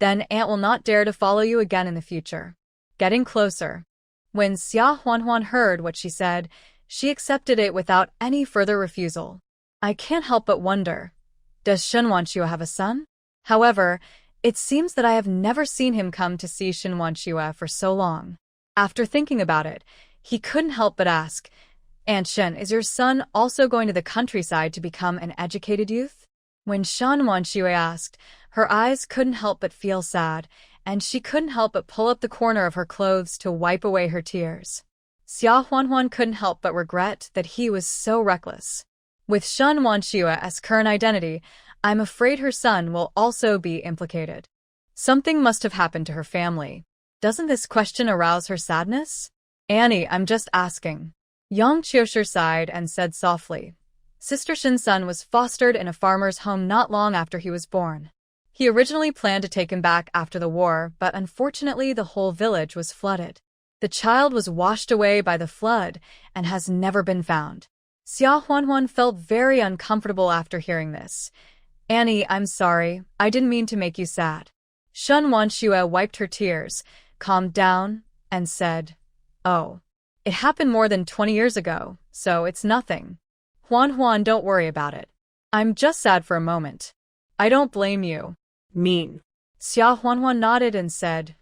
Then Aunt will not dare to follow you again in the future. Getting closer. When Xia Huanhuan heard what she said, she accepted it without any further refusal. I can't help but wonder, does Shen Wanxue have a son? However, it seems that I have never seen him come to see Shen Wanxue for so long. After thinking about it, he couldn't help but ask, Aunt Shen, is your son also going to the countryside to become an educated youth? When Shen Wanxue asked, her eyes couldn't help but feel sad, and she couldn't help but pull up the corner of her clothes to wipe away her tears. Xia Huanhuan couldn't help but regret that he was so reckless. With Shen Wanxue as current identity, I'm afraid her son will also be implicated. Something must have happened to her family. Doesn't this question arouse her sadness? Annie, I'm just asking. Yang Qiushi sighed and said softly, Sister Shen's son was fostered in a farmer's home not long after he was born. He originally planned to take him back after the war, but unfortunately the whole village was flooded. The child was washed away by the flood and has never been found. Xia Huanhuan felt very uncomfortable after hearing this. Annie, I'm sorry, I didn't mean to make you sad. Shen Wanxue wiped her tears, calmed down, and said, Oh, it happened more than 20 years ago, so it's nothing. Huanhuan, don't worry about it. I'm just sad for a moment. I don't blame you. Mean. Xia Huanhuan nodded and said,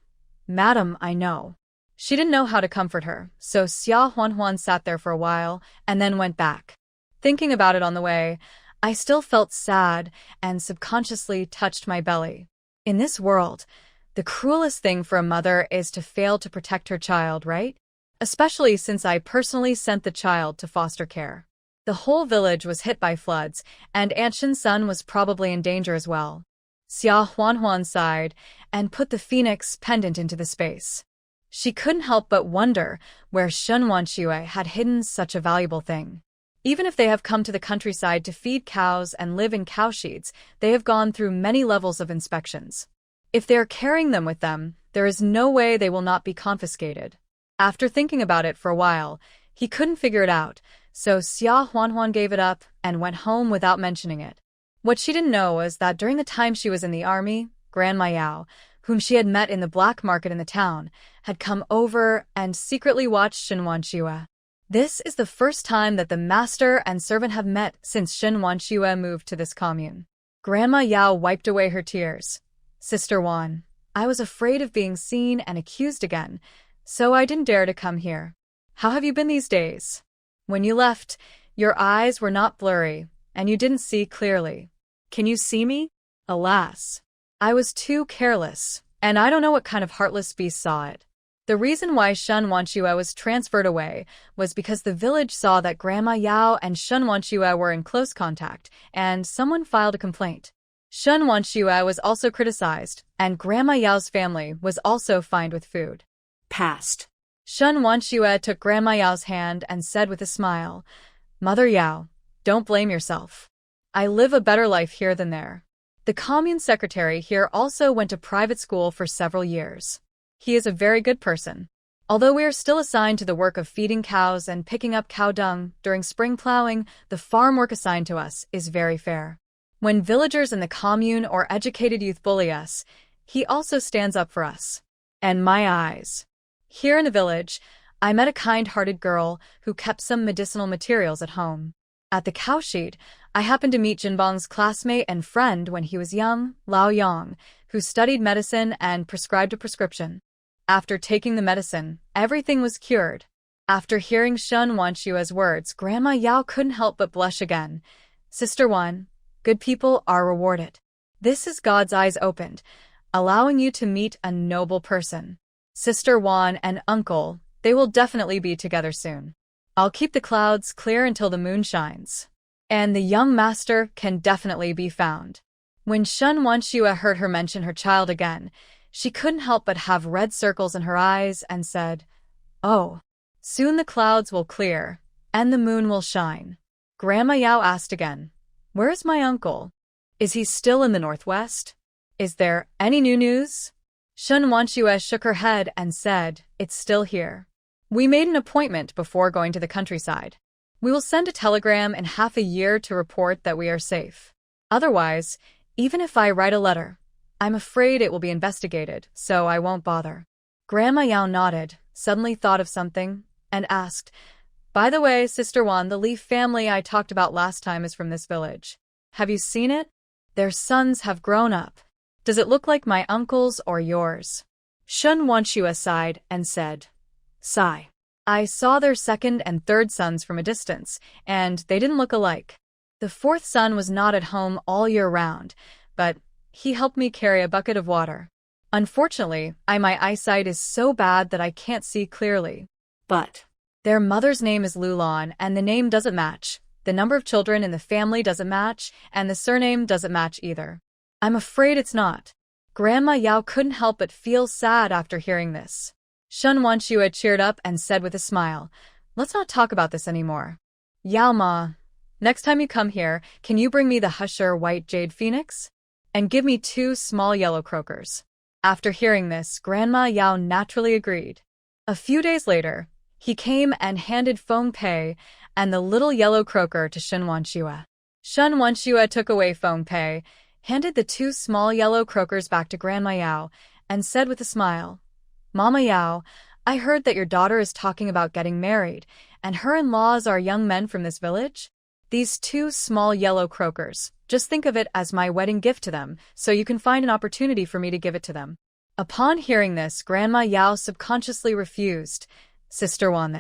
Madam, I know. She didn't know how to comfort her, so Xia Huanhuan sat there for a while and then went back. Thinking about it on the way, I still felt sad and subconsciously touched my belly. In this world, the cruelest thing for a mother is to fail to protect her child, right? Especially since I personally sent the child to foster care. The whole village was hit by floods, and Aunt Shen's son was probably in danger as well. Xia Huanhuan sighed and put the phoenix pendant into the space. She couldn't help but wonder where Shen Wanxue had hidden such a valuable thing. Even if they have come to the countryside to feed cows and live in cow sheds, they have gone through many levels of inspections. If they are carrying them with them, there is no way they will not be confiscated. After thinking about it for a while, he couldn't figure it out, so Xia Huanhuan gave it up and went home without mentioning it. What she didn't know was that during the time she was in the army, Grandma Yao, whom she had met in the black market in the town, had come over and secretly watched Shen Wanxue. This is the first time that the master and servant have met since Shen Wanxue moved to this commune. Grandma Yao wiped away her tears. Sister Wan, I was afraid of being seen and accused again, so I didn't dare to come here. How have you been these days? When you left, your eyes were not blurry, and you didn't see clearly. Can you see me? Alas, I was too careless, and I don't know what kind of heartless beast saw it. The reason why Shen Wanxue was transferred away was because the village saw that Grandma Yao and Shen Wanxue were in close contact, and someone filed a complaint. Shen Wanxue was also criticized, and Grandma Yao's family was also fined with food. Past. Shen Wanxue took Grandma Yao's hand and said with a smile, Mother Yao, don't blame yourself. I live a better life here than there. The commune secretary here also went to private school for several years. He is a very good person. Although we are still assigned to the work of feeding cows and picking up cow dung during spring plowing, the farm work assigned to us is very fair. When villagers in the commune or educated youth bully us, he also stands up for us. And my eyes. Here in the village, I met a kind-hearted girl who kept some medicinal materials at home. At the cowshed, I happened to meet Jinbang's classmate and friend when he was young, Lao Yang, who studied medicine and prescribed a prescription. After taking the medicine, everything was cured. After hearing Shen Wanxue's words, Grandma Yao couldn't help but blush again. Sister Wan, good people are rewarded. This is God's eyes opened, allowing you to meet a noble person. Sister Wan and Uncle, they will definitely be together soon. I'll keep the clouds clear until the moon shines. And the young master can definitely be found. When Shen Wanxue heard her mention her child again, she couldn't help but have red circles in her eyes and said, Oh, soon the clouds will clear, and the moon will shine. Grandma Yao asked again, Where is my uncle? Is he still in the northwest? Is there any new news? Shen Wanxue shook her head and said, It's still here. We made an appointment before going to the countryside. We will send a telegram in half a year to report that we are safe. Otherwise, even if I write a letter, I'm afraid it will be investigated, so I won't bother. Grandma Yao nodded, suddenly thought of something, and asked, By the way, Sister Wan, the Leaf family I talked about last time is from this village. Have you seen it? Their sons have grown up. Does it look like my uncle's or yours? Shen Wanshua sighed and said, Sigh. I saw their second and third sons from a distance, and they didn't look alike. The fourth son was not at home all year round, but he helped me carry a bucket of water. Unfortunately, my eyesight is so bad that I can't see clearly. But their mother's name is Lulan, and the name doesn't match. The number of children in the family doesn't match, and the surname doesn't match either. I'm afraid it's not. Grandma Yao couldn't help but feel sad after hearing this. Shen Wanshua cheered up and said with a smile, Let's not talk about this anymore. Yao Ma, next time you come here, can you bring me the Husher white jade phoenix? And give me 2 small yellow croakers. After hearing this, Grandma Yao naturally agreed. A few days later, he came and handed Feng Pei and the little yellow croaker to Shen Wanshua. Shen Wanshua took away Feng Pei, handed the 2 small yellow croakers back to Grandma Yao, and said with a smile, Mama Yao, I heard that your daughter is talking about getting married, and her in-laws are young men from this village? These 2 small yellow croakers, just think of it as my wedding gift to them, so you can find an opportunity for me to give it to them. Upon hearing this, Grandma Yao subconsciously refused. Sister Wan,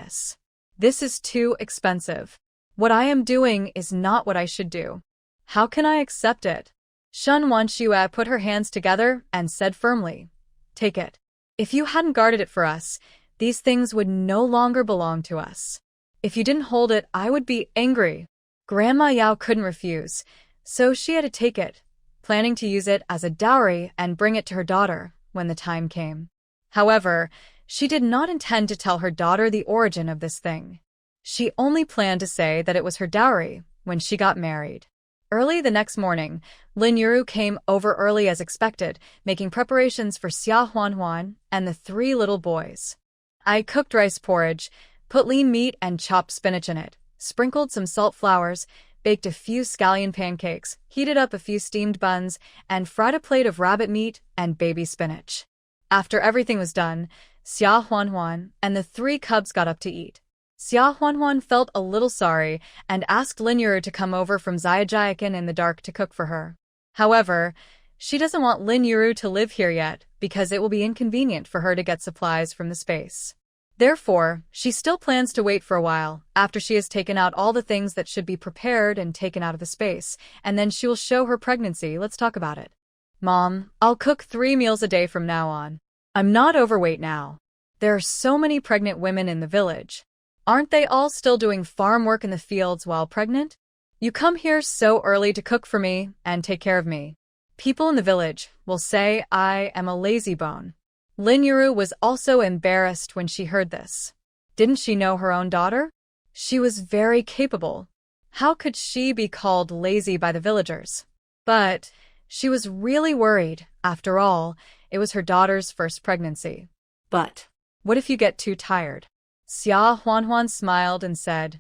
this is too expensive. What I am doing is not what I should do. How can I accept it? Shen Wanshua put her hands together and said firmly, Take it. If you hadn't guarded it for us, these things would no longer belong to us. If you didn't hold it, I would be angry. Grandma Yao couldn't refuse, so she had to take it, planning to use it as a dowry and bring it to her daughter when the time came. However, she did not intend to tell her daughter the origin of this thing. She only planned to say that it was her dowry when she got married. Early the next morning, Lin Yuru came over early as expected, making preparations for Xia Huanhuan and the 3 little boys. I cooked rice porridge, put lean meat and chopped spinach in it, sprinkled some salt flowers, baked a few scallion pancakes, heated up a few steamed buns, and fried a plate of rabbit meat and baby spinach. After everything was done, Xia Huanhuan and the 3 cubs got up to eat. Xia Huanhuan felt a little sorry and asked Lin Yuru to come over from Xiajiakan in the dark to cook for her. However, she doesn't want Lin Yuru to live here yet because it will be inconvenient for her to get supplies from the space. Therefore, she still plans to wait for a while after she has taken out all the things that should be prepared and taken out of the space, and then she will show her pregnancy. Let's talk about it. Mom, I'll cook 3 meals a day from now on. I'm not overweight now. There are so many pregnant women in the village. Aren't they all still doing farm work in the fields while pregnant? You come here so early to cook for me and take care of me. People in the village will say I am a lazybone. Lin Yuru was also embarrassed when she heard this. Didn't she know her own daughter? She was very capable. How could she be called lazy by the villagers? But she was really worried. After all, it was her daughter's first pregnancy. But what if you get too tired? Xia Huanhuan smiled and said,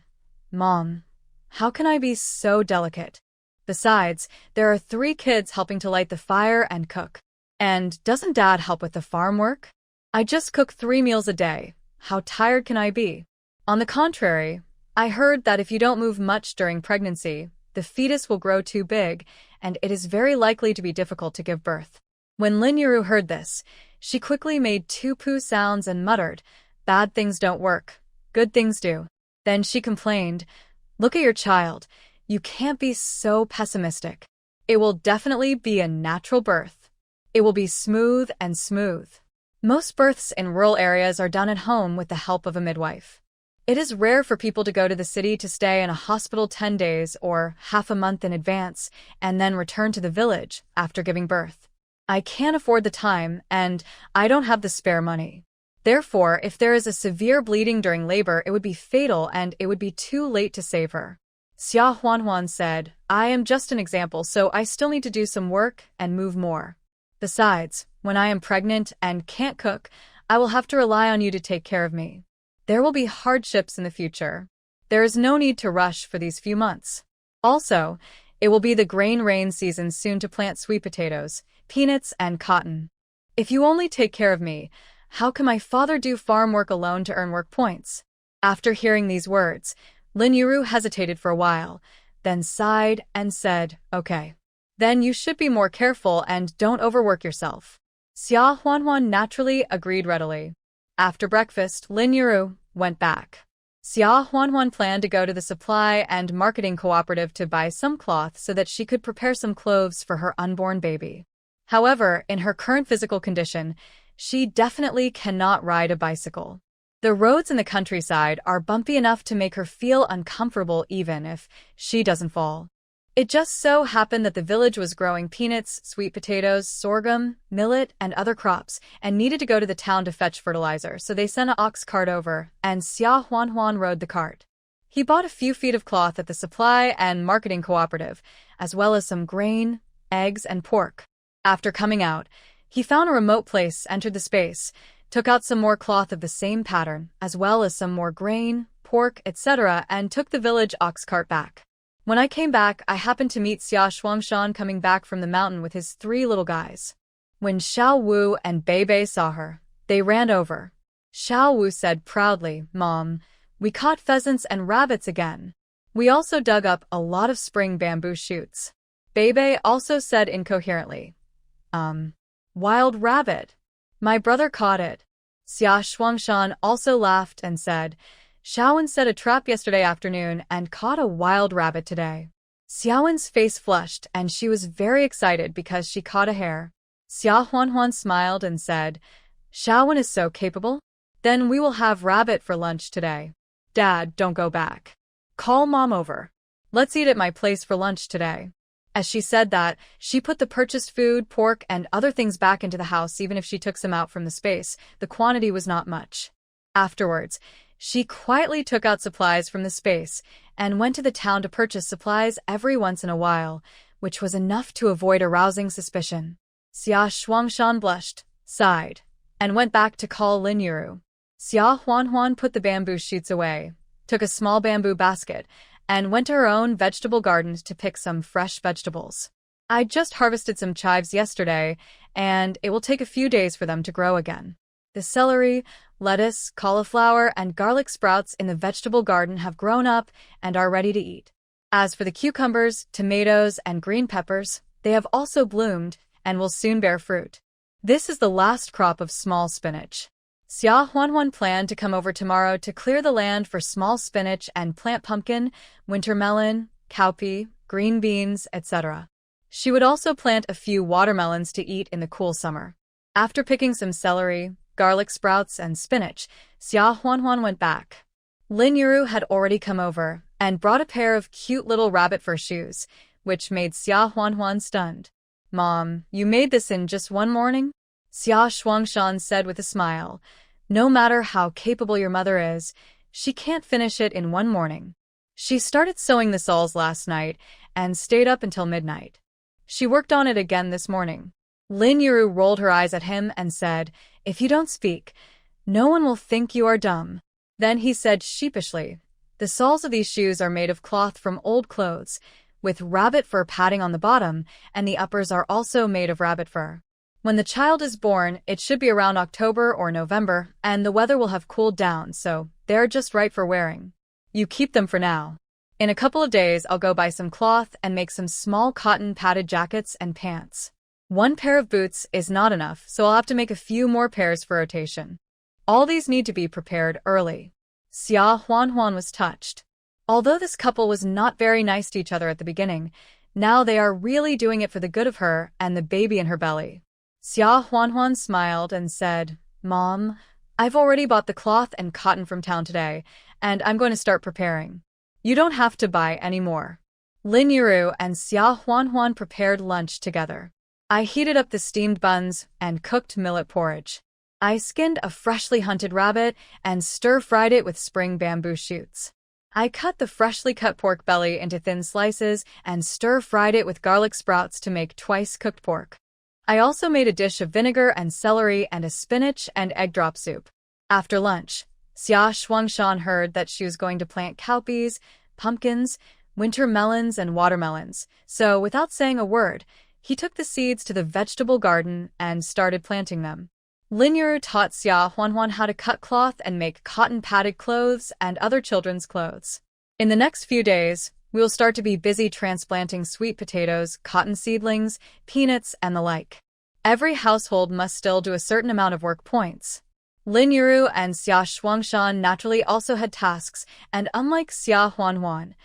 Mom, how can I be so delicate? Besides, there are 3 kids helping to light the fire and cook. And doesn't Dad help with the farm work? I just cook 3 meals a day. How tired can I be? On the contrary, I heard that if you don't move much during pregnancy, the fetus will grow too big, and it is very likely to be difficult to give birth. When Lin Yuru heard this, she quickly made 2 poo sounds and muttered, Bad things don't work. Good things do. Then she complained, Look at your child. You can't be so pessimistic. It will definitely be a natural birth. It will be smooth and smooth. Most births in rural areas are done at home with the help of a midwife. It is rare for people to go to the city to stay in a hospital 10 days or half a month in advance and then return to the village after giving birth. I can't afford the time, and I don't have the spare money. Therefore, if there is a severe bleeding during labor, it would be fatal and it would be too late to save her. Xia Huanhuan said, I am just an example, so I still need to do some work and move more. Besides, when I am pregnant and can't cook, I will have to rely on you to take care of me. There will be hardships in the future. There is no need to rush for these few months. Also, it will be the grain rain season soon to plant sweet potatoes. peanuts, and cotton. If you only take care of me, how can my father do farm work alone to earn work points? After hearing these words, Lin Yuru hesitated for a while, then sighed and said, okay. Then you should be more careful and don't overwork yourself. Xia Huanhuan naturally agreed readily. After breakfast, Lin Yuru went back. Xia Huanhuan planned to go to the supply and marketing cooperative to buy some cloth so that she could prepare some clothes for her unborn baby. However, in her current physical condition, she definitely cannot ride a bicycle. The roads in the countryside are bumpy enough to make her feel uncomfortable even if she doesn't fall. It just so happened that the village was growing peanuts, sweet potatoes, sorghum, millet, and other crops, and needed to go to the town to fetch fertilizer, so they sent an ox cart over, and Xia Huanhuan rode the cart. He bought a few feet of cloth at the supply and marketing cooperative, as well as some grain, eggs, and pork. After coming out, he found a remote place, entered the space, took out some more cloth of the same pattern, as well as some more grain, pork, etc., and took the village ox cart back. When I came back, I happened to meet Xia Shuangshan coming back from the mountain with his 3 little guys. When Xiao Wu and Bei Bei saw her, they ran over. Xiao Wu said proudly, "Mom, we caught pheasants and rabbits again. We also dug up a lot of spring bamboo shoots." Bei Bei also said incoherently, wild rabbit. My brother caught it." Xia Shuangshan also laughed and said, "Xiaowen set a trap yesterday afternoon and caught a wild rabbit today." Xiaowen's face flushed and she was very excited because she caught a hare. Xia Huanhuan smiled and said, "Xiaowen is so capable. Then we will have rabbit for lunch today. Dad, don't go back. Call Mom over. Let's eat at my place for lunch today." As she said that, she put the purchased food, pork, and other things back into the house. Even if she took some out from the space, the quantity was not much. Afterwards, she quietly took out supplies from the space and went to the town to purchase supplies every once in a while, which was enough to avoid arousing suspicion. Xia Shuangshan blushed, sighed, and went back to call Lin Yuru. Xia Huanhuan put the bamboo shoots away, took a small bamboo basket, and went to her own vegetable garden to pick some fresh vegetables. "I just harvested some chives yesterday, and it will take a few days for them to grow again. The celery, lettuce, cauliflower, and garlic sprouts in the vegetable garden have grown up and are ready to eat. As for the cucumbers, tomatoes, and green peppers, they have also bloomed and will soon bear fruit. This is the last crop of small spinach." Xia Huanhuan planned to come over tomorrow to clear the land for small spinach and plant pumpkin, winter melon, cowpea, green beans, etc. She would also plant a few watermelons to eat in the cool summer. After picking some celery, garlic sprouts, and spinach, Xia Huanhuan went back. Lin Yuru had already come over and brought a pair of cute little rabbit fur shoes, which made Xia Huanhuan stunned. "Mom, you made this in just one morning?" Xia Shuangshan said with a smile, "No matter how capable your mother is, she can't finish it in one morning. She started sewing the soles last night and stayed up until midnight. She worked on it again this morning." Lin Yuru rolled her eyes at him and said, "If you don't speak, no one will think you are dumb." Then he said sheepishly, "The soles of these shoes are made of cloth from old clothes, with rabbit fur padding on the bottom, and the uppers are also made of rabbit fur. When the child is born, it should be around October or November, and the weather will have cooled down, so they're just right for wearing. You keep them for now. In a couple of days, I'll go buy some cloth and make some small cotton padded jackets and pants. One pair of boots is not enough, so I'll have to make a few more pairs for rotation. All these need to be prepared early." Xia Huanhuan was touched. Although this couple was not very nice to each other at the beginning, now they are really doing it for the good of her and the baby in her belly. Xia Huanhuan smiled and said, "Mom, I've already bought the cloth and cotton from town today, and I'm going to start preparing. You don't have to buy any more." Lin Yuru and Xia Huanhuan prepared lunch together. "I heated up the steamed buns and cooked millet porridge. I skinned a freshly hunted rabbit and stir-fried it with spring bamboo shoots. I cut the freshly cut pork belly into thin slices and stir-fried it with garlic sprouts to make twice-cooked pork. I also made a dish of vinegar and celery and a spinach and egg drop soup." After lunch, Xia Shuangshan heard that she was going to plant cowpeas, pumpkins, winter melons, and watermelons, so without saying a word, He took the seeds to the vegetable garden and started planting them. Lin Yuru taught Xia Huanhuan how to cut cloth and make cotton-padded clothes and other children's clothes. In the next few days, we will start to be busy transplanting sweet potatoes, cotton seedlings, peanuts, and the like. Every household must still do a certain amount of work points. Lin Yuru and Xia Shuangshan naturally also had tasks, and unlike Xia Huanhuan,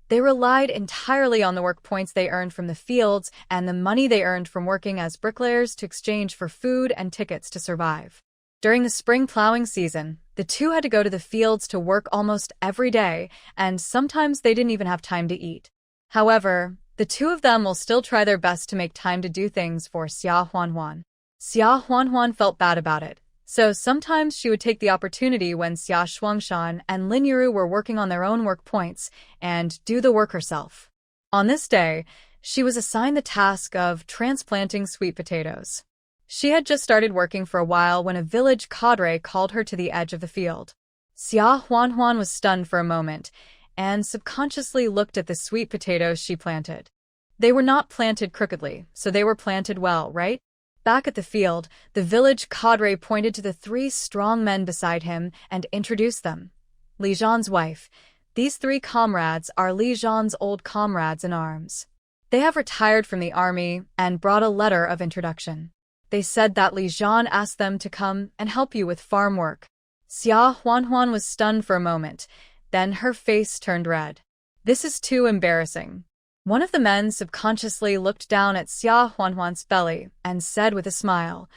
they relied entirely on the work points they earned from the fields and the money they earned from working as bricklayers to exchange for food and tickets to survive. During the spring plowing season, the two had to go to the fields to work almost every day, and sometimes they didn't even have time to eat. However, the two of them will still try their best to make time to do things for Xia Huanhuan. Xia Huanhuan felt bad about it, so sometimes she would take the opportunity when Xia Shuangshan and Lin Yuru were working on their own work points and do the work herself. On this day, she was assigned the task of transplanting sweet potatoes. She had just started working for a while when a village cadre called her to the edge of the field. Xia Huanhuan was stunned for a moment and subconsciously looked at the sweet potatoes she planted. They were not planted crookedly, so they were planted well, right? Back at the field, the village cadre pointed to the 3 strong men beside him and introduced them. Li Zhan's wife. These 3 comrades are Li Zhan's old comrades in arms. They have retired from the army and brought a letter of introduction. They said that Li Zhan asked them to come and help you with farm work. Xia Huanhuan was stunned for a moment, then her face turned red. This is too embarrassing. One of the men subconsciously looked down at Xia Huanhuan's belly and said with a smile,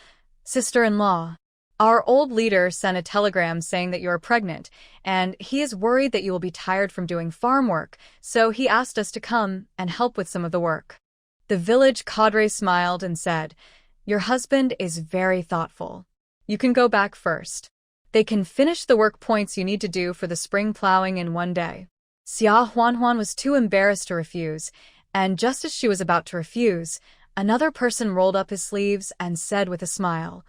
"Sister-in-law, our old leader sent a telegram saying that you are pregnant, and he is worried that you will be tired from doing farm work, so he asked us to come and help with some of the work." The village cadre smiled and said, "Your husband is very thoughtful. You can go back first. They can finish the work points you need to do for the spring plowing in one day." Xia Huanhuan was too embarrassed to refuse, and just as she was about to refuse, another person rolled up his sleeves and said with a smile,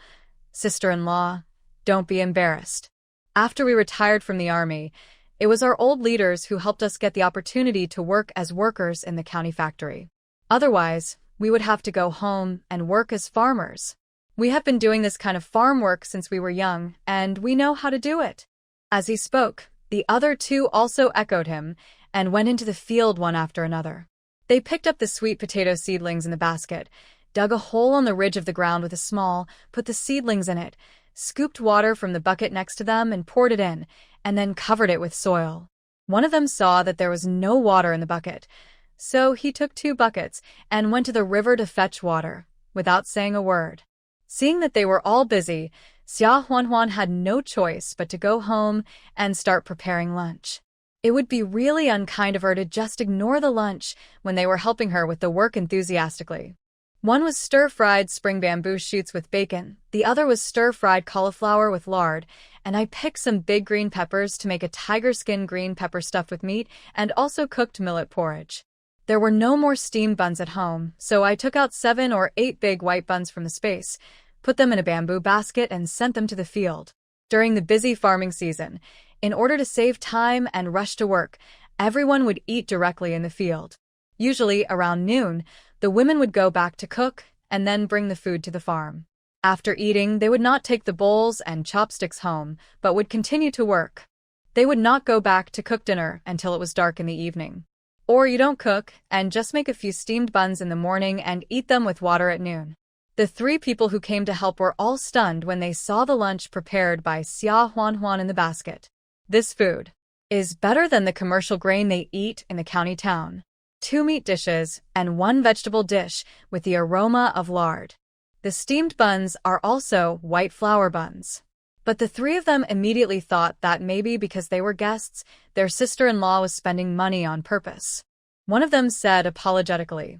"Sister-in-law, don't be embarrassed. After we retired from the army, it was our old leaders who helped us get the opportunity to work as workers in the county factory. Otherwise, we would have to go home and work as farmers. We have been doing this kind of farm work since we were young, and we know how to do it." As he spoke, the other 2 also echoed him and went into the field one after another. They picked up the sweet potato seedlings in the basket, dug a hole on the ridge of the ground with a small, put the seedlings in it, scooped water from the bucket next to them and poured it in, and then covered it with soil. One of them saw that there was no water in the bucket, so he took 2 buckets and went to the river to fetch water, without saying a word. Seeing that they were all busy, Xia Huanhuan had no choice but to go home and start preparing lunch. It would be really unkind of her to just ignore the lunch when they were helping her with the work enthusiastically. One was stir-fried spring bamboo shoots with bacon, the other was stir-fried cauliflower with lard, and I picked some big green peppers to make a tiger skin green pepper stuffed with meat and also cooked millet porridge. There were no more steamed buns at home, so I took out 7 or 8 big white buns from the space, put them in a bamboo basket and sent them to the field. During the busy farming season, in order to save time and rush to work, everyone would eat directly in the field. Usually, around noon, the women would go back to cook and then bring the food to the farm. After eating, they would not take the bowls and chopsticks home, but would continue to work. They would not go back to cook dinner until it was dark in the evening. Or you don't cook and just make a few steamed buns in the morning and eat them with water at noon. The 3 people who came to help were all stunned when they saw the lunch prepared by Xia Huanhuan in the basket. This food is better than the commercial grain they eat in the county town. 2 meat dishes and 1 vegetable dish with the aroma of lard. The steamed buns are also white flour buns. But the 3 of them immediately thought that maybe because they were guests, their sister-in-law was spending money on purpose. One of them said apologetically,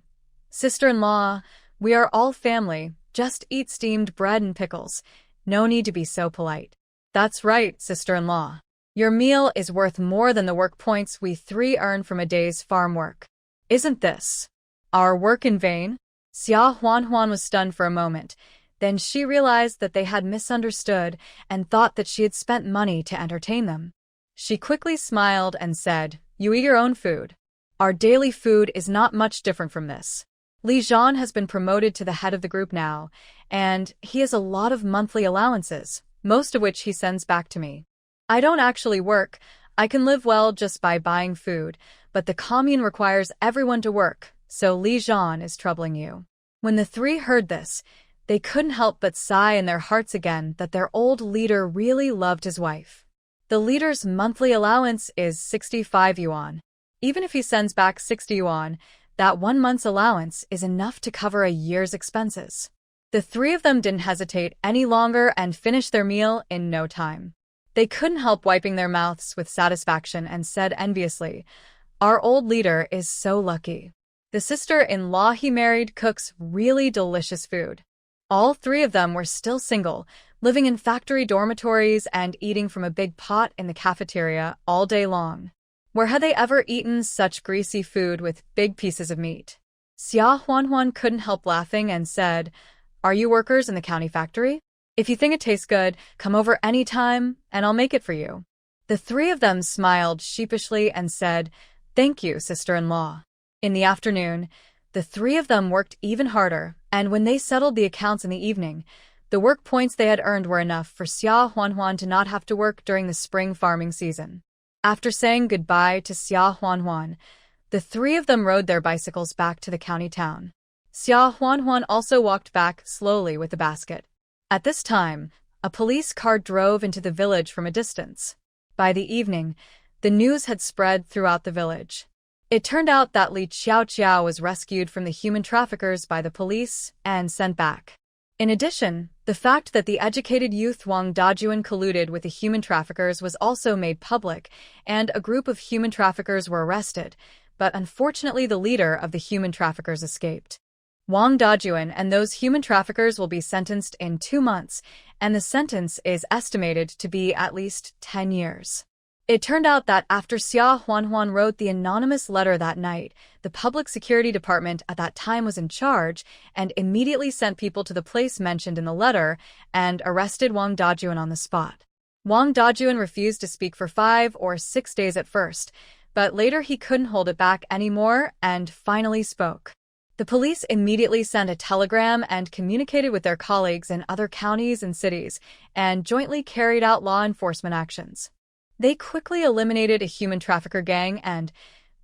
"Sister-in-law, we are all family, just eat steamed bread and pickles. No need to be so polite." "That's right, sister-in-law. Your meal is worth more than the work points we 3 earn from a day's farm work. Isn't this our work in vain?" Xia Huanhuan was stunned for a moment. Then she realized that they had misunderstood and thought that she had spent money to entertain them. She quickly smiled and said, "You eat your own food. Our daily food is not much different from this. Li Zhan has been promoted to the head of the group now, and he has a lot of monthly allowances, most of which he sends back to me. I don't actually work. I can live well just by buying food, but the commune requires everyone to work, so Li Zhan is troubling you." When the three heard this, they couldn't help but sigh in their hearts again that their old leader really loved his wife. The leader's monthly allowance is 65 yuan. Even if he sends back 60 yuan, that 1 month's allowance is enough to cover a year's expenses. The three of them didn't hesitate any longer and finished their meal in no time. They couldn't help wiping their mouths with satisfaction and said enviously, "Our old leader is so lucky. The sister-in-law he married cooks really delicious food." All three of them were still single, living in factory dormitories and eating from a big pot in the cafeteria all day long. Where had they ever eaten such greasy food with big pieces of meat? Xia Huanhuan couldn't help laughing and said, "Are you workers in the county factory? If you think it tastes good, come over any time, and I'll make it for you." The three of them smiled sheepishly and said, "Thank you, sister-in-law." In the afternoon, the three of them worked even harder, and when they settled the accounts in the evening, the work points they had earned were enough for Xia Huanhuan to not have to work during the spring farming season. After saying goodbye to Xia Huanhuan, the three of them rode their bicycles back to the county town. Xia Huanhuan also walked back slowly with the basket. At this time, a police car drove into the village from a distance. By the evening, the news had spread throughout the village. It turned out that Li Xiaoqiao was rescued from the human traffickers by the police and sent back. In addition, the fact that the educated youth Wang Dajuan colluded with the human traffickers was also made public, and a group of human traffickers were arrested, but unfortunately the leader of the human traffickers escaped. Wang Dajuan and those human traffickers will be sentenced in 2 months, and the sentence is estimated to be at least 10 years. It turned out that after Xia Huanhuan wrote the anonymous letter that night, the public security department at that time was in charge and immediately sent people to the place mentioned in the letter and arrested Wang Dajuan on the spot. Wang Dajuan refused to speak for 5 or 6 days at first, but later he couldn't hold it back anymore and finally spoke. The police immediately sent a telegram and communicated with their colleagues in other counties and cities, and jointly carried out law enforcement actions. They quickly eliminated a human trafficker gang and,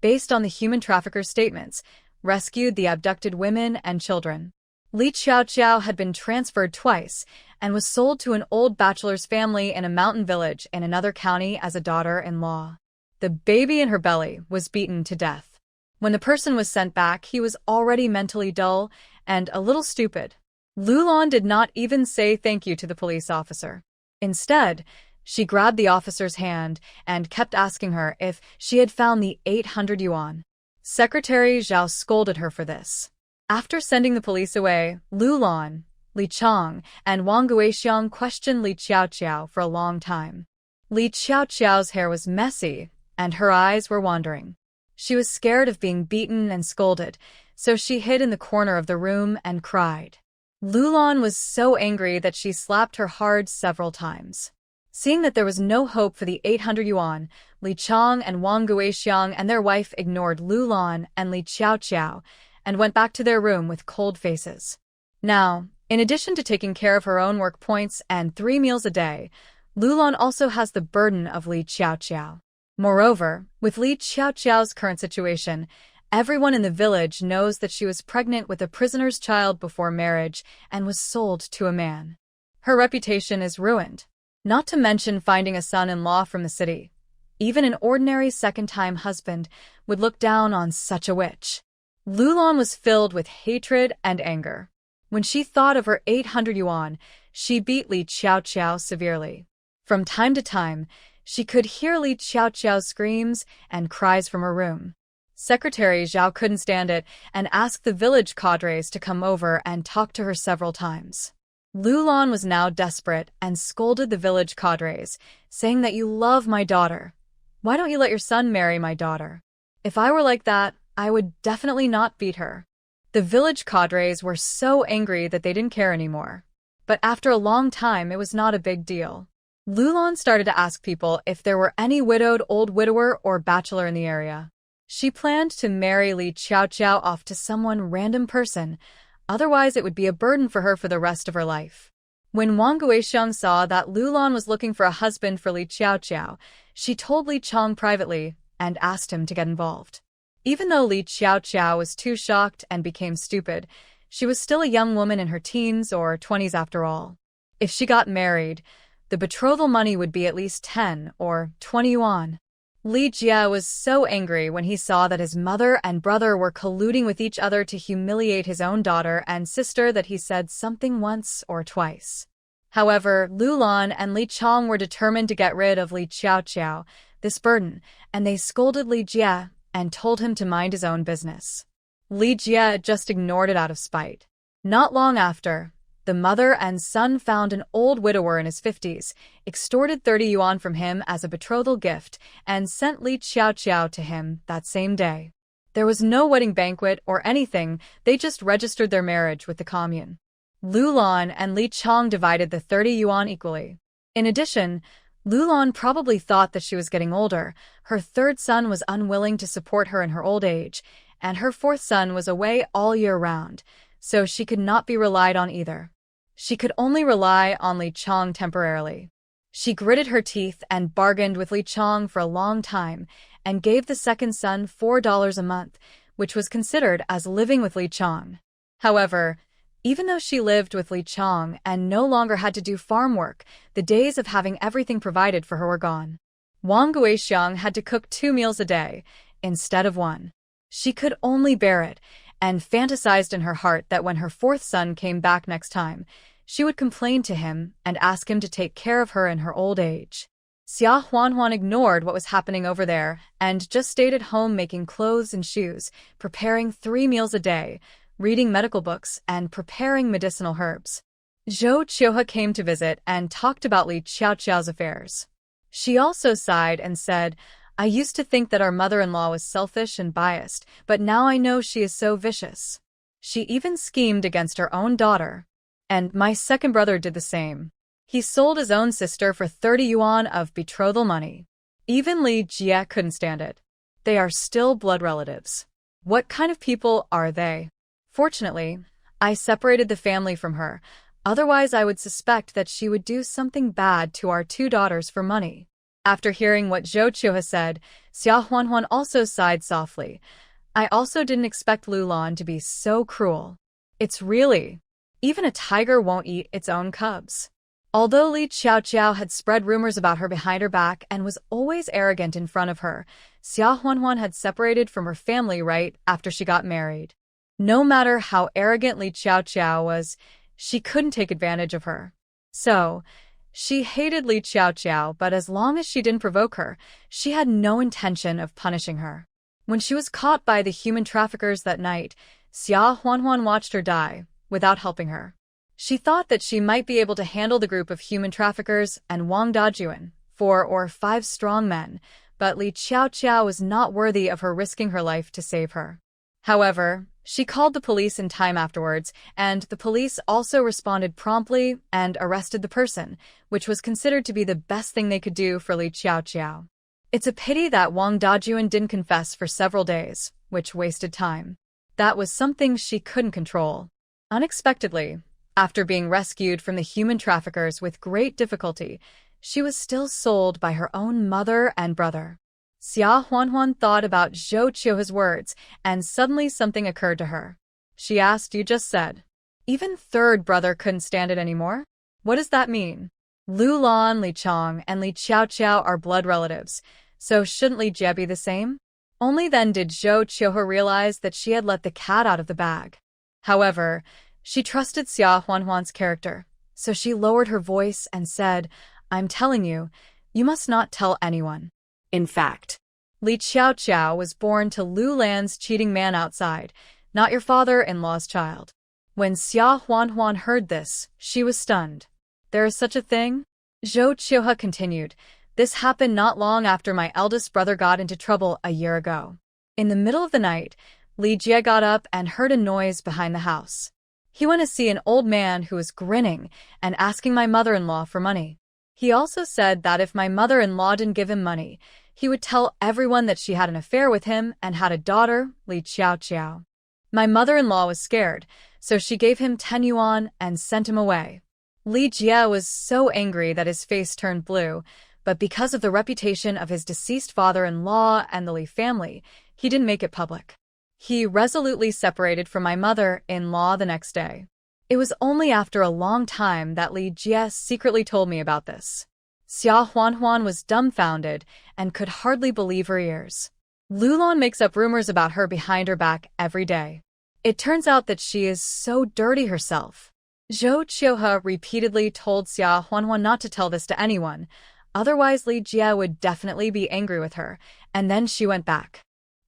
based on the human trafficker's statements, rescued the abducted women and children. Li Xiaoqiao had been transferred twice and was sold to an old bachelor's family in a mountain village in another county as a daughter-in-law. The baby in her belly was beaten to death. When the person was sent back, he was already mentally dull and a little stupid. Lulan did not even say thank you to the police officer. Instead, she grabbed the officer's hand and kept asking her if she had found the 800 yuan. Secretary Zhao scolded her for this. After sending the police away, Lulan, Li Chang, and Wang Guixiang questioned Li Xiaoqiao for a long time. Li Xiaoqiao's hair was messy, and her eyes were wandering. She was scared of being beaten and scolded, so she hid in the corner of the room and cried. Lulan was so angry that she slapped her hard several times. Seeing that there was no hope for the 800 yuan, Li Chang and Wang Guixiang and their wife ignored Lulan and Li Xiaoqiao and went back to their room with cold faces. Now, in addition to taking care of her own work points and 3 meals a day, Lulan also has the burden of Li Xiaoqiao. Moreover, with Li Xiaoqiao's current situation, everyone in the village knows that she was pregnant with a prisoner's child before marriage and was sold to a man. Her reputation is ruined. Not to mention finding a son-in-law from the city. Even an ordinary second-time husband would look down on such a witch. Lulan was filled with hatred and anger. When she thought of her 800 yuan, she beat Li Xiaoqiao severely. From time to time, she could hear Li Xiaoqiao's screams and cries from her room. Secretary Zhao couldn't stand it and asked the village cadres to come over and talk to her several times. Lulan was now desperate and scolded the village cadres, saying that you love my daughter. Why don't you let your son marry my daughter? If I were like that, I would definitely not beat her. The village cadres were so angry that they didn't care anymore. But after a long time, it was not a big deal. Lulan started to ask people if there were any widowed old widower or bachelor in the area. She planned to marry Li Qiaoqiao off to someone random person, otherwise it would be a burden for her for the rest of her life. When Wang Guixiang saw that Lu Lan was looking for a husband for Li Qiaoqiao, she told Li Chong privately and asked him to get involved. Even though Li Qiaoqiao was too shocked and became stupid, she was still a young woman in her teens or 20s after all. If she got married, the betrothal money would be at least 10 or 20 yuan. Li Jie was so angry when he saw that his mother and brother were colluding with each other to humiliate his own daughter and sister that he said something once or twice. However, Lu Lan and Li Chong were determined to get rid of Li Qiaoqiao, this burden, and they scolded Li Jie and told him to mind his own business. Li Jie just ignored it out of spite. Not long after, the mother and son found an old widower in his 50s, extorted 30 yuan from him as a betrothal gift, and sent Li Qiaoqiao to him that same day. There was no wedding banquet or anything, they just registered their marriage with the commune. Lu Lan and Li Chong divided the 30 yuan equally. In addition, Lu Lan probably thought that she was getting older, her third son was unwilling to support her in her old age, and her fourth son was away all year round, so she could not be relied on either. She could only rely on Li Chong temporarily. She gritted her teeth and bargained with Li Chong for a long time and gave the second son $4 a month, which was considered as living with Li Chong. However, even though she lived with Li Chong and no longer had to do farm work, the days of having everything provided for her were gone. Wang Guixiang had to cook 2 meals a day instead of 1. She could only bear it, and fantasized in her heart that when her fourth son came back next time, she would complain to him and ask him to take care of her in her old age. Xia Huanhuan ignored what was happening over there and just stayed at home making clothes and shoes, preparing 3 meals a day, reading medical books, and preparing medicinal herbs. Zhou Qiuhe came to visit and talked about Li Qiaoqiao's affairs. She also sighed and said, "I used to think that our mother-in-law was selfish and biased, but now I know she is so vicious. She even schemed against her own daughter. And my second brother did the same. He sold his own sister for 30 yuan of betrothal money. Even Li Jie couldn't stand it. They are still blood relatives. What kind of people are they? Fortunately, I separated the family from her, otherwise I would suspect that she would do something bad to our 2 daughters for money." After hearing what Zhou Qiuhe said, Xia Huanhuan also sighed softly. "I also didn't expect Lu Lan to be so cruel. It's really... Even a tiger won't eat its own cubs." Although Li Qiaoqiao had spread rumors about her behind her back and was always arrogant in front of her, Xia Huanhuan had separated from her family right after she got married. No matter how arrogant Li Qiaoqiao was, she couldn't take advantage of her. So, she hated Li Qiaoqiao, but as long as she didn't provoke her, she had no intention of punishing her. When she was caught by the human traffickers that night, Xia Huanhuan watched her die, without helping her. She thought that she might be able to handle the group of human traffickers and Wang Dajuan, 4 or 5 strong men, but Li Qiaoqiao was not worthy of her risking her life to save her. However, she called the police in time afterwards, and the police also responded promptly and arrested the person, which was considered to be the best thing they could do for Li Qiaoqiao. It's a pity that Wang Dajuan didn't confess for several days, which wasted time. That was something she couldn't control. Unexpectedly, after being rescued from the human traffickers with great difficulty, she was still sold by her own mother and brother. Xia Huanhuan thought about Zhou Qiuhe's words, and suddenly something occurred to her. She asked, "You just said, even third brother couldn't stand it anymore? What does that mean? Lu Lan, Li Chong, and Li Qiaoqiao are blood relatives, so shouldn't Li Jie be the same?" Only then did Zhou Qiuhe realize that she had let the cat out of the bag. However, she trusted Xia Huanhuan's character, so she lowered her voice and said, "I'm telling you, you must not tell anyone." In fact, Li Qiaoqiao was born to Lu Lan's cheating man outside, not your father-in-law's child. When Xia Huanhuan heard this, she was stunned. "There is such a thing?" Zhou Qiuhe continued, "This happened not long after my eldest brother got into trouble a year ago. In the middle of the night, Li Jie got up and heard a noise behind the house. He went to see an old man who was grinning and asking my mother-in-law for money. He also said that if my mother-in-law didn't give him money, He would tell everyone that she had an affair with him and had a daughter, Li Qiao. My mother-in-law was scared, so she gave him 10 yuan and sent him away. Li Jie was so angry that his face turned blue, but because of the reputation of his deceased father-in-law and the Li family, he didn't make it public. He resolutely separated from my mother-in-law the next day. It was only after a long time that Li Jie secretly told me about this. Xia Huanhuan was dumbfounded and could hardly believe her ears. Lulan makes up rumors about her behind her back every day. It turns out that she is so dirty herself. Zhou Qiuhe repeatedly told Xia Huanhuan not to tell this to anyone, otherwise Li Jie would definitely be angry with her, and then she went back.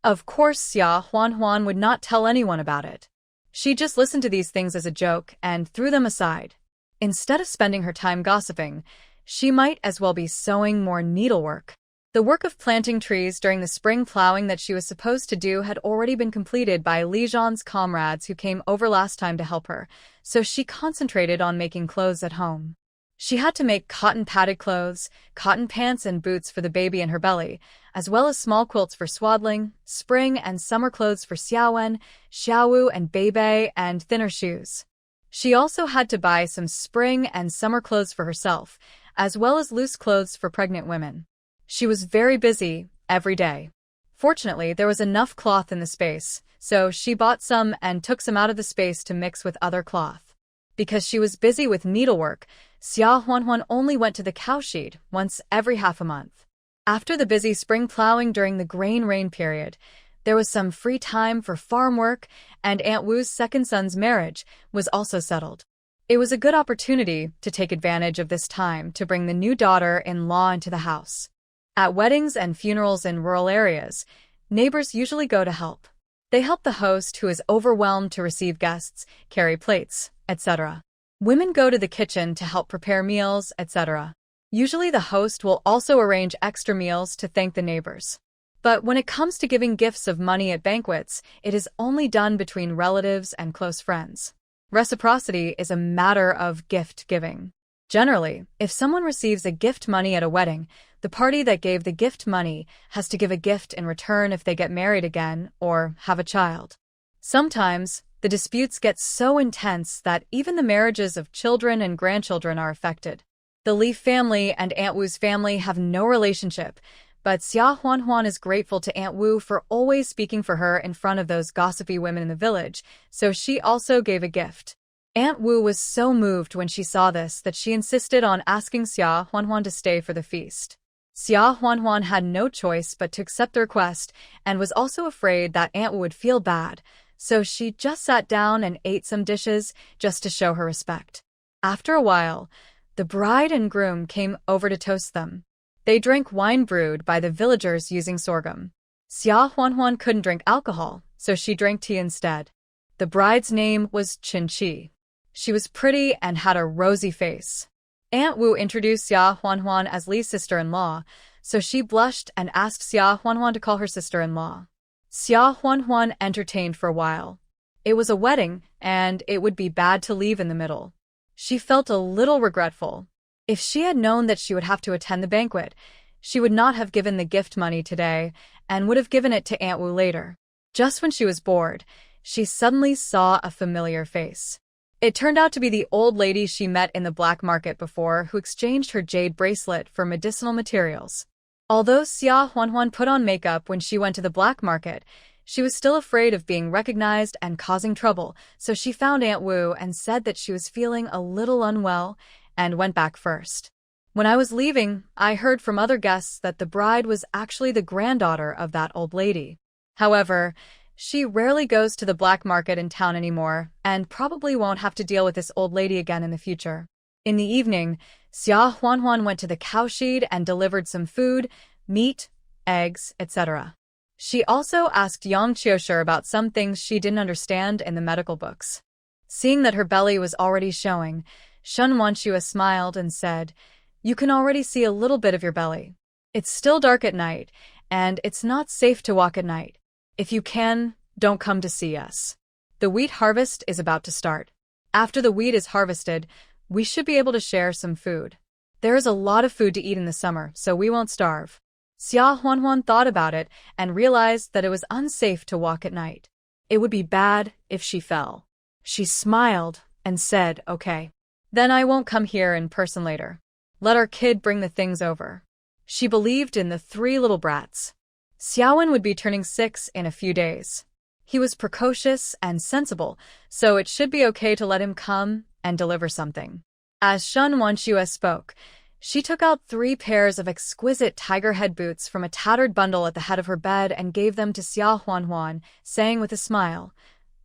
Of course Xia Huanhuan would not tell anyone about it. She just listened to these things as a joke and threw them aside. Instead of spending her time gossiping, she might as well be sewing more needlework. The work of planting trees during the spring plowing that she was supposed to do had already been completed by Li Zhan's comrades who came over last time to help her, so she concentrated on making clothes at home. She had to make cotton-padded clothes, cotton pants and boots for the baby in her belly, as well as small quilts for swaddling, spring and summer clothes for Xiaowen, Xiaowu and Beibei, and thinner shoes. She also had to buy some spring and summer clothes for herself, as well as loose clothes for pregnant women. She was very busy every day. Fortunately, there was enough cloth in the space, so she bought some and took some out of the space to mix with other cloth. Because she was busy with needlework, Xia Huanhuan only went to the cowshed once every half a month. After the busy spring plowing during the grain rain period, there was some free time for farm work, and Aunt Wu's second son's marriage was also settled. It was a good opportunity to take advantage of this time to bring the new daughter-in-law into the house. At weddings and funerals in rural areas, neighbors usually go to help. They help the host who is overwhelmed to receive guests, carry plates, etc. Women go to the kitchen to help prepare meals, etc. Usually the host will also arrange extra meals to thank the neighbors. But when it comes to giving gifts of money at banquets, it is only done between relatives and close friends. Reciprocity is a matter of gift giving. Generally, if someone receives a gift money at a wedding, the party that gave the gift money has to give a gift in return if they get married again or have a child. Sometimes, the disputes get so intense that even the marriages of children and grandchildren are affected. The Li family and Aunt Wu's family have no relationship, but Xia Huanhuan is grateful to Aunt Wu for always speaking for her in front of those gossipy women in the village, so she also gave a gift. Aunt Wu was so moved when she saw this that she insisted on asking Xia Huanhuan to stay for the feast. Xia Huanhuan had no choice but to accept the request and was also afraid that Aunt Wu would feel bad, so she just sat down and ate some dishes just to show her respect. After a while, the bride and groom came over to toast them. They drank wine brewed by the villagers using sorghum. Xia Huanhuan couldn't drink alcohol, so she drank tea instead. The bride's name was Qinqi. She was pretty and had a rosy face. Aunt Wu introduced Xia Huanhuan as Li's sister-in-law, so she blushed and asked Xia Huanhuan to call her sister-in-law. Xia Huanhuan entertained for a while. It was a wedding, and it would be bad to leave in the middle. She felt a little regretful. If she had known that she would have to attend the banquet, she would not have given the gift money today and would have given it to Aunt Wu later. Just when she was bored, she suddenly saw a familiar face. It turned out to be the old lady she met in the black market before, who exchanged her jade bracelet for medicinal materials. Although Xia Huanhuan put on makeup when she went to the black market, she was still afraid of being recognized and causing trouble, so she found Aunt Wu and said that she was feeling a little unwell and went back first. When I was leaving, I heard from other guests that the bride was actually the granddaughter of that old lady. However, she rarely goes to the black market in town anymore and probably won't have to deal with this old lady again in the future. In the evening, Xia Huanhuan went to the cowshed and delivered some food, meat, eggs, etc. She also asked Yang Qiushi about some things she didn't understand in the medical books. Seeing that her belly was already showing, Shen Wanxue smiled and said, "You can already see a little bit of your belly. It's still dark at night, and it's not safe to walk at night. If you can, don't come to see us. The wheat harvest is about to start. After the wheat is harvested, we should be able to share some food. There is a lot of food to eat in the summer, so we won't starve." Xia Huanhuan thought about it and realized that it was unsafe to walk at night. It would be bad if she fell. She smiled and said, "Okay. Then I won't come here in person later. Let our kid bring the things over." She believed in the three little brats. Xiaowen would be turning 6 in a few days. He was precocious and sensible, so it should be okay to let him come and deliver something. As Shen Wanxue spoke, she took out 3 pairs of exquisite tiger head boots from a tattered bundle at the head of her bed and gave them to Xia Huanhuan, saying with a smile,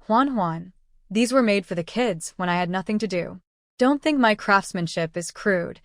"Huanhuan, these were made for the kids when I had nothing to do. Don't think my craftsmanship is crude.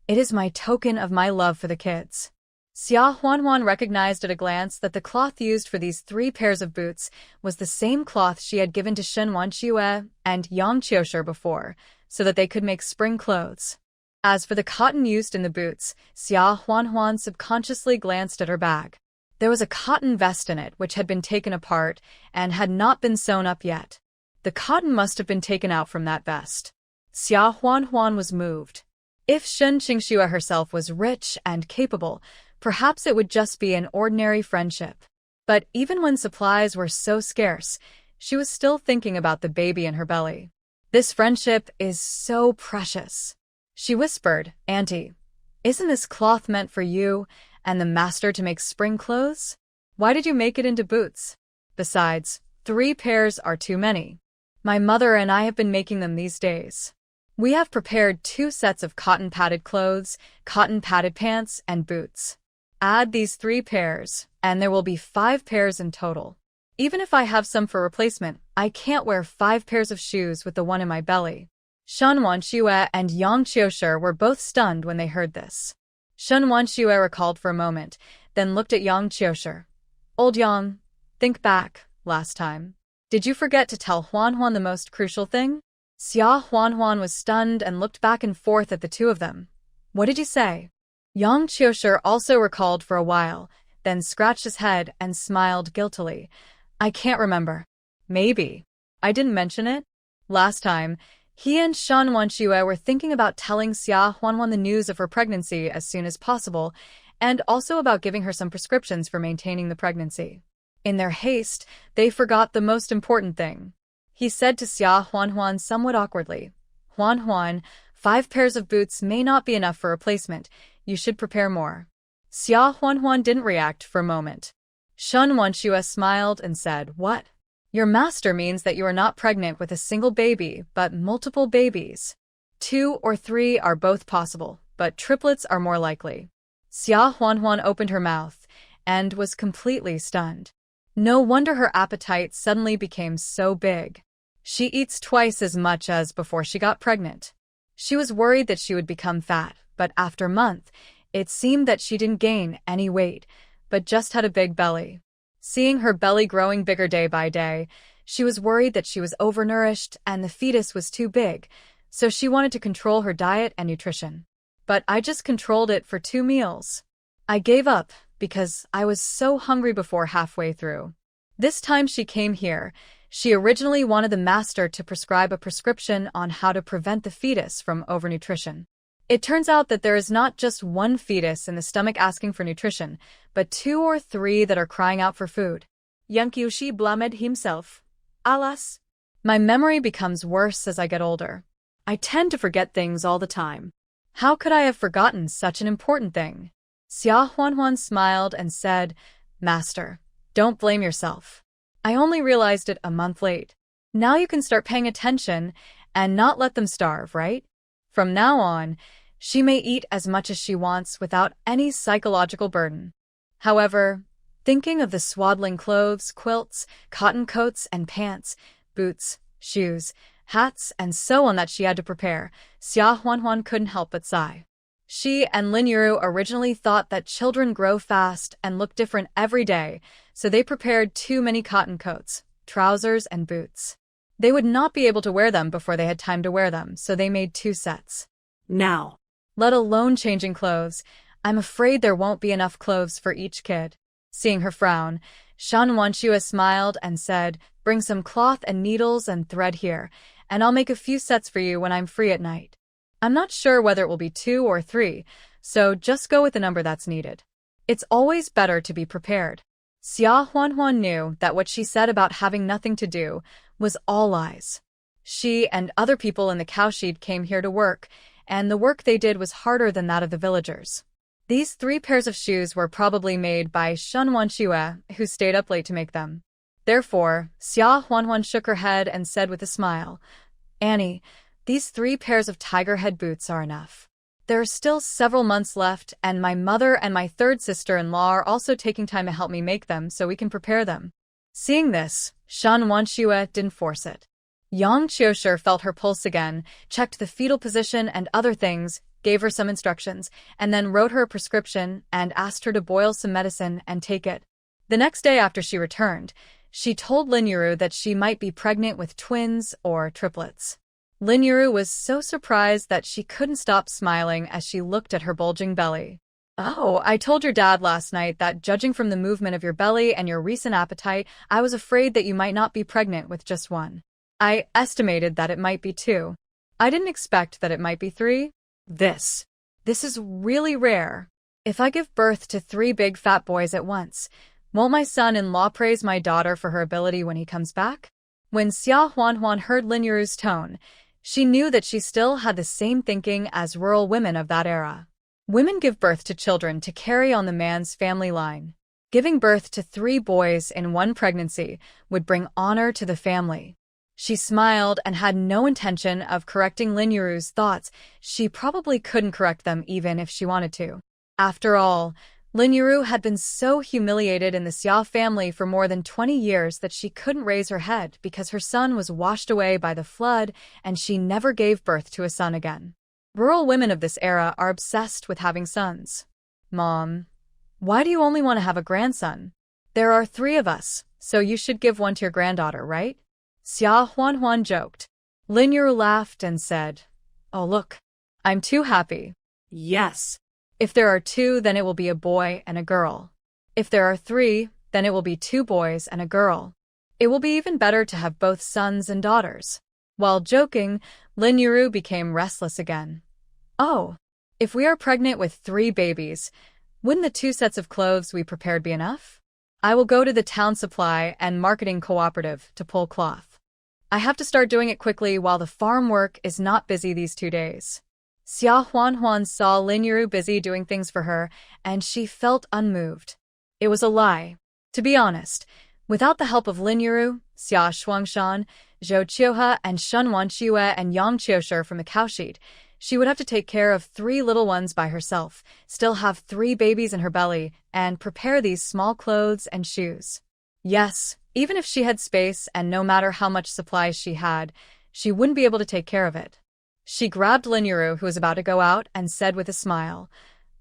It is my token of my love for the kids." Xia Huanhuan recognized at a glance that the cloth used for these 3 pairs of boots was the same cloth she had given to Shen Wanxue and Yang Qiushi before, so that they could make spring clothes. As for the cotton used in the boots, Xia Huanhuan subconsciously glanced at her bag. There was a cotton vest in it which had been taken apart and had not been sewn up yet. The cotton must have been taken out from that vest. Xia Huanhuan was moved. If Shen Qingxue herself was rich and capable, perhaps it would just be an ordinary friendship. But even when supplies were so scarce, she was still thinking about the baby in her belly. This friendship is so precious. She whispered, "Auntie, isn't this cloth meant for you and the master to make spring clothes? Why did you make it into boots? Besides, 3 pairs are too many. My mother and I have been making them these days. We have prepared 2 sets of cotton padded clothes, cotton padded pants, and boots. Add these 3 pairs, and there will be 5 pairs in total. Even if I have some for replacement, I can't wear 5 pairs of shoes with the one in my belly." Shen Wanxue and Yang Qiushi were both stunned when they heard this. Shen Wanxue recalled for a moment, then looked at Yang Qiushi. "Old Yang, think back, last time. Did you forget to tell Huanhuan the most crucial thing?" Xia Huanhuan was stunned and looked back and forth at the two of them. "What did you say?" Yang Qiushi also recalled for a while, then scratched his head and smiled guiltily. "I can't remember. Maybe I didn't mention it? Last time, he and Shen Wanxue were thinking about telling Xia Huanhuan the news of her pregnancy as soon as possible, and also about giving her some prescriptions for maintaining the pregnancy. In their haste, they forgot the most important thing. He said to Xia Huanhuan somewhat awkwardly, "Huanhuan, 5 pairs of boots may not be enough for replacement. You should prepare more." Xia Huanhuan didn't react for a moment. Shen Wanxue smiled and said, "What? Your master means that you are not pregnant with a single baby, but multiple babies. 2 or 3 are both possible, but triplets are more likely." Xia Huanhuan opened her mouth and was completely stunned. No wonder her appetite suddenly became so big. She eats twice as much as before she got pregnant. She was worried that she would become fat, but after a month, it seemed that she didn't gain any weight, but just had a big belly. Seeing her belly growing bigger day by day, she was worried that she was overnourished and the fetus was too big, so she wanted to control her diet and nutrition. "But I just controlled it for 2 meals. I gave up because I was so hungry before halfway through." This time she came here, she originally wanted the master to prescribe a prescription on how to prevent the fetus from overnutrition. It turns out that there is not just one fetus in the stomach asking for nutrition, but 2 or 3 that are crying out for food. Yang Qiushi blamed himself. "Alas, my memory becomes worse as I get older. I tend to forget things all the time. How could I have forgotten such an important thing?" Xia Huanhuan smiled and said, "Master, don't blame yourself. I only realized it a month late. Now you can start paying attention and not let them starve, right? From now on, she may eat as much as she wants without any psychological burden." However, thinking of the swaddling clothes, quilts, cotton coats and pants, boots, shoes, hats, and so on that she had to prepare, Xia Huanhuan couldn't help but sigh. She and Lin Yuru originally thought that children grow fast and look different every day, so they prepared too many cotton coats, trousers, and boots. They would not be able to wear them before they had time to wear them, so they made 2 sets. "Now, let alone changing clothes, I'm afraid there won't be enough clothes for each kid." Seeing her frown, Shen Wanxue smiled and said, "Bring some cloth and needles and thread here, and I'll make a few sets for you when I'm free at night. I'm not sure whether it will be 2 or 3, so just go with the number that's needed. It's always better to be prepared. Xia Huanhuan knew that what she said about having nothing to do was all lies. She and other people in the cowshed came here to work, and the work they did was harder than that of the villagers. These 3 pairs of shoes were probably made by Shen Wanxue, who stayed up late to make them. Therefore, Xia Huanhuan shook her head and said with a smile, "Annie, these 3 pairs of tiger head boots are enough. There are still several months left, and my mother and my 3rd sister-in-law are also taking time to help me make them so we can prepare them." Seeing this, Shen Wanxue didn't force it. Yang Qiushi felt her pulse again, checked the fetal position and other things, gave her some instructions, and then wrote her a prescription and asked her to boil some medicine and take it. The next day after she returned, she told Lin Yuru that she might be pregnant with twins or triplets. Lin Yuru was so surprised that she couldn't stop smiling as she looked at her bulging belly. "Oh, I told your dad last night that judging from the movement of your belly and your recent appetite, I was afraid that you might not be pregnant with just 1. I estimated that it might be 2. I didn't expect that it might be 3. This is really rare. If I give birth to 3 big fat boys at once, won't my son-in-law praise my daughter for her ability when he comes back?" When Xia Huanhuan heard Lin Yuru's tone, she knew that she still had the same thinking as rural women of that era. Women give birth to children to carry on the man's family line. Giving birth to 3 boys in 1 pregnancy would bring honor to the family. She smiled and had no intention of correcting Lin Yuru's thoughts. She probably couldn't correct them even if she wanted to. After all, Lin Yuru had been so humiliated in the Xia family for more than 20 years that she couldn't raise her head because her son was washed away by the flood and she never gave birth to a son again. Rural women of this era are obsessed with having sons. "Mom, why do you only want to have a grandson? There are 3 of us, so you should give 1 to your granddaughter, right?" Xia Huanhuan joked. Lin Yuru laughed and said, "Oh look, I'm too happy. Yes. If there are 2, then it will be a boy and a girl. If there are 3, then it will be 2 boys and a girl. It will be even better to have both sons and daughters." While joking, Lin Yuru became restless again. "Oh, if we are pregnant with 3 babies, wouldn't the 2 sets of clothes we prepared be enough? I will go to the town supply and marketing cooperative to pull cloth. I have to start doing it quickly while the farm work is not busy these 2 days." Xia Huanhuan saw Lin Yuru busy doing things for her, and she felt unmoved. It was a lie. To be honest, without the help of Lin Yuru, Xia Shuangshan, Zhou Qiuhe, and Shen Wanxue and Yang Qiushi from the cowshed, she would have to take care of 3 little ones by herself, still have 3 babies in her belly, and prepare these small clothes and shoes. Yes, even if she had space and no matter how much supplies she had, she wouldn't be able to take care of it. She grabbed Lin Yuru, who was about to go out, and said with a smile,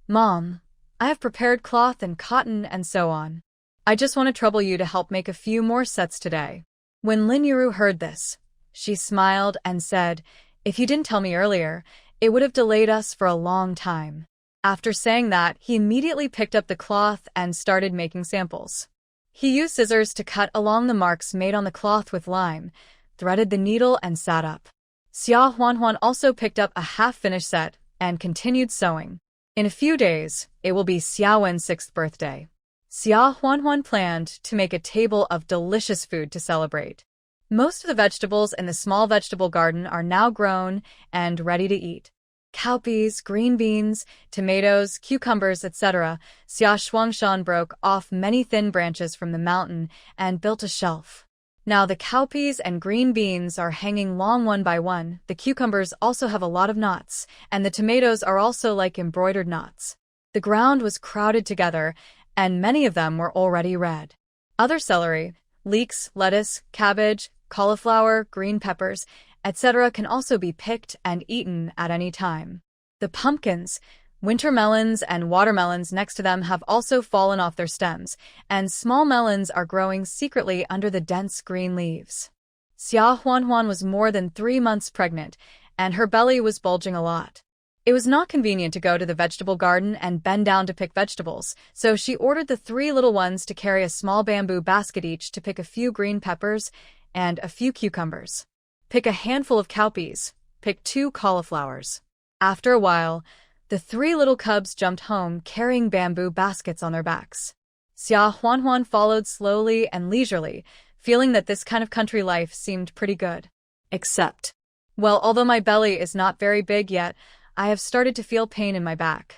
"Mom, I have prepared cloth and cotton and so on. I just want to trouble you to help make a few more sets today." When Lin Yuru heard this, she smiled and said, "If you didn't tell me earlier, it would have delayed us for a long time." After saying that, he immediately picked up the cloth and started making samples. He used scissors to cut along the marks made on the cloth with lime, threaded the needle and sat up. Xia Huanhuan also picked up a half-finished set and continued sewing. In a few days, it will be Xia Wen's 6th birthday. Xia Huanhuan planned to make a table of delicious food to celebrate. Most of the vegetables in the small vegetable garden are now grown and ready to eat. Cowpeas, green beans, tomatoes, cucumbers, etc. Xia Shuangshan broke off many thin branches from the mountain and built a shelf. Now the cowpeas and green beans are hanging long one by one, the cucumbers also have a lot of knots, and the tomatoes are also like embroidered knots. The ground was crowded together, and many of them were already red. Other celery, leeks, lettuce, cabbage, cauliflower, green peppers, etc. can also be picked and eaten at any time. The pumpkins, winter melons and watermelons next to them have also fallen off their stems, and small melons are growing secretly under the dense green leaves. Xia Huanhuan was more than 3 months pregnant, and her belly was bulging a lot. It was not convenient to go to the vegetable garden and bend down to pick vegetables, so she ordered the 3 little ones to carry a small bamboo basket each to pick a few green peppers and a few cucumbers. Pick a handful of cowpeas, pick 2 cauliflowers. After a while, The three little cubs jumped home carrying bamboo baskets on their backs. Xia Huanhuan followed slowly and leisurely, feeling that this kind of country life seemed pretty good. Except, well, although my belly is not very big yet, I have started to feel pain in my back.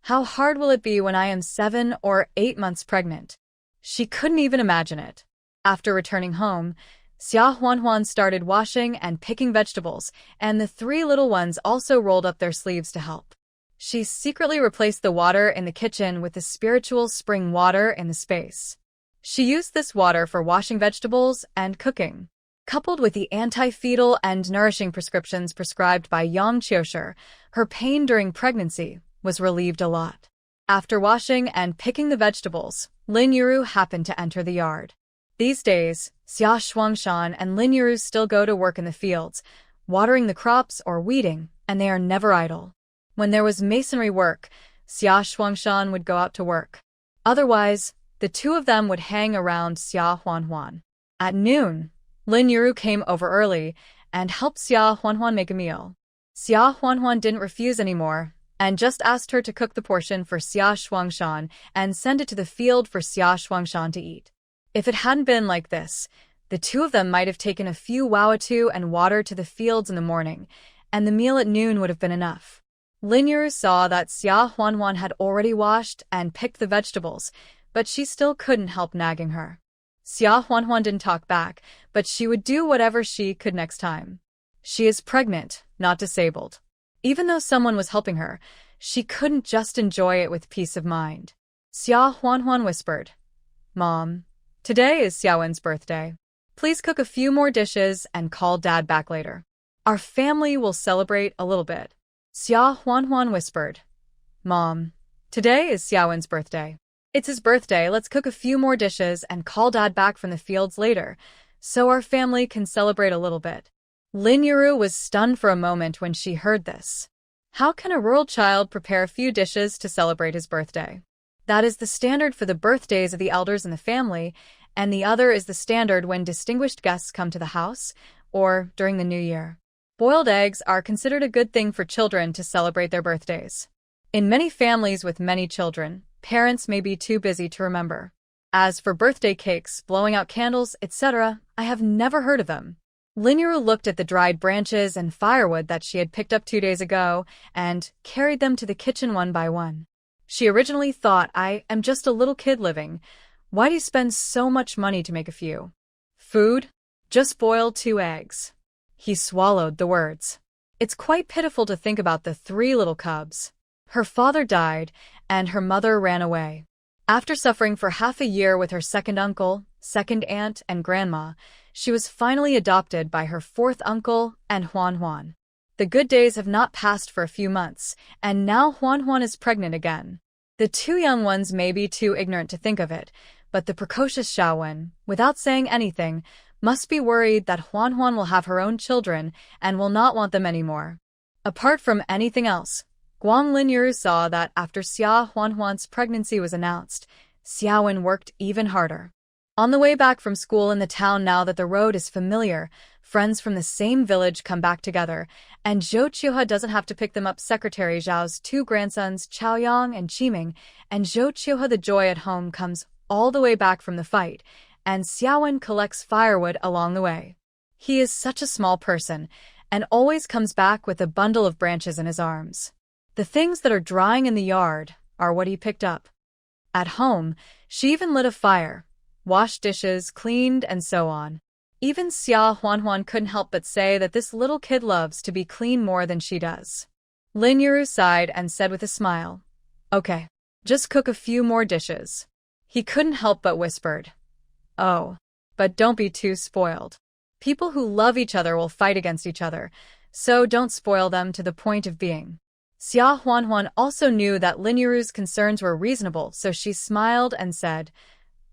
How hard will it be when I am 7 or 8 months pregnant? She couldn't even imagine it. After returning home, Xia Huanhuan started washing and picking vegetables, and the three little ones also rolled up their sleeves to help. She secretly replaced the water in the kitchen with the spiritual spring water in the space. She used this water for washing vegetables and cooking. Coupled with the anti-fetal and nourishing prescriptions prescribed by Yang Qiushi, her pain during pregnancy was relieved a lot. After washing and picking the vegetables, Lin Yuru happened to enter the yard. These days, Xia Shuangshan and Lin Yuru still go to work in the fields, watering the crops or weeding, and they are never idle. When there was masonry work, Xia Shuangshan would go out to work. Otherwise, the two of them would hang around Xia Huanhuan. At noon, Lin Yuru came over early and helped Xia Huanhuan make a meal. Xia Huanhuan didn't refuse anymore and just asked her to cook the portion for Xia Shuangshan and send it to the field for Xia Shuangshan to eat. If it hadn't been like this, the two of them might have taken a few wawatu and water to the fields in the morning, and the meal at noon would have been enough. Lin Yuru saw that Xia Huanhuan had already washed and picked the vegetables, but she still couldn't help nagging her. Xia Huanhuan didn't talk back, but she would do whatever she could next time. She is pregnant, not disabled. Even though someone was helping her, she couldn't just enjoy it with peace of mind. Xia Huanhuan whispered, "Mom, today is Xiaowen's birthday. Please cook a few more dishes and call Dad back later. Our family will celebrate a little bit." Xia Huanhuan whispered, "Mom, today is Xiaowen's birthday. It's his birthday, let's cook a few more dishes and call Dad back from the fields later, so our family can celebrate a little bit." Lin Yuru was stunned for a moment when she heard this. How can a rural child prepare a few dishes to celebrate his birthday? That is the standard for the birthdays of the elders in the family, and the other is the standard when distinguished guests come to the house, or during the New Year. Boiled eggs are considered a good thing for children to celebrate their birthdays. In many families with many children, parents may be too busy to remember. As for birthday cakes, blowing out candles, etc., I have never heard of them. Lin Yuru looked at the dried branches and firewood that she had picked up 2 days ago and carried them to the kitchen one by one. She originally thought, I am just a little kid living. Why do you spend so much money to make a few? Food? Just boil 2 eggs. He swallowed the words. It's quite pitiful to think about the 3 little cubs. Her father died, and her mother ran away. After suffering for half a year with her second uncle, second aunt, and grandma, she was finally adopted by her 4th uncle and Huanhuan. The good days have not passed for a few months, and now Huanhuan is pregnant again. The 2 young ones may be too ignorant to think of it, but the precocious Xiaowen, without saying anything, must be worried that Huanhuan will have her own children and will not want them anymore. Apart from anything else, Guang Lin Yuru saw that after Xia Huanhuan's pregnancy was announced, Xiaowen worked even harder. On the way back from school in the town, now that the road is familiar, friends from the same village come back together, and Zhou Qiuhe doesn't have to pick them up. Secretary Zhao's 2 grandsons, Chaoyang and Qiming, and Zhou Qiuhe, the joy at home, comes all the way back from the fight, and Xiaowen collects firewood along the way. He is such a small person, and always comes back with a bundle of branches in his arms. The things that are drying in the yard are what he picked up. At home, she even lit a fire, washed dishes, cleaned, and so on. Even Xia Huanhuan couldn't help but say that this little kid loves to be clean more than she does. Lin Yuru sighed and said with a smile, "Okay, just cook a few more dishes." He couldn't help but whispered, "Oh, but don't be too spoiled. People who love each other will fight against each other, so don't spoil them to the point of being." Xia Huanhuan also knew that Lin Yuru's concerns were reasonable, so she smiled and said,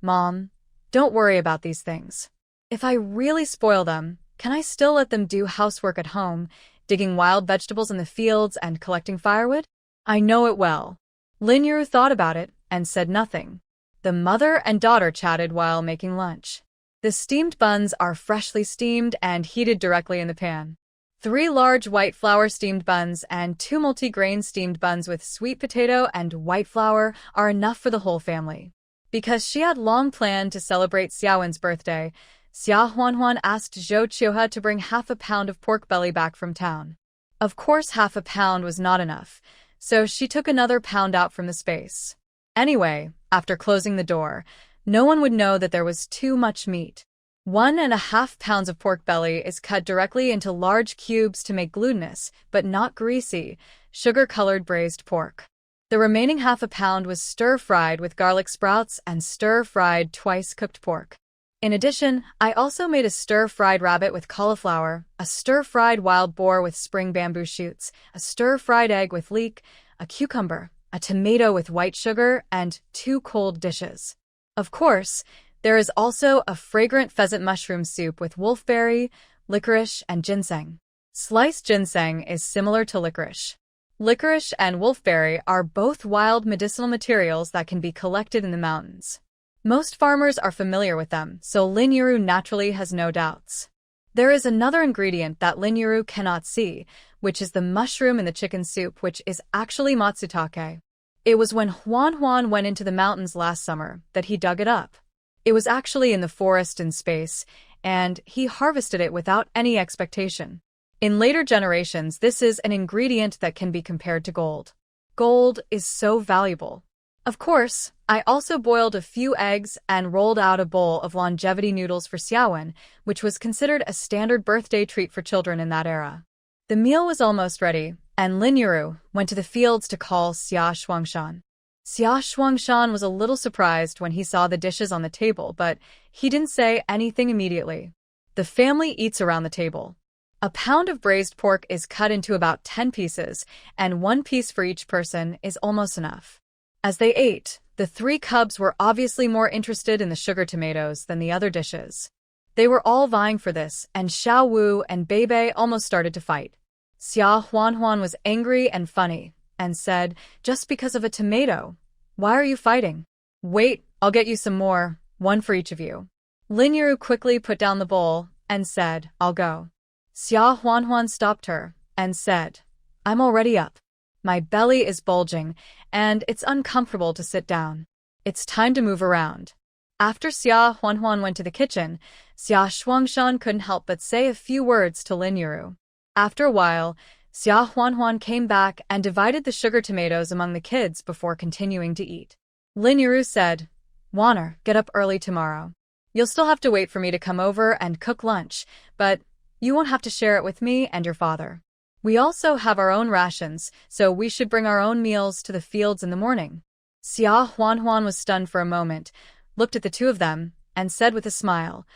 "Mom, don't worry about these things. If I really spoil them, can I still let them do housework at home, digging wild vegetables in the fields and collecting firewood? I know it well." Lin Yuru thought about it and said nothing. The mother and daughter chatted while making lunch. The steamed buns are freshly steamed and heated directly in the pan. 3 large white flour steamed buns and 2 multi-grain steamed buns with sweet potato and white flour are enough for the whole family. Because she had long planned to celebrate Xiaowen's birthday, Xia Huanhuan asked Zhou Qiuhe to bring half a pound of pork belly back from town. Of course, half a pound was not enough, so she took another pound out from the space. Anyway, after closing the door, no one would know that there was too much meat. 1.5 pounds of pork belly is cut directly into large cubes to make glutinous, but not greasy, sugar-colored braised pork. The remaining half a pound was stir-fried with garlic sprouts and stir-fried twice-cooked pork. In addition, I also made a stir-fried rabbit with cauliflower, a stir-fried wild boar with spring bamboo shoots, a stir-fried egg with leek, a cucumber, a tomato with white sugar, and 2 cold dishes. Of course, there is also a fragrant pheasant mushroom soup with wolfberry, licorice, and ginseng. Sliced ginseng is similar to licorice. Licorice and wolfberry are both wild medicinal materials that can be collected in the mountains. Most farmers are familiar with them, so Lin Yuru naturally has no doubts. There is another ingredient that Lin Yuru cannot see, which is the mushroom in the chicken soup, which is actually matsutake. It was when Huan went into the mountains last summer that he dug it up. It was actually in the forest in space, and he harvested it without any expectation. In later generations, this is an ingredient that can be compared to gold. Gold is so valuable. Of course, I also boiled a few eggs and rolled out a bowl of longevity noodles for Xiaowen, which was considered a standard birthday treat for children in that era. The meal was almost ready, and Lin Yuru went to the fields to call Xia Shuangshan. Xia Shuangshan was a little surprised when he saw the dishes on the table, but he didn't say anything immediately. The family eats around the table. A pound of braised pork is cut into about 10 pieces, and 1 piece for each person is almost enough. As they ate, the 3 cubs were obviously more interested in the sugar tomatoes than the other dishes. They were all vying for this, and Xiao Wu and Beibei almost started to fight. Xia Huanhuan was angry and funny, and said, "Just because of a tomato? Why are you fighting? Wait, I'll get you some more, 1 for each of you." Lin Yuru quickly put down the bowl and said, "I'll go." Xia Huanhuan stopped her and said, "I'm already up. My belly is bulging, and it's uncomfortable to sit down. It's time to move around." After Xia Huanhuan went to the kitchen, Xia Shuangshan couldn't help but say a few words to Lin Yuru. After a while, Xia Huanhuan came back and divided the sugar tomatoes among the kids before continuing to eat. Lin Yuru said, "Waner, get up early tomorrow. You'll still have to wait for me to come over and cook lunch, but you won't have to share it with me and your father. We also have our own rations, so we should bring our own meals to the fields in the morning." Xia Huanhuan was stunned for a moment, looked at the 2 of them, and said with a smile,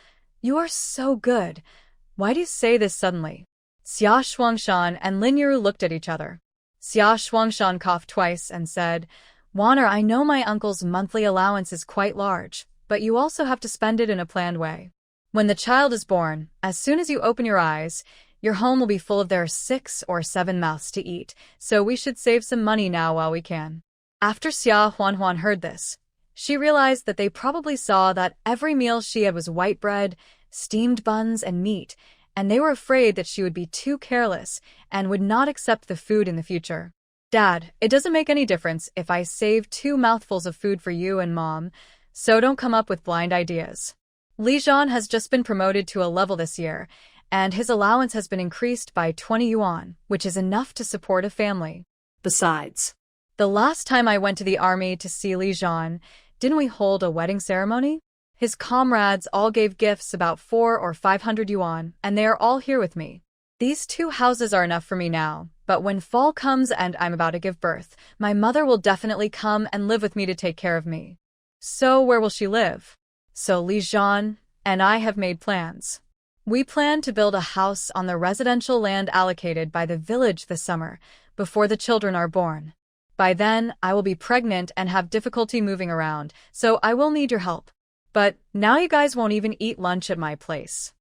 "You are so good. Why do you say this suddenly?" Xia Shuangshan and Lin Yuru looked at each other. Xia Shuangshan coughed twice and said, "Waner, I know my uncle's monthly allowance is quite large, but you also have to spend it in a planned way. When the child is born, as soon as you open your eyes, your home will be full of their 6 or 7 mouths to eat, so we should save some money now while we can." After Xia Huanhuan heard this, she realized that they probably saw that every meal she had was white bread, steamed buns, and meat, and they were afraid that she would be too careless and would not accept the food in the future. "Dad, it doesn't make any difference if I save 2 mouthfuls of food for you and Mom, so don't come up with blind ideas. Li Zhan has just been promoted to a level this year, and his allowance has been increased by 20 yuan, which is enough to support a family. Besides, the last time I went to the army to see Li Zhan, didn't we hold a wedding ceremony? His comrades all gave gifts about 400 or 500 yuan, and they are all here with me. These 2 houses are enough for me now, but when fall comes and I'm about to give birth, my mother will definitely come and live with me to take care of me." "So where will she live?" "So Li Zhan and I have made plans. We plan to build a house on the residential land allocated by the village this summer, before the children are born. By then, I will be pregnant and have difficulty moving around, so I will need your help. But now you guys won't even eat lunch at my place.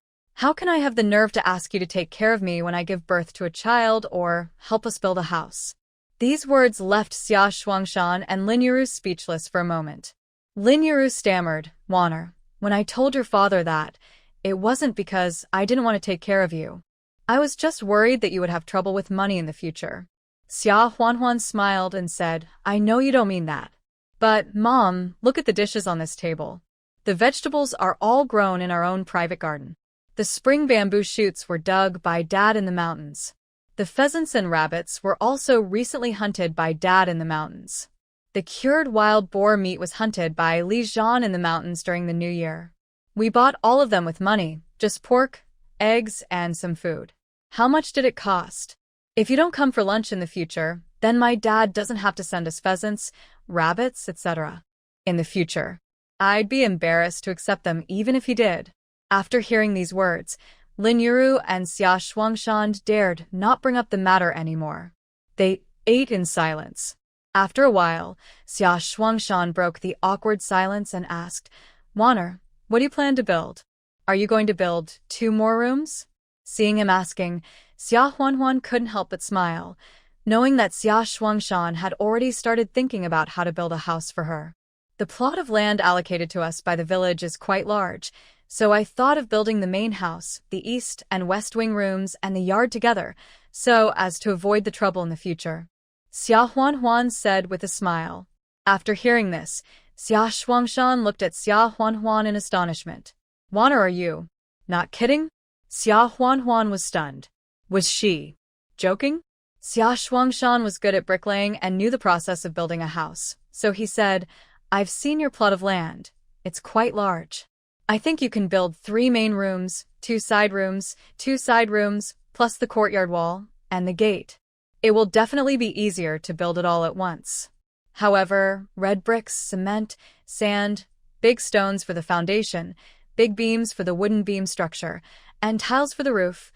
How can I have the nerve to ask you to take care of me when I give birth to a child or help us build a house?" These words left Xia Shuangshan and Lin Yuru speechless for a moment. Lin Yuru stammered, "Waner, when I told your father that, it wasn't because I didn't want to take care of you. I was just worried that you would have trouble with money in the future. Xia Huanhuan smiled and said, I know you don't mean that. But, Mom, look at the dishes on this table. The vegetables are all grown in our own private garden. The spring bamboo shoots were dug by Dad in the mountains. The pheasants and rabbits were also recently hunted by Dad in the mountains. The cured wild boar meat was hunted by Li Zhan in the mountains during the New Year. We bought all of them with money, just pork, eggs, and some food. How much did it cost? If you don't come for lunch in the future, then my dad doesn't have to send us pheasants, rabbits, etc. in the future. I'd be embarrassed to accept them even if he did. After hearing these words, Lin Yuru and Xia Shuangshan dared not bring up the matter anymore. They ate in silence. After a while, Xia Shuangshan broke the awkward silence and asked, Wanner, what do you plan to build? Are you going to build 2 more rooms? Seeing him asking, Xia Huanhuan couldn't help but smile, knowing that Xia Shuangshan had already started thinking about how to build a house for her. The plot of land allocated to us by the village is quite large, so I thought of building the main house, the east and west wing rooms, and the yard together, so as to avoid the trouble in the future. Xia Huanhuan said with a smile. After hearing this, Xia Shuangshan looked at Xia Huanhuan in astonishment. Wanner, are you not kidding? Xia Huanhuan was stunned. Was she joking? Xia Shuangshan was good at bricklaying and knew the process of building a house, so he said, I've seen your plot of land. It's quite large. I think you can build 3 main rooms, 2 side rooms, 2 side rooms, plus the courtyard wall, and the gate. It will definitely be easier to build it all at once. However, red bricks, cement, sand, big stones for the foundation, big beams for the wooden beam structure, and tiles for the roof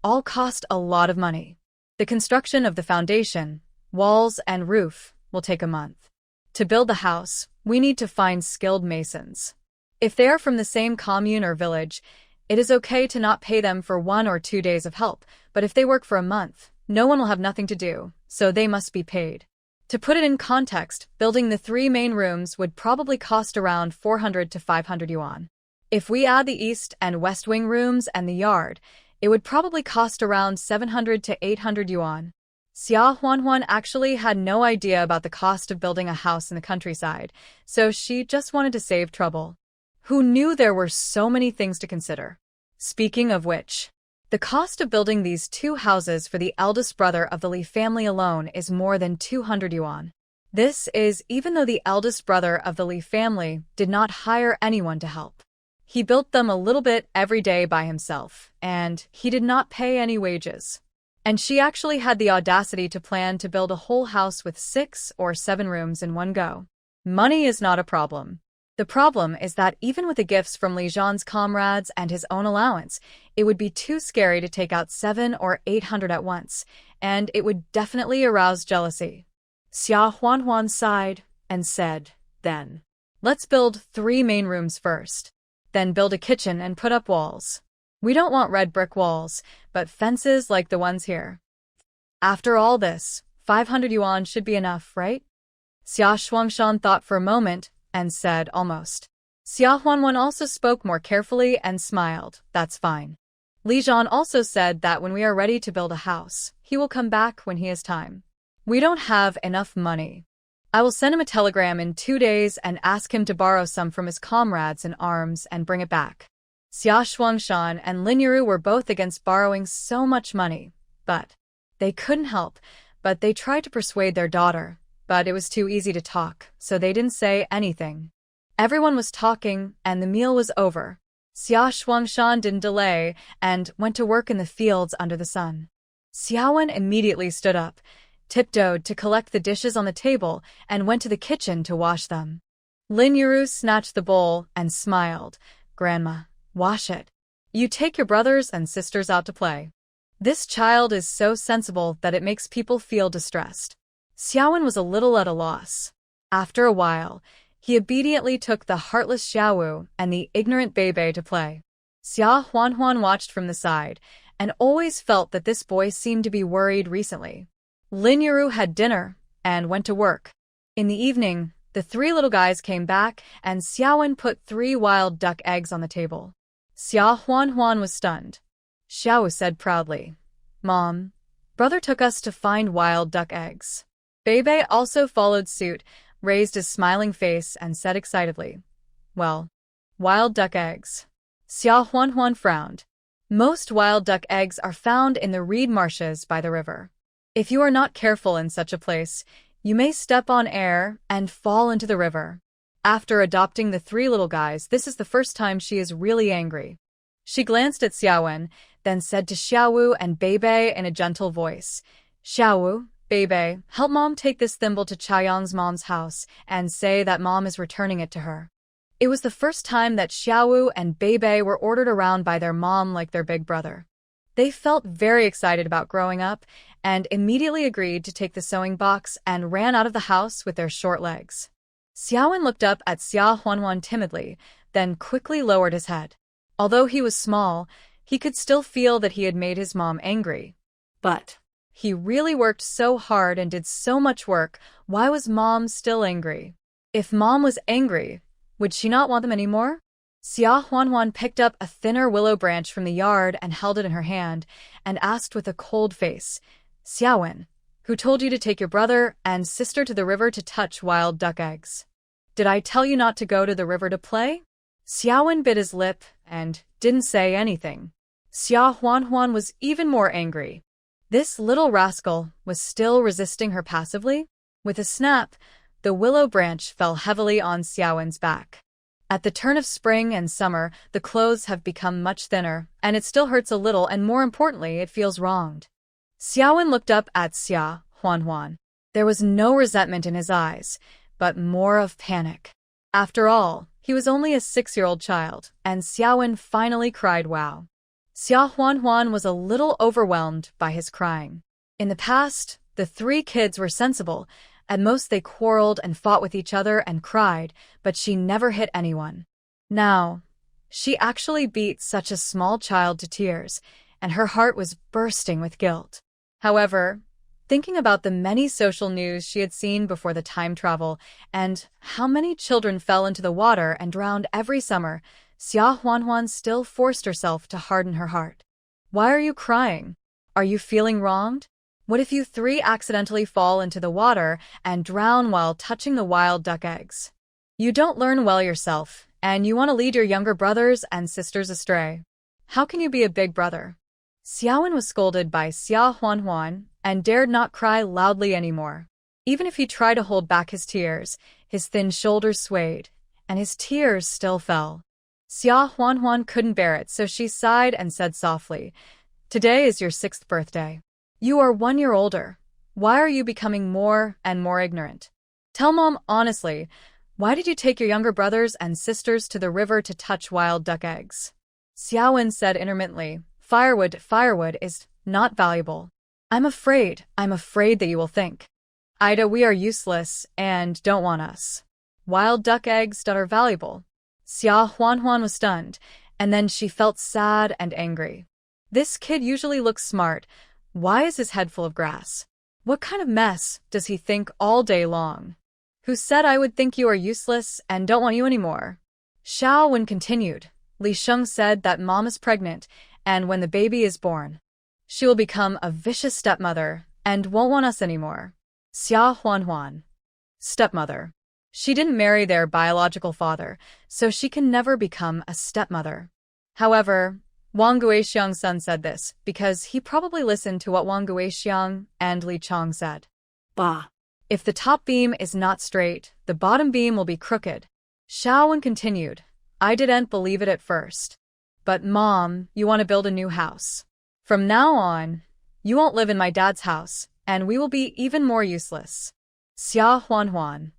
all cost a lot of money. The construction of the foundation, walls, and roof will take a month. To build the house, we need to find skilled masons. If they are from the same commune or village, it is okay to not pay them for 1 or 2 days of help, but if they work for a month, no one will have nothing to do, so they must be paid. To put it in context, building the 3 main rooms would probably cost around 400 to 500 yuan. If we add the east and west wing rooms and the yard, it would probably cost around 700 to 800 yuan. Xia Huanhuan actually had no idea about the cost of building a house in the countryside, so she just wanted to save trouble. Who knew there were so many things to consider? Speaking of which, the cost of building these 2 houses for the eldest brother of the Li family alone is more than 200 yuan. This is even though the eldest brother of the Li family did not hire anyone to help. He built them a little bit every day by himself, and he did not pay any wages. And she actually had the audacity to plan to build a whole house with 6 or 7 rooms in one go. Money is not a problem. The problem is that even with the gifts from Li Zhan's comrades and his own allowance, it would be too scary to take out 700 or 800 at once, and it would definitely arouse jealousy. Xia Huanhuan sighed and said, then, let's build 3 main rooms first. Then build a kitchen and put up walls. We don't want red brick walls, but fences like the ones here. After all this, 500 yuan should be enough, right? Xia Shuangshan thought for a moment and said almost. Xia Huanhuan also spoke more carefully and smiled. That's fine. Li Zhan also said that when we are ready to build a house, he will come back when he has time. We don't have enough money. I will send him a telegram in 2 days and ask him to borrow some from his comrades in arms and bring it back. Xia Shuangshan and Lin Yuru were both against borrowing so much money, but they couldn't help, but they tried to persuade their daughter, but it was too easy to talk, so they didn't say anything. Everyone was talking, and the meal was over. Xia Shuangshan didn't delay and went to work in the fields under the sun. Xiaowen immediately stood up, tiptoed to collect the dishes on the table, and went to the kitchen to wash them. Lin Yuru snatched the bowl and smiled. Grandma, wash it. You take your brothers and sisters out to play. This child is so sensible that it makes people feel distressed. Xiaowen was a little at a loss. After a while, he obediently took the heartless Xiaowu and the ignorant Beibei to play. Xia Huanhuan watched from the side, and always felt that this boy seemed to be worried recently. Lin Yuru had dinner and went to work. In the evening, the 3 little guys came back, and Xiaowen put 3 wild duck eggs on the table. Xia Huanhuan was stunned. Xiao said proudly. Mom, brother took us to find wild duck eggs. Beibei also followed suit, raised his smiling face, and said excitedly, Well, wild duck eggs. Xia Huanhuan frowned. Most wild duck eggs are found in the reed marshes by the river. If you are not careful in such a place, you may step on air and fall into the river. After adopting the three little guys, this is the first time she is really angry. She glanced at Xiaowen, then said to Xiaowu and Beibei in a gentle voice, Xiaowu, Beibei, help Mom take this thimble to Chaoyang's mom's house and say that Mom is returning it to her. It was the first time that Xiaowu and Beibei were ordered around by their mom like their big brother. They felt very excited about growing up and immediately agreed to take the sewing box and ran out of the house with their short legs. Xiaowen looked up at Xia Huanhuan timidly, then quickly lowered his head. Although he was small, he could still feel that he had made his mom angry. But he really worked so hard and did so much work, why was Mom still angry? If Mom was angry, would she not want them anymore? Xia Huanhuan picked up a thinner willow branch from the yard and held it in her hand, and asked with a cold face, Xiaowen, who told you to take your brother and sister to the river to touch wild duck eggs? Did I tell you not to go to the river to play? Xiaowen bit his lip and didn't say anything. Xia Huanhuan was even more angry. This little rascal was still resisting her passively. With a snap, the willow branch fell heavily on Xiaowen's back. At the turn of spring and summer, the clothes have become much thinner, and it still hurts a little, and more importantly, it feels wronged. Xiaowen looked up at Xia Huanhuan. There was no resentment in his eyes, but more of panic. After all, he was only a 6-year-old child, and Xiaowen finally cried wow. Xia Huanhuan was a little overwhelmed by his crying. In the past, the three kids were sensible. At most they quarreled and fought with each other and cried, but she never hit anyone. Now, she actually beat such a small child to tears, and her heart was bursting with guilt. However, thinking about the many social news she had seen before the time travel and how many children fell into the water and drowned every summer, Xia Huanhuan still forced herself to harden her heart. Why are you crying? Are you feeling wronged? What if you three accidentally fall into the water and drown while touching the wild duck eggs? You don't learn well yourself, and you want to lead your younger brothers and sisters astray. How can you be a big brother? Xiaowen was scolded by Xia Huanhuan and dared not cry loudly anymore. Even if he tried to hold back his tears, his thin shoulders swayed, and his tears still fell. Xia Huanhuan couldn't bear it, so she sighed and said softly, Today is your 6th birthday. You are 1 year older. Why are you becoming more and more ignorant? Tell Mom honestly, why did you take your younger brothers and sisters to the river to touch wild duck eggs? Xiaowen said intermittently, Firewood is not valuable. I'm afraid that you will think, Ida, we are useless and don't want us. Wild duck eggs that are valuable. Xia Huanhuan was stunned, and then she felt sad and angry. This kid usually looks smart. Why is his head full of grass? What kind of mess does he think all day long? Who said I would think you are useless and don't want you anymore? Xiaowen continued. Li Sheng said that Mom is pregnant, and when the baby is born, she will become a vicious stepmother and won't want us anymore. Xia Huanhuan. Stepmother. She didn't marry their biological father, so she can never become a stepmother. However, Wang Guixiang's son said this because he probably listened to what Wang Guixiang and Li Chong said. Bah! If the top beam is not straight, the bottom beam will be crooked. Xiaowen continued. I didn't believe it at first. But Mom, you want to build a new house. From now on, you won't live in my dad's house, and we will be even more useless. Xia Huanhuan.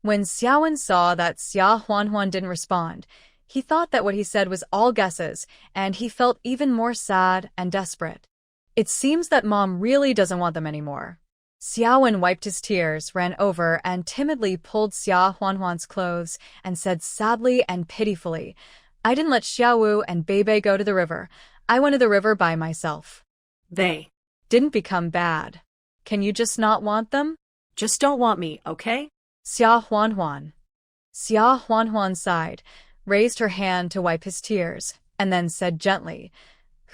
When Xiaowen saw that Xia Huanhuan didn't respond, he thought that what he said was all guesses, and he felt even more sad and desperate. It seems that Mom really doesn't want them anymore. Xiaowen wiped his tears, ran over, and timidly pulled Xia Huanhuan's clothes and said sadly and pitifully, I didn't let Xiaowu and Beibei go to the river. I went to the river by myself. They didn't become bad. Can you just not want them? Just don't want me, okay? Xia Huanhuan. Xia Huanhuan sighed, raised her hand to wipe his tears, and then said gently,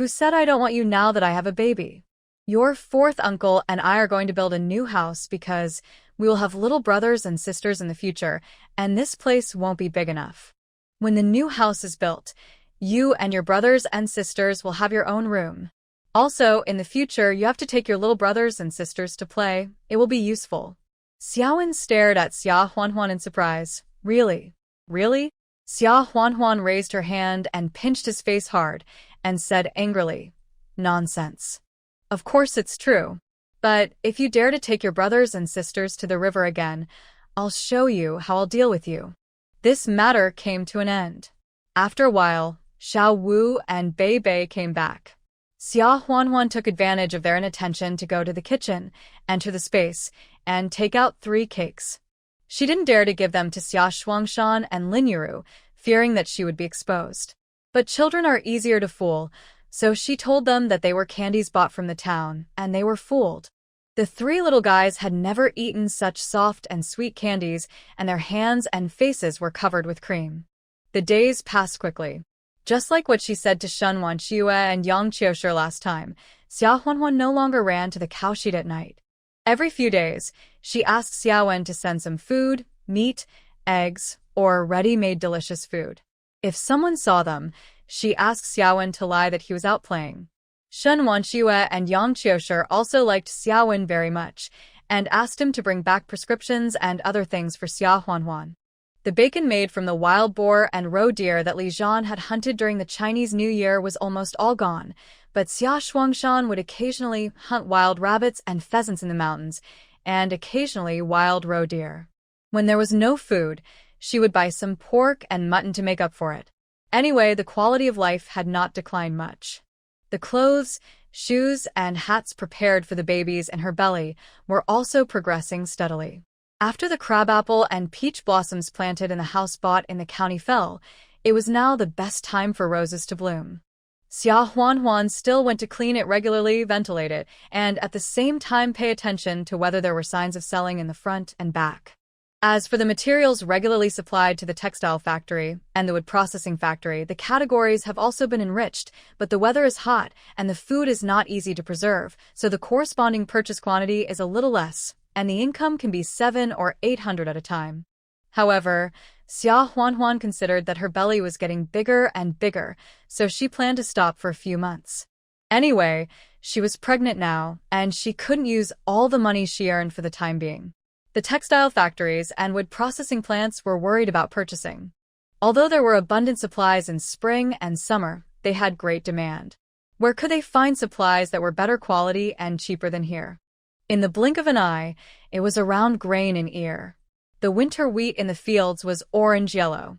Who said I don't want you now that I have a baby? Your fourth uncle and I are going to build a new house because we will have little brothers and sisters in the future, and this place won't be big enough. When the new house is built, you and your brothers and sisters will have your own room. Also, in the future, you have to take your little brothers and sisters to play. It will be useful. Xiaowen stared at Xia Huanhuan in surprise. Really? Really? Xia Huanhuan raised her hand and pinched his face hard and said angrily, "Nonsense. Of course it's true. But if you dare to take your brothers and sisters to the river again, I'll show you how I'll deal with you." This matter came to an end. After a while, Xiao Wu and Bei Bei came back. Xia Huanhuan took advantage of their inattention to go to the kitchen, enter the space, and take out 3 cakes. She didn't dare to give them to Xia Shuangshan and Lin Yuru, fearing that she would be exposed. But children are easier to fool, so she told them that they were candies bought from the town, and they were fooled. The 3 little guys had never eaten such soft and sweet candies, and their hands and faces were covered with cream. The days passed quickly. Just like what she said to Shen Wanxiue and Yang Qiushi last time, Xia Huanhuan no longer ran to the cowshed at night. Every few days, she asked Xiaowen to send some food, meat, eggs, or ready-made delicious food. If someone saw them, she asked Xiaowen to lie that he was out playing. Shen Wanxiue and Yang Qiushi also liked Xiaowen very much, and asked him to bring back prescriptions and other things for Xia Huanhuan. The bacon made from the wild boar and roe deer that Li Zhan had hunted during the Chinese New Year was almost all gone, but Xia Shuangshan would occasionally hunt wild rabbits and pheasants in the mountains, and occasionally wild roe deer. When there was no food, she would buy some pork and mutton to make up for it. Anyway, the quality of life had not declined much. The clothes, shoes, and hats prepared for the babies in her belly were also progressing steadily. After the crabapple and peach blossoms planted in the house bought in the county fell, it was now the best time for roses to bloom. Xia Huanhuan still went to clean it regularly, ventilate it, and at the same time pay attention to whether there were signs of selling in the front and back. As for the materials regularly supplied to the textile factory and the wood processing factory, the categories have also been enriched, but the weather is hot and the food is not easy to preserve, so the corresponding purchase quantity is a little less, and the income can be 700 or 800 at a time. However, Xia Huanhuan considered that her belly was getting bigger and bigger, so she planned to stop for a few months. Anyway, she was pregnant now, and she couldn't use all the money she earned for the time being. The textile factories and wood processing plants were worried about purchasing. Although there were abundant supplies in spring and summer, they had great demand. Where could they find supplies that were better quality and cheaper than here? In the blink of an eye, it was around grain in ear. The winter wheat in the fields was orange-yellow.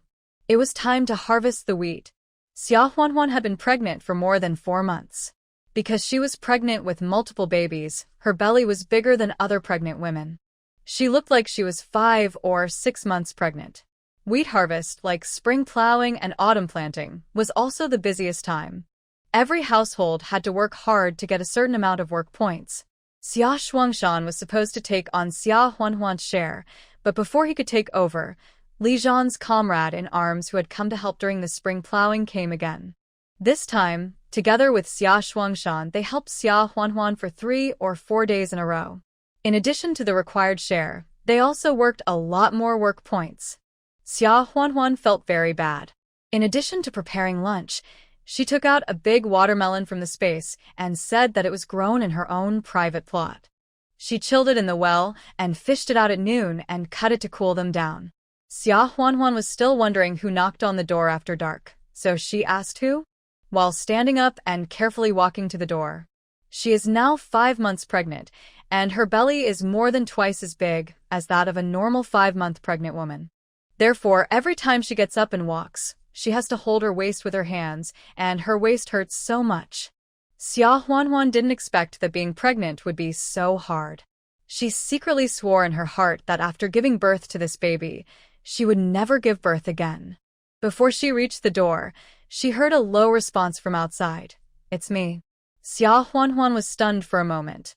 It was time to harvest the wheat. Xia Huanhuan had been pregnant for more than 4 months. Because she was pregnant with multiple babies, her belly was bigger than other pregnant women. She looked like she was 5 or 6 months pregnant. Wheat harvest, like spring plowing and autumn planting, was also the busiest time. Every household had to work hard to get a certain amount of work points. Xia Shuangshan was supposed to take on Xia Huanhuan's share, but before he could take over, Li Zhan's comrade in arms who had come to help during the spring plowing came again. This time, together with Xia Shuangshan, they helped Xia Huanhuan for 3 or 4 days in a row. In addition to the required share, they also worked a lot more work points. Xia Huanhuan felt very bad. In addition to preparing lunch, she took out a big watermelon from the space and said that it was grown in her own private plot. She chilled it in the well and fished it out at noon and cut it to cool them down. Xia Huanhuan was still wondering who knocked on the door after dark, so she asked who, while standing up and carefully walking to the door. She is now 5 months pregnant, and her belly is more than twice as big as that of a normal 5-month pregnant woman. Therefore, every time she gets up and walks, she has to hold her waist with her hands, and her waist hurts so much. Xia Huanhuan didn't expect that being pregnant would be so hard. She secretly swore in her heart that after giving birth to this baby, she would never give birth again. Before she reached the door, she heard a low response from outside. "It's me." Xia Huanhuan was stunned for a moment.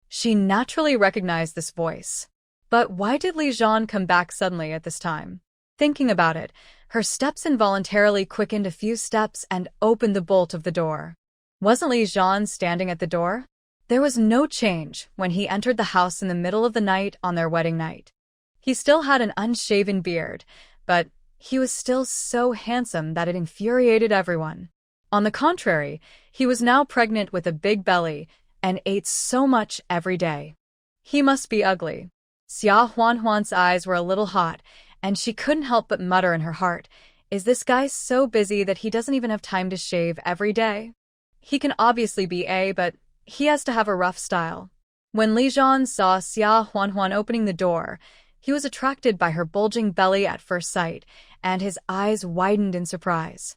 She naturally recognized this voice. But why did Li Zhan come back suddenly at this time? Thinking about it, her steps involuntarily quickened a few steps and opened the bolt of the door. Wasn't Li Zhan standing at the door? There was no change when he entered the house in the middle of the night on their wedding night. He still had an unshaven beard, but he was still so handsome that it infuriated everyone. On the contrary, he was now pregnant with a big belly and ate so much every day. He must be ugly. Xia Huanhuan's eyes were a little hot, and she couldn't help but mutter in her heart, "Is this guy so busy that he doesn't even have time to shave every day? He can obviously be but he has to have a rough style." When Li Zhan saw Xia Huanhuan opening the door, he was attracted by her bulging belly at first sight, and his eyes widened in surprise.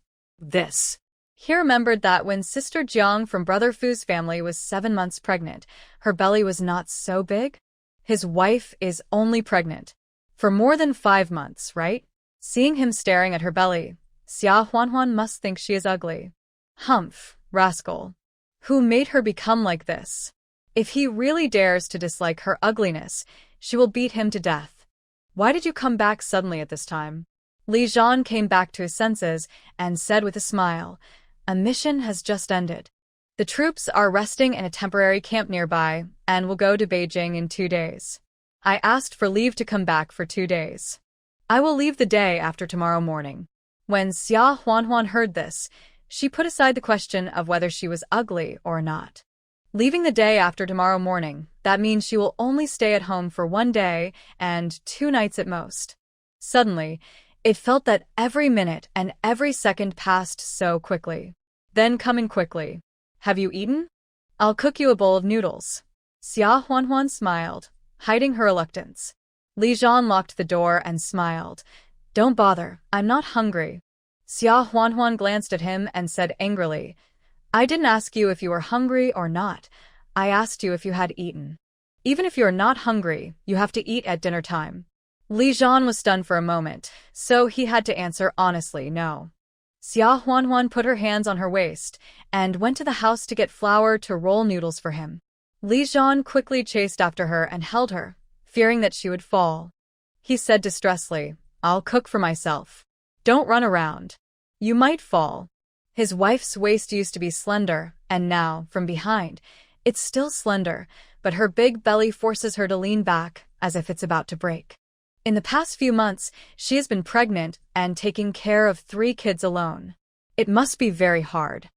He remembered that when Sister Jiang from Brother Fu's family was 7 months pregnant, her belly was not so big. His wife is only pregnant for more than 5 months, right? Seeing him staring at her belly, Xia Huanhuan must think she is ugly. Humph, rascal. Who made her become like this? If he really dares to dislike her ugliness, she will beat him to death. Why did you come back suddenly at this time? Li Zhan came back to his senses and said with a smile, "A mission has just ended. The troops are resting in a temporary camp nearby and will go to Beijing in 2 days. I asked for leave to come back for 2 days. I will leave the day after tomorrow morning." When Xia Huanhuan heard this, she put aside the question of whether she was ugly or not. Leaving the day after tomorrow morning, that means she will only stay at home for 1 day and 2 nights at most. Suddenly, it felt that every minute and every second passed so quickly. Then come in quickly. Have you eaten? I'll cook you a bowl of noodles. Xia Huanhuan smiled, hiding her reluctance. Li Zhan locked the door and smiled. Don't bother, I'm not hungry. Xia Huanhuan glanced at him and said angrily, I didn't ask you if you were hungry or not. I asked you if you had eaten. Even if you're not hungry, you have to eat at dinner time. Li Zhan was stunned for a moment, so he had to answer honestly, no. Xia Huanhuan put her hands on her waist and went to the house to get flour to roll noodles for him. Li Zhan quickly chased after her and held her, fearing that she would fall. He said distressfully, I'll cook for myself. Don't run around. You might fall. His wife's waist used to be slender, and now, from behind, it's still slender, but her big belly forces her to lean back as if it's about to break. In the past few months, she has been pregnant and taking care of 3 kids alone. It must be very hard.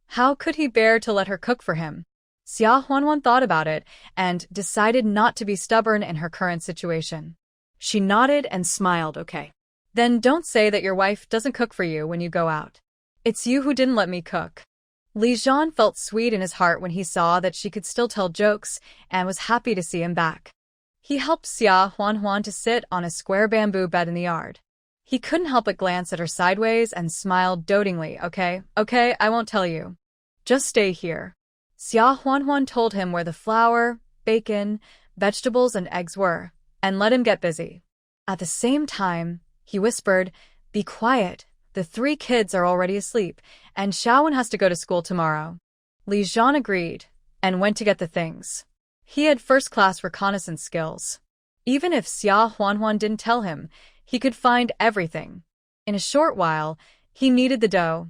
How could he bear to let her cook for him? Xia Huanhuan thought about it and decided not to be stubborn in her current situation. She nodded and smiled, okay. Then don't say that your wife doesn't cook for you when you go out. It's you who didn't let me cook. Li Zhan felt sweet in his heart when he saw that she could still tell jokes and was happy to see him back. He helped Xia Huanhuan to sit on a square bamboo bed in the yard. He couldn't help but glance at her sideways and smiled dotingly. Okay, I won't tell you. Just stay here. Xia Huanhuan told him where the flour, bacon, vegetables, and eggs were, and let him get busy. At the same time, he whispered, Be quiet. The 3 kids are already asleep, and Xiaowen has to go to school tomorrow. Li Zhan agreed and went to get the things. He had first-class reconnaissance skills. Even if Xia Huanhuan didn't tell him, he could find everything. In a short while, he kneaded the dough,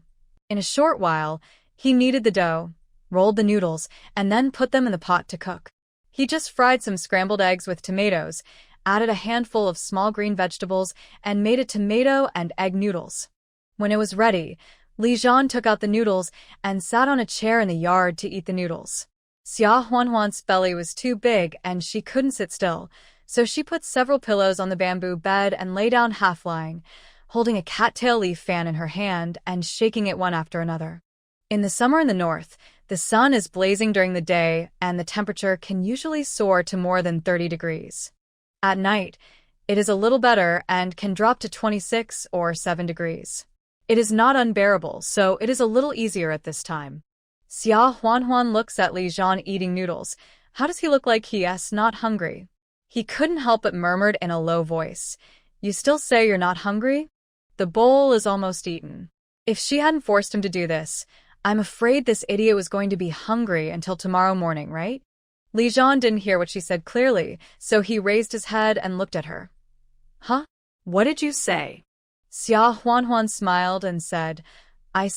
rolled the noodles, and then put them in the pot to cook. He just fried some scrambled eggs with tomatoes, added a handful of small green vegetables, and made a tomato and egg noodles. When it was ready, Li Zhan took out the noodles and sat on a chair in the yard to eat the noodles. Xia Huanhuan's belly was too big and she couldn't sit still, so she put several pillows on the bamboo bed and lay down half-lying, holding a cattail leaf fan in her hand and shaking it one after another. In the summer in the north, the sun is blazing during the day and the temperature can usually soar to more than 30 degrees. At night, it is a little better and can drop to 26 or 7 degrees. It is not unbearable, so it is a little easier at this time. Xia Huanhuan looks at Li Zhan eating noodles. How does he look like he is not hungry? He couldn't help but murmured in a low voice, You still say you're not hungry? The bowl is almost eaten. If she hadn't forced him to do this, I'm afraid this idiot was going to be hungry until tomorrow morning, right? Li Zhan didn't hear what she said clearly, so he raised his head and looked at her. Huh? What did you say? Xia Huanhuan smiled and said, I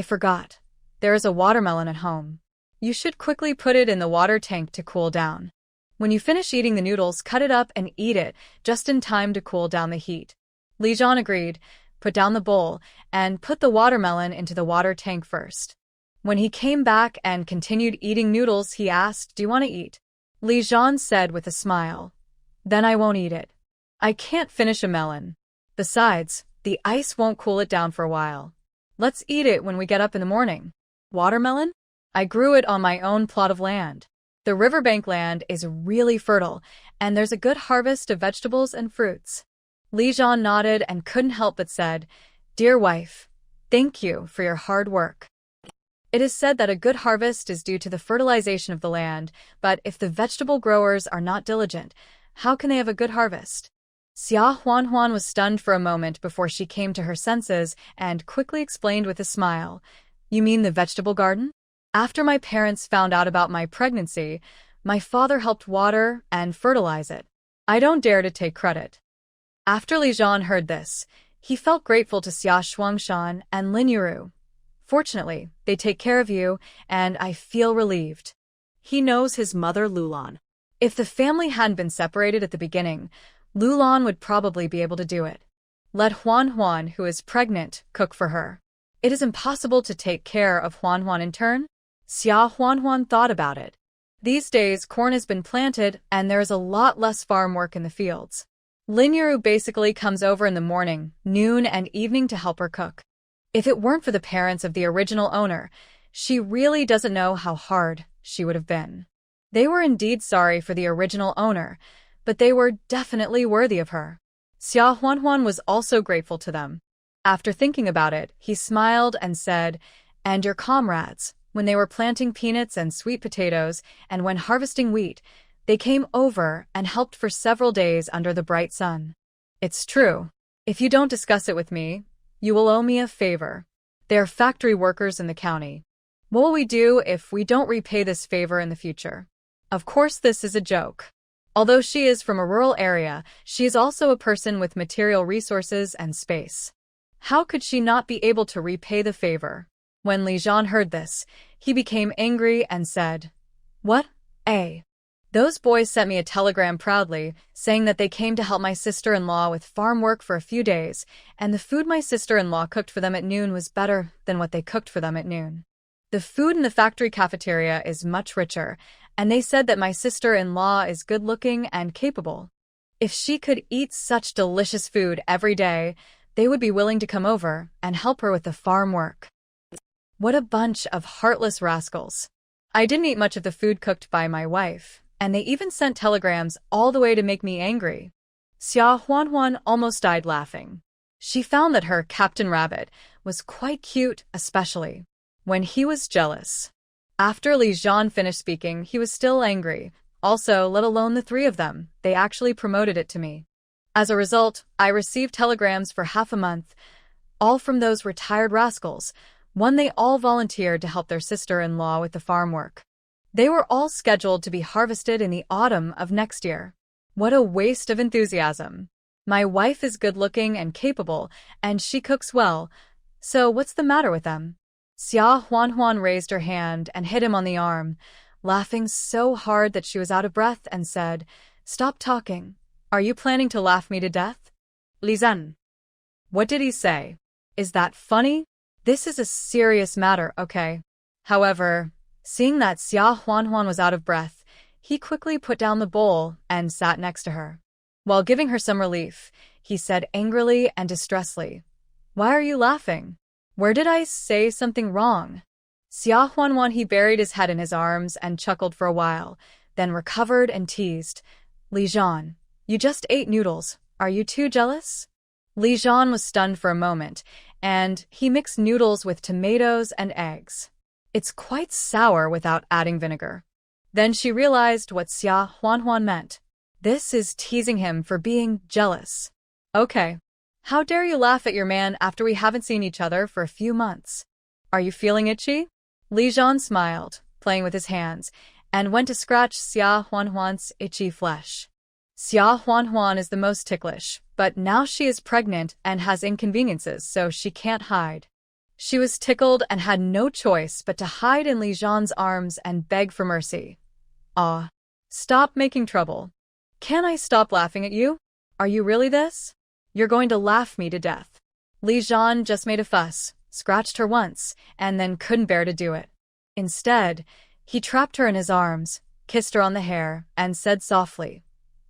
forgot. there is a watermelon at home. You should quickly put it in the water tank to cool down. When you finish eating the noodles, cut it up and eat it, just in time to cool down the heat. Li Jian agreed, put down the bowl, and put the watermelon into the water tank first. When he came back and continued eating noodles, he asked, "Do you want to eat?" Li Jian said with a smile, "Then I won't eat it. I can't finish a melon. Besides, the ice won't cool it down for a while. Let's eat it when we get up in the morning." Watermelon? I grew it on my own plot of land. The riverbank land is really fertile, and there's a good harvest of vegetables and fruits. Li Jian nodded and couldn't help but said, "Dear wife, thank you for your hard work." It is said that a good harvest is due to the fertilization of the land, but if the vegetable growers are not diligent, how can they have a good harvest? Xia Huanhuan was stunned for a moment before she came to her senses and quickly explained with a smile, "You mean the vegetable garden? After my parents found out about my pregnancy, my father helped water and fertilize it. I don't dare to take credit." After Li Jian heard this, he felt grateful to Xia Shuangshan and Lin Yuru. "Fortunately, they take care of you, and I feel relieved." He knows his mother Lulan. If the family hadn't been separated at the beginning, Lulan would probably be able to do it. Let Huan Huan, who is pregnant, cook for her. It is impossible to take care of Huan Huan in turn. Xia Huanhuan thought about it. These days, corn has been planted, and there is a lot less farm work in the fields. Lin Yuru basically comes over in the morning, noon, and evening to help her cook. If it weren't for the parents of the original owner, she really doesn't know how hard she would have been. They were indeed sorry for the original owner, but they were definitely worthy of her. Xia Huanhuan was also grateful to them. After thinking about it, he smiled and said, "And your comrades, when they were planting peanuts and sweet potatoes, and when harvesting wheat, they came over and helped for several days under the bright sun. It's true. If you don't discuss it with me, you will owe me a favor. They are factory workers in the county. What will we do if we don't repay this favor in the future?" Of course, this is a joke. Although she is from a rural area, she is also a person with material resources and space. How could she not be able to repay the favor? When Li Jian heard this, he became angry and said, "What? Those boys sent me a telegram proudly, saying that they came to help my sister-in-law with farm work for a few days, and the food my sister-in-law cooked for them at noon was better than what they cooked for them at noon. The food in the factory cafeteria is much richer, and they said that my sister-in-law is good-looking and capable. If she could eat such delicious food every day, they would be willing to come over and help her with the farm work." What a bunch of heartless rascals. I didn't eat much of the food cooked by my wife, and they even sent telegrams all the way to make me angry. Xia Huanhuan almost died laughing. She found that her Captain Rabbit was quite cute, especially when he was jealous. After Li Jian finished speaking, he was still angry. Also, let alone the three of them, they actually promoted it to me. As a result, I received telegrams for half a month, all from those retired rascals. One, they all volunteered to help their sister-in-law with the farm work. They were all scheduled to be harvested in the autumn of next year. What a waste of enthusiasm. My wife is good-looking and capable, and she cooks well, so what's the matter with them? Xia Huanhuan raised her hand and hit him on the arm, laughing so hard that she was out of breath, and said, "Stop talking. Are you planning to laugh me to death?" Li Zhen. What did he say? Is that funny? This is a serious matter, okay? However, seeing that Xia Huanhuan was out of breath, he quickly put down the bowl and sat next to her. While giving her some relief, he said angrily and distressfully, "Why are you laughing? Where did I say something wrong?" Xia Huanhuan, he buried his head in his arms and chuckled for a while, then recovered and teased, "Li Jian, you just ate noodles. Are you too jealous?" Li Jian was stunned for a moment, and he mixed noodles with tomatoes and eggs. It's quite sour without adding vinegar. Then she realized what Xia Huanhuan meant. This is teasing him for being jealous. Okay. How dare you laugh at your man after we haven't seen each other for a few months? Are you feeling itchy? Li Jian smiled, playing with his hands, and went to scratch Xia Huanhuan's itchy flesh. Xia Huanhuan is the most ticklish, but now she is pregnant and has inconveniences, so she can't hide. She was tickled and had no choice but to hide in Li Zhan's arms and beg for mercy. Ah, stop making trouble. Can I stop laughing at you? Are you really this? You're going to laugh me to death. Li Zhan just made a fuss, scratched her once, and then couldn't bear to do it. Instead, he trapped her in his arms, kissed her on the hair, and said softly,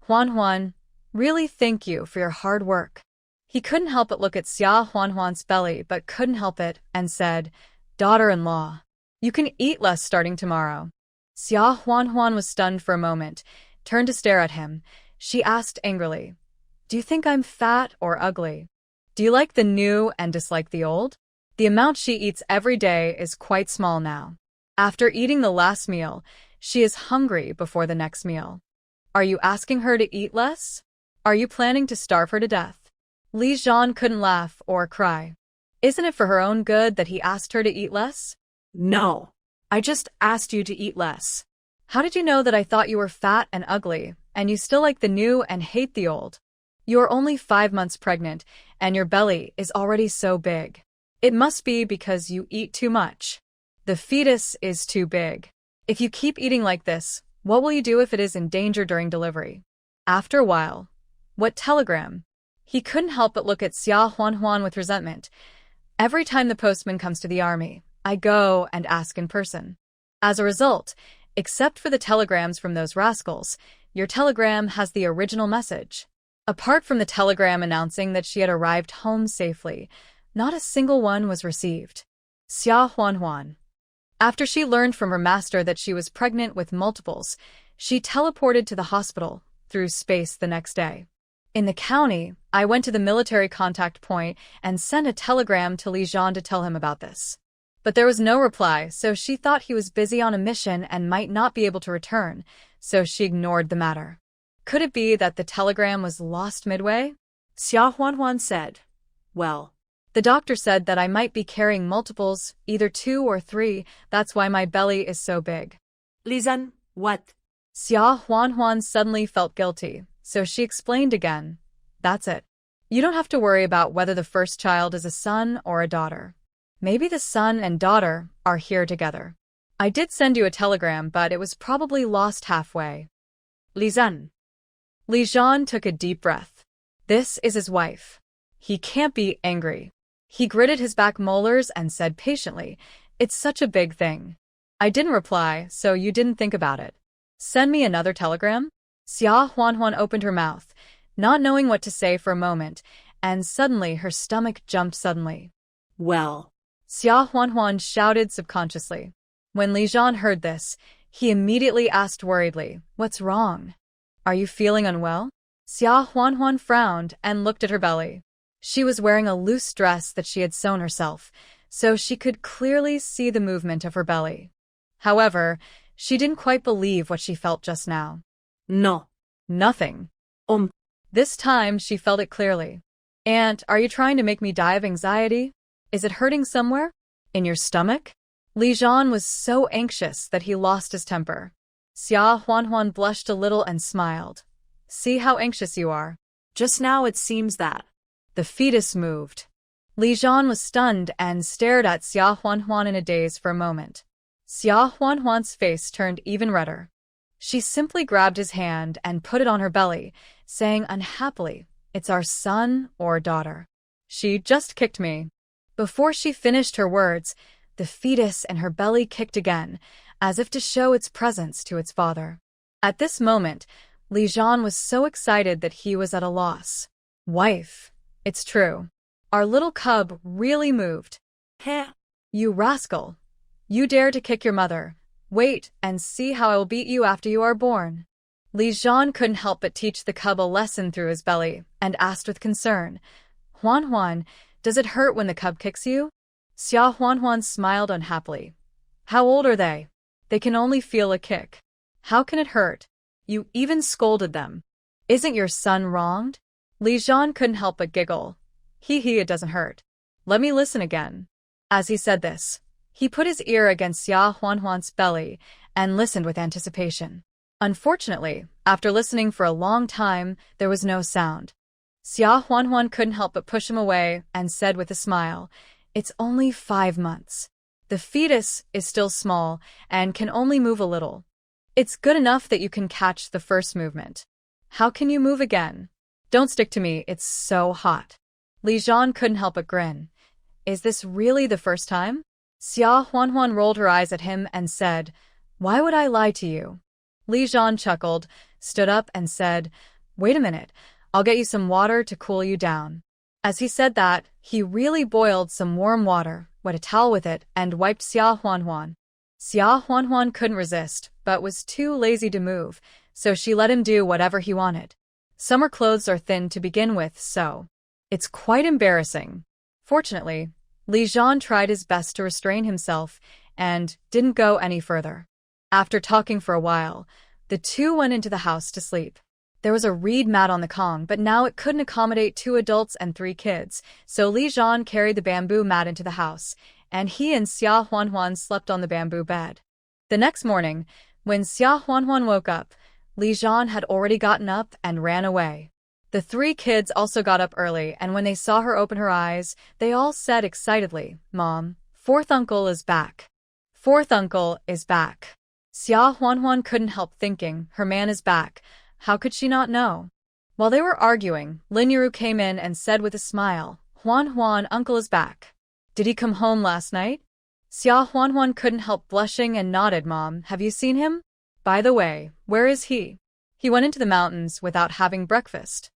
"Huan Huan, really thank you for your hard work." He couldn't help but look at Xia Huanhuan's belly but couldn't help it, and said, "Daughter-in-law, you can eat less starting tomorrow." Xia Huanhuan was stunned for a moment, turned to stare at him. She asked angrily, "Do you think I'm fat or ugly? Do you like the new and dislike the old?" The amount she eats every day is quite small now. After eating the last meal, she is hungry before the next meal. Are you asking her to eat less? Are you planning to starve her to death? Li Zhan couldn't laugh or cry. Isn't it for her own good that he asked her to eat less? No, I just asked you to eat less. How did you know that I thought you were fat and ugly, and you still like the new and hate the old? You are only 5 months pregnant, and your belly is already so big. It must be because you eat too much. The fetus is too big. If you keep eating like this, what will you do if it is in danger during delivery? After a while, what telegram? He couldn't help but look at Xia Huanhuan with resentment. Every time the postman comes to the army, I go and ask in person. As a result, except for the telegrams from those rascals, your telegram has the original message. Apart from the telegram announcing that she had arrived home safely, not a single one was received. Xia Huanhuan. After she learned from her master that she was pregnant with multiples, she teleported to the hospital through space the next day. In the county, I went to the military contact point and sent a telegram to Li Zhan to tell him about this. But there was no reply, so she thought he was busy on a mission and might not be able to return, so she ignored the matter. Could it be that the telegram was lost midway? Xia Huanhuan said, "Well, the doctor said that I might be carrying multiples, either 2 or 3, that's why my belly is so big." Li Zhan, what? Xia Huanhuan suddenly felt guilty, so she explained again, "That's it. You don't have to worry about whether the first child is a son or a daughter. Maybe the son and daughter are here together. I did send you a telegram, but it was probably lost halfway." Li Zhan. Li Zhan took a deep breath. This is his wife. He can't be angry. He gritted his back molars and said patiently, "It's such a big thing. I didn't reply, so you didn't think about it. Send me another telegram?" Xia Huanhuan opened her mouth, not knowing what to say for a moment, and suddenly her stomach jumped suddenly. Well, Xia Huanhuan shouted subconsciously. When Li Zhan heard this, he immediately asked worriedly, "What's wrong? Are you feeling unwell?" Xia Huanhuan frowned and looked at her belly. She was wearing a loose dress that she had sewn herself, so she could clearly see the movement of her belly. However, she didn't quite believe what she felt just now. No. Nothing. Um. This time she felt it clearly. "Aunt, are you trying to make me die of anxiety? Is it hurting somewhere? In your stomach?" Li Zhan was so anxious that he lost his temper. Xia Huanhuan blushed a little and smiled. "See how anxious you are. Just now it seems that." The fetus moved. Li Zhan was stunned and stared at Xia Huanhuan in a daze for a moment. Xia Huanhuan's face turned even redder. She simply grabbed his hand and put it on her belly, saying unhappily, "It's our son or daughter. She just kicked me." Before she finished her words, the fetus in her belly kicked again, as if to show its presence to its father. At this moment, Li Zhan was so excited that he was at a loss. "Wife, it's true. Our little cub really moved." Heh. "You rascal. You dare to kick your mother. Wait and see how I will beat you after you are born." Li Zhan couldn't help but teach the cub a lesson through his belly, and asked with concern, "Huanhuan, does it hurt when the cub kicks you?" Xia Huanhuan smiled unhappily. "How old are they? They can only feel a kick. How can it hurt? You even scolded them. Isn't your son wronged?" Li Zhan couldn't help but giggle. Hee, it doesn't hurt. Let me listen again." As he said this, he put his ear against Xia Huanhuan's belly and listened with anticipation. Unfortunately, after listening for a long time, there was no sound. Xia Huanhuan couldn't help but push him away and said with a smile, It's only 5 months. The fetus is still small and can only move a little. It's good enough that you can catch the first movement. How can you move again? Don't stick to me, it's so hot. Li Zhan couldn't help but grin. Is this really the first time? Xia Huanhuan rolled her eyes at him and said, Why would I lie to you? Li Zhan chuckled, stood up and said, Wait a minute, I'll get you some water to cool you down. As he said that, he really boiled some warm water, wet a towel with it, and wiped Xia Huanhuan. Xia Huanhuan couldn't resist, but was too lazy to move, so she let him do whatever he wanted. Summer clothes are thin to begin with, so it's quite embarrassing. Fortunately, Li Zhan tried his best to restrain himself and didn't go any further. After talking for a while, the two went into the house to sleep. There was a reed mat on the Kong, but now it couldn't accommodate 2 adults and 3 kids, so Li Zhan carried the bamboo mat into the house, and he and Xia Huanhuan slept on the bamboo bed. The next morning, when Xia Huanhuan woke up, Li Zhan had already gotten up and ran away. The 3 kids also got up early, and when they saw her open her eyes, they all said excitedly, Mom, 4th uncle is back. 4th uncle is back. Xia Huanhuan couldn't help thinking, her man is back. How could she not know? While they were arguing, Lin Yiru came in and said with a smile, Huanhuan, uncle is back. Did he come home last night? Xia Huanhuan couldn't help blushing and nodded. Mom, have you seen him? By the way, where is he? He went into the mountains without having breakfast.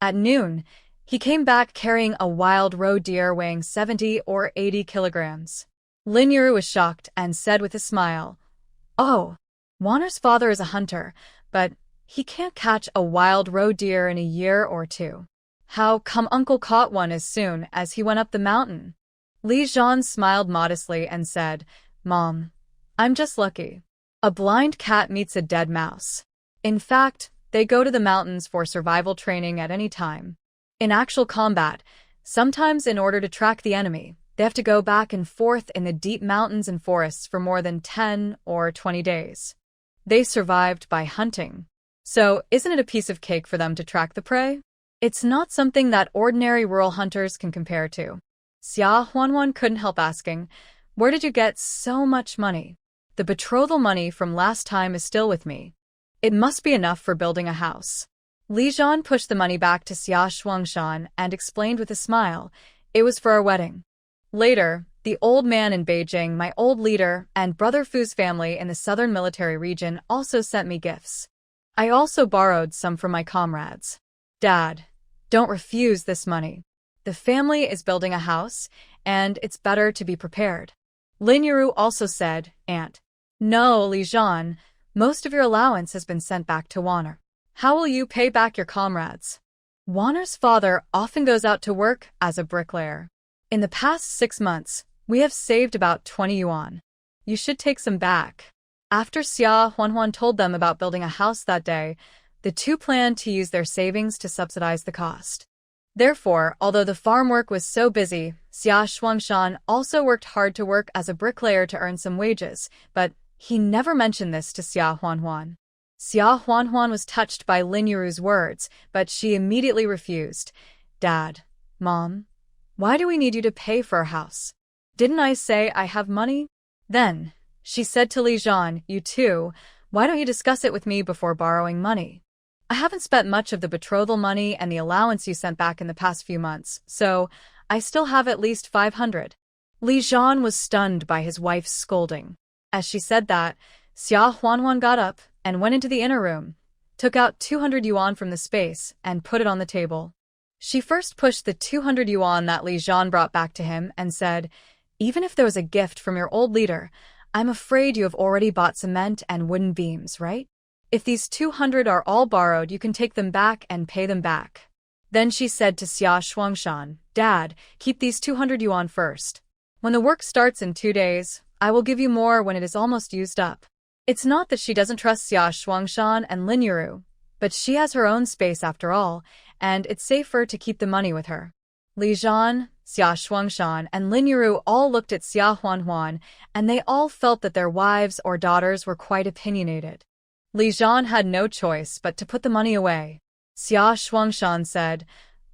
At noon, he came back carrying a wild roe deer weighing 70 or 80 kilograms. Lin Yiru was shocked and said with a smile, Oh, Wanner's father is a hunter, but he can't catch a wild roe deer in a year or 2. How come uncle caught one as soon as he went up the mountain? Li Zhan smiled modestly and said, Mom, I'm just lucky. A blind cat meets a dead mouse. In fact, they go to the mountains for survival training at any time. In actual combat, sometimes in order to track the enemy, they have to go back and forth in the deep mountains and forests for more than 10 or 20 days. They survived by hunting. So, isn't it a piece of cake for them to track the prey? It's not something that ordinary rural hunters can compare to. Xia Huanhuan couldn't help asking, Where did you get so much money? The betrothal money from last time is still with me. It must be enough for building a house. Li Zhan pushed the money back to Xia Shuangshan and explained with a smile, It was for our wedding. Later, the old man in Beijing, my old leader, and Brother Fu's family in the southern military region also sent me gifts. I also borrowed some from my comrades. Dad, don't refuse this money. The family is building a house, and it's better to be prepared. Lin Yiru also said, Aunt. No, Li Zhan, most of your allowance has been sent back to Wanner. How will you pay back your comrades? Wanner's father often goes out to work as a bricklayer. In the past 6 months, we have saved about 20 yuan. You should take some back. After Xia Huanhuan told them about building a house that day, the two planned to use their savings to subsidize the cost. Therefore, although the farm work was so busy, Xia Shuangshan also worked hard to work as a bricklayer to earn some wages, but he never mentioned this to Xia Huanhuan. Xia Huanhuan was touched by Lin Yiru's words, but she immediately refused. Dad, Mom, why do we need you to pay for a house? Didn't I say I have money? Then, she said to Li Zhan, You too, why don't you discuss it with me before borrowing money? I haven't spent much of the betrothal money and the allowance you sent back in the past few months, so I still have at least 500. Li Zhan was stunned by his wife's scolding. As she said that, Xia Huanhuan got up and went into the inner room, took out 200 yuan from the space, and put it on the table. She first pushed the 200 yuan that Li Zhan brought back to him and said, Even if there was a gift from your old leader, I'm afraid you have already bought cement and wooden beams, right? If these 200 are all borrowed, you can take them back and pay them back. Then she said to Xia Shuangshan, Dad, keep these 200 yuan first. When the work starts in 2 days, I will give you more when it is almost used up. It's not that she doesn't trust Xia Shuangshan and Lin Yiru, but she has her own space after all, and it's safer to keep the money with her. Li Zhan, Xia Shuangshan, and Lin Yiru all looked at Xia Huanhuan, and they all felt that their wives or daughters were quite opinionated. Li Zhan had no choice but to put the money away. Xia Shuangshan said,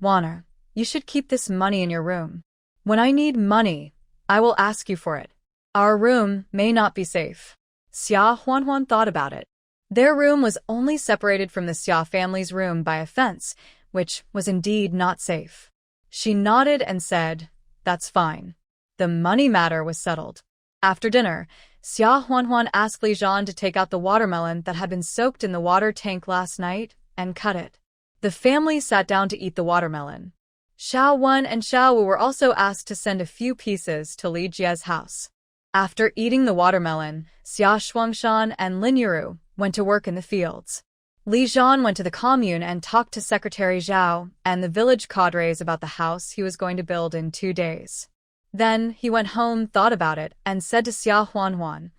Wanner, you should keep this money in your room. When I need money, I will ask you for it. Our room may not be safe. Xia Huanhuan thought about it. Their room was only separated from the Xia family's room by a fence, which was indeed not safe. She nodded and said, "That's fine." The money matter was settled. After dinner, Xia Huanhuan asked Li Zhan to take out the watermelon that had been soaked in the water tank last night and cut it. The family sat down to eat the watermelon. Xiao Wen and Xiao Wu were also asked to send a few pieces to Li Jie's house. After eating the watermelon, Xia Shuangshan and Lin Yuru went to work in the fields. Li Zhan went to the commune and talked to Secretary Zhao and the village cadres about the house he was going to build in 2 days. Then he went home, thought about it, and said to Xia Huanhuan,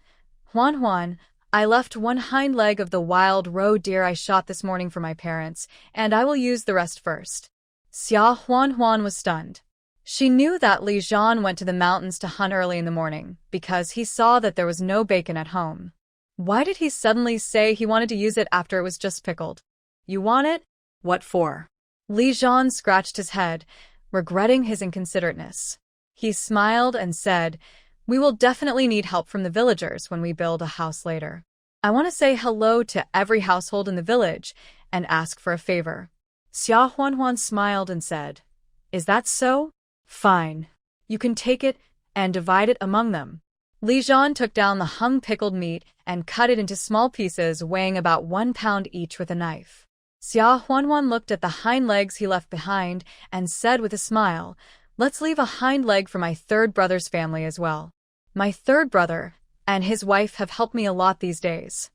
"Huanhuan, I left one hind leg of the wild roe deer I shot this morning for my parents, and I will use the rest first." Xia Huanhuan was stunned. She knew that Li Zhan went to the mountains to hunt early in the morning because he saw that there was no bacon at home. Why did he suddenly say he wanted to use it after it was just pickled? "You want it? What for?" Li Zhan scratched his head, regretting his inconsiderateness. He smiled and said, "We will definitely need help from the villagers when we build a house later. I want to say hello to every household in the village and ask for a favor." Xia Huanhuan smiled and said, "Is that so? Fine. You can take it and divide it among them." Li Zhan took down the hung pickled meat and cut it into small pieces weighing about 1 pound each with a knife. Xia Huanhuan looked at the hind legs he left behind and said with a smile, "Let's leave a hind leg for my third brother's family as well. My third brother and his wife have helped me a lot these days."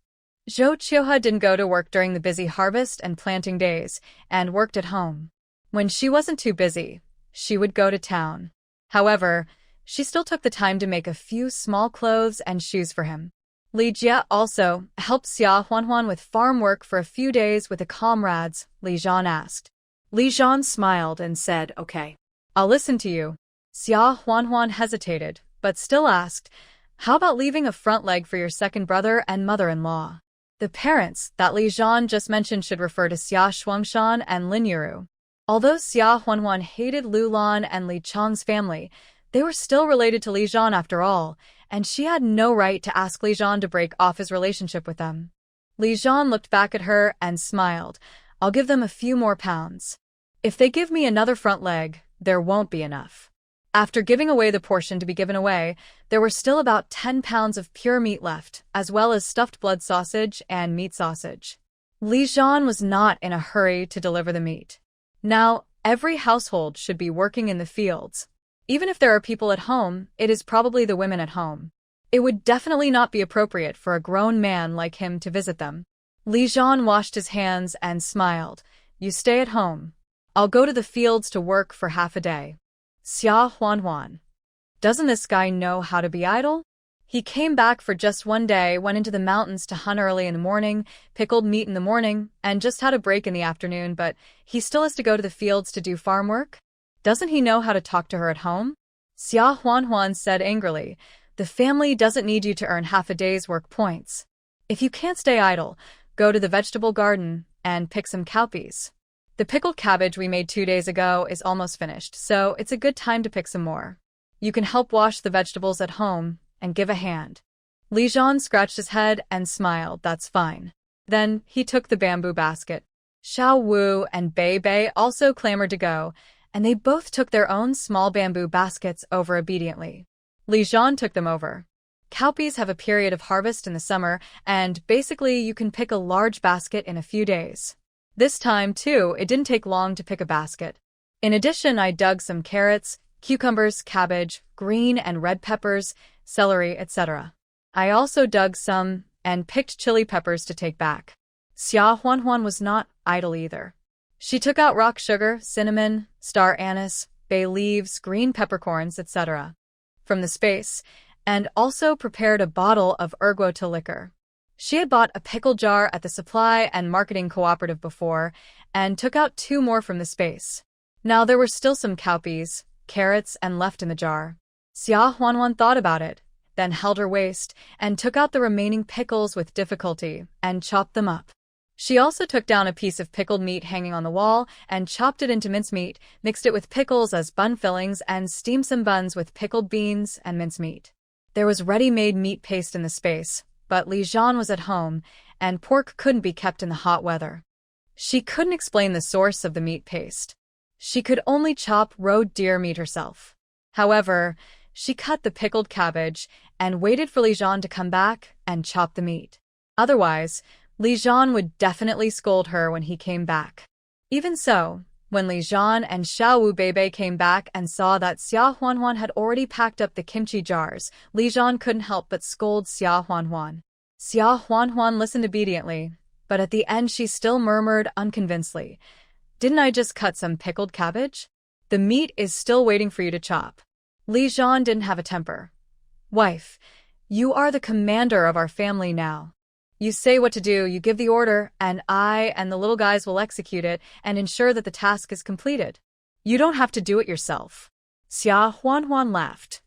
Zhou Qiuhe didn't go to work during the busy harvest and planting days and worked at home. When she wasn't too busy, she would go to town. However, she still took the time to make a few small clothes and shoes for him. Li Jie also helped Xia Huanhuan with farm work for a few days with the comrades, Li Zhan asked. Li Zhan smiled and said, "Okay, I'll listen to you." Xia Huanhuan hesitated, but still asked, "How about leaving a front leg for your second brother and mother-in-law?" The parents that Li Zhan just mentioned should refer to Xia Shuangshan and Lin Yuru. Although Xia Huanhuan hated Lu Lan and Li Chang's family, they were still related to Li Zhan after all, and she had no right to ask Li Zhan to break off his relationship with them. Li Zhan looked back at her and smiled. "I'll give them a few more pounds. If they give me another front leg, there won't be enough." After giving away the portion to be given away, there were still about 10 pounds of pure meat left, as well as stuffed blood sausage and meat sausage. Li Zhan was not in a hurry to deliver the meat. Now, every household should be working in the fields. Even if there are people at home, it is probably the women at home. It would definitely not be appropriate for a grown man like him to visit them. Li Zhan washed his hands and smiled. "You stay at home. I'll go to the fields to work for half a day." Xia Huanhuan. Doesn't this guy know how to be idle? He came back for just 1 day, went into the mountains to hunt early in the morning, pickled meat in the morning, and just had a break in the afternoon, but he still has to go to the fields to do farm work? Doesn't he know how to talk to her at home? Xia Huanhuan said angrily, "The family doesn't need you to earn half a day's work points. If you can't stay idle, go to the vegetable garden and pick some cowpeas. The pickled cabbage we made 2 days ago is almost finished, so it's a good time to pick some more. You can help wash the vegetables at home and give a hand." Li Zhan scratched his head and smiled. "That's fine." Then he took the bamboo basket. Xiao Wu and Bei Bei also clamored to go, and they both took their own small bamboo baskets over obediently. Li Zhan took them over. Cowpeas have a period of harvest in the summer, and basically you can pick a large basket in a few days. This time, too, it didn't take long to pick a basket. In addition, I dug some carrots, cucumbers, cabbage, green and red peppers, celery, etc. I also dug some and picked chili peppers to take back. Xia Huanhuan was not idle either. She took out rock sugar, cinnamon, star anise, bay leaves, green peppercorns, etc. from the space, and also prepared a bottle of erguota liquor. She had bought a pickle jar at the supply and marketing cooperative before, and took out 2 more from the space. Now there were still some cowpeas, carrots, and left in the jar. Xia Huanhuan thought about it, then held her waist, and took out the remaining pickles with difficulty, and chopped them up. She also took down a piece of pickled meat hanging on the wall and chopped it into mincemeat, mixed it with pickles as bun fillings, and steamed some buns with pickled beans and mincemeat. There was ready-made meat paste in the space, but Li Jian was at home, and pork couldn't be kept in the hot weather. She couldn't explain the source of the meat paste. She could only chop roe deer meat herself. However, she cut the pickled cabbage and waited for Li Jian to come back and chop the meat. Otherwise, Li Jian would definitely scold her when he came back. Even so, when Li Jian and Xiao Wu Bebe came back and saw that Xia Huanhuan had already packed up the kimchi jars, Li Jian couldn't help but scold Xia Huanhuan. Xia Huanhuan listened obediently, but at the end she still murmured unconvincedly, "Didn't I just cut some pickled cabbage? The meat is still waiting for you to chop." Li Jian didn't have a temper. "Wife, you are the commander of our family now. You say what to do, you give the order, and I and the little guys will execute it and ensure that the task is completed. You don't have to do it yourself." Xia Huanhuan laughed.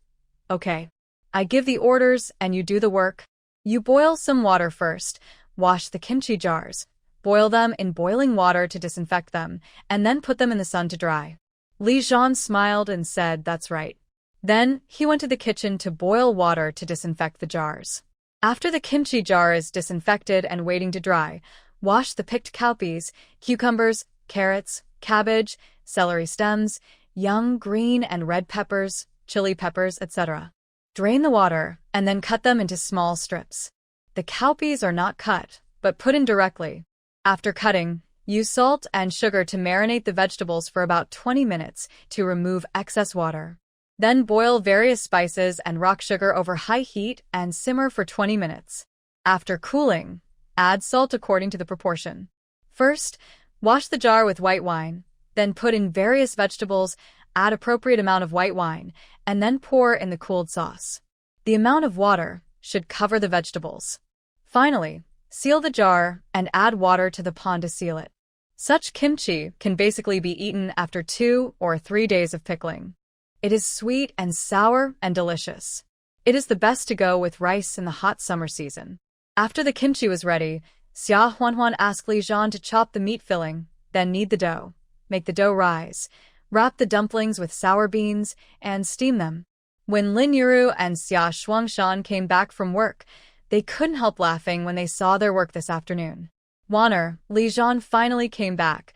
"Okay. I give the orders and you do the work. You boil some water first, wash the kimchi jars, boil them in boiling water to disinfect them, and then put them in the sun to dry." Li Jian smiled and said, "That's right." Then he went to the kitchen to boil water to disinfect the jars. After the kimchi jar is disinfected and waiting to dry, wash the picked cowpeas, cucumbers, carrots, cabbage, celery stems, young green and red peppers, chili peppers, etc. Drain the water and then cut them into small strips. The cowpeas are not cut, but put in directly. After cutting, use salt and sugar to marinate the vegetables for about 20 minutes to remove excess water. Then boil various spices and rock sugar over high heat and simmer for 20 minutes. After cooling, add salt according to the proportion. First, wash the jar with white wine, then put in various vegetables, add appropriate amount of white wine, and then pour in the cooled sauce. The amount of water should cover the vegetables. Finally, seal the jar and add water to the pan to seal it. Such kimchi can basically be eaten after 2 or 3 days of pickling. It is sweet and sour and delicious. It is the best to go with rice in the hot summer season. After the kimchi was ready, Xia Huanhuan asked Li Jian to chop the meat filling, then knead the dough, make the dough rise, wrap the dumplings with sour beans, and steam them. When Lin Yuru and Xia Shuangshan came back from work, they couldn't help laughing when they saw their work this afternoon. "Wanner, Li Jian finally came back.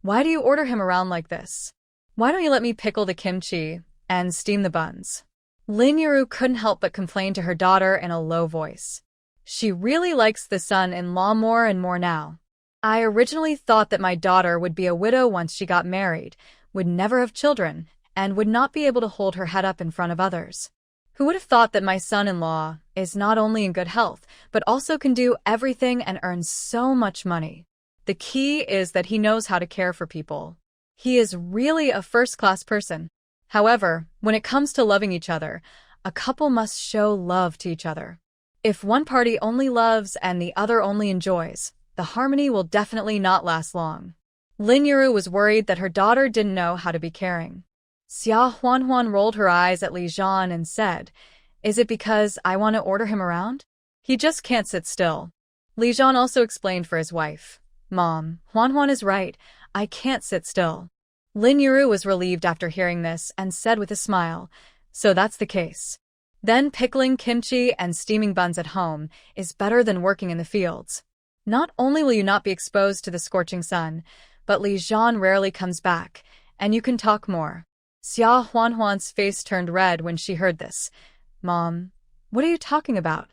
Why do you order him around like this? Why don't you let me pickle the kimchi and steam the buns?" Lin Yuru couldn't help but complain to her daughter in a low voice. She really likes the son-in-law more and more now. "I originally thought that my daughter would be a widow once she got married, would never have children, and would not be able to hold her head up in front of others. Who would have thought that my son-in-law is not only in good health, but also can do everything and earn so much money? The key is that he knows how to care for people. He is really a first-class person. However, when it comes to loving each other, a couple must show love to each other. If one party only loves and the other only enjoys, the harmony will definitely not last long." Lin Yuru was worried that her daughter didn't know how to be caring. Xia Huanhuan rolled her eyes at Li Jian and said, "Is it because I want to order him around? He just can't sit still." Li Jian also explained for his wife, "Mom, Huanhuan is right. I can't sit still." Lin Yuru was relieved after hearing this and said with a smile, "So that's the case. Then pickling kimchi and steaming buns at home is better than working in the fields. Not only will you not be exposed to the scorching sun, but Li Jian rarely comes back, and you can talk more." Xia Huanhuan's face turned red when she heard this. "Mom, what are you talking about?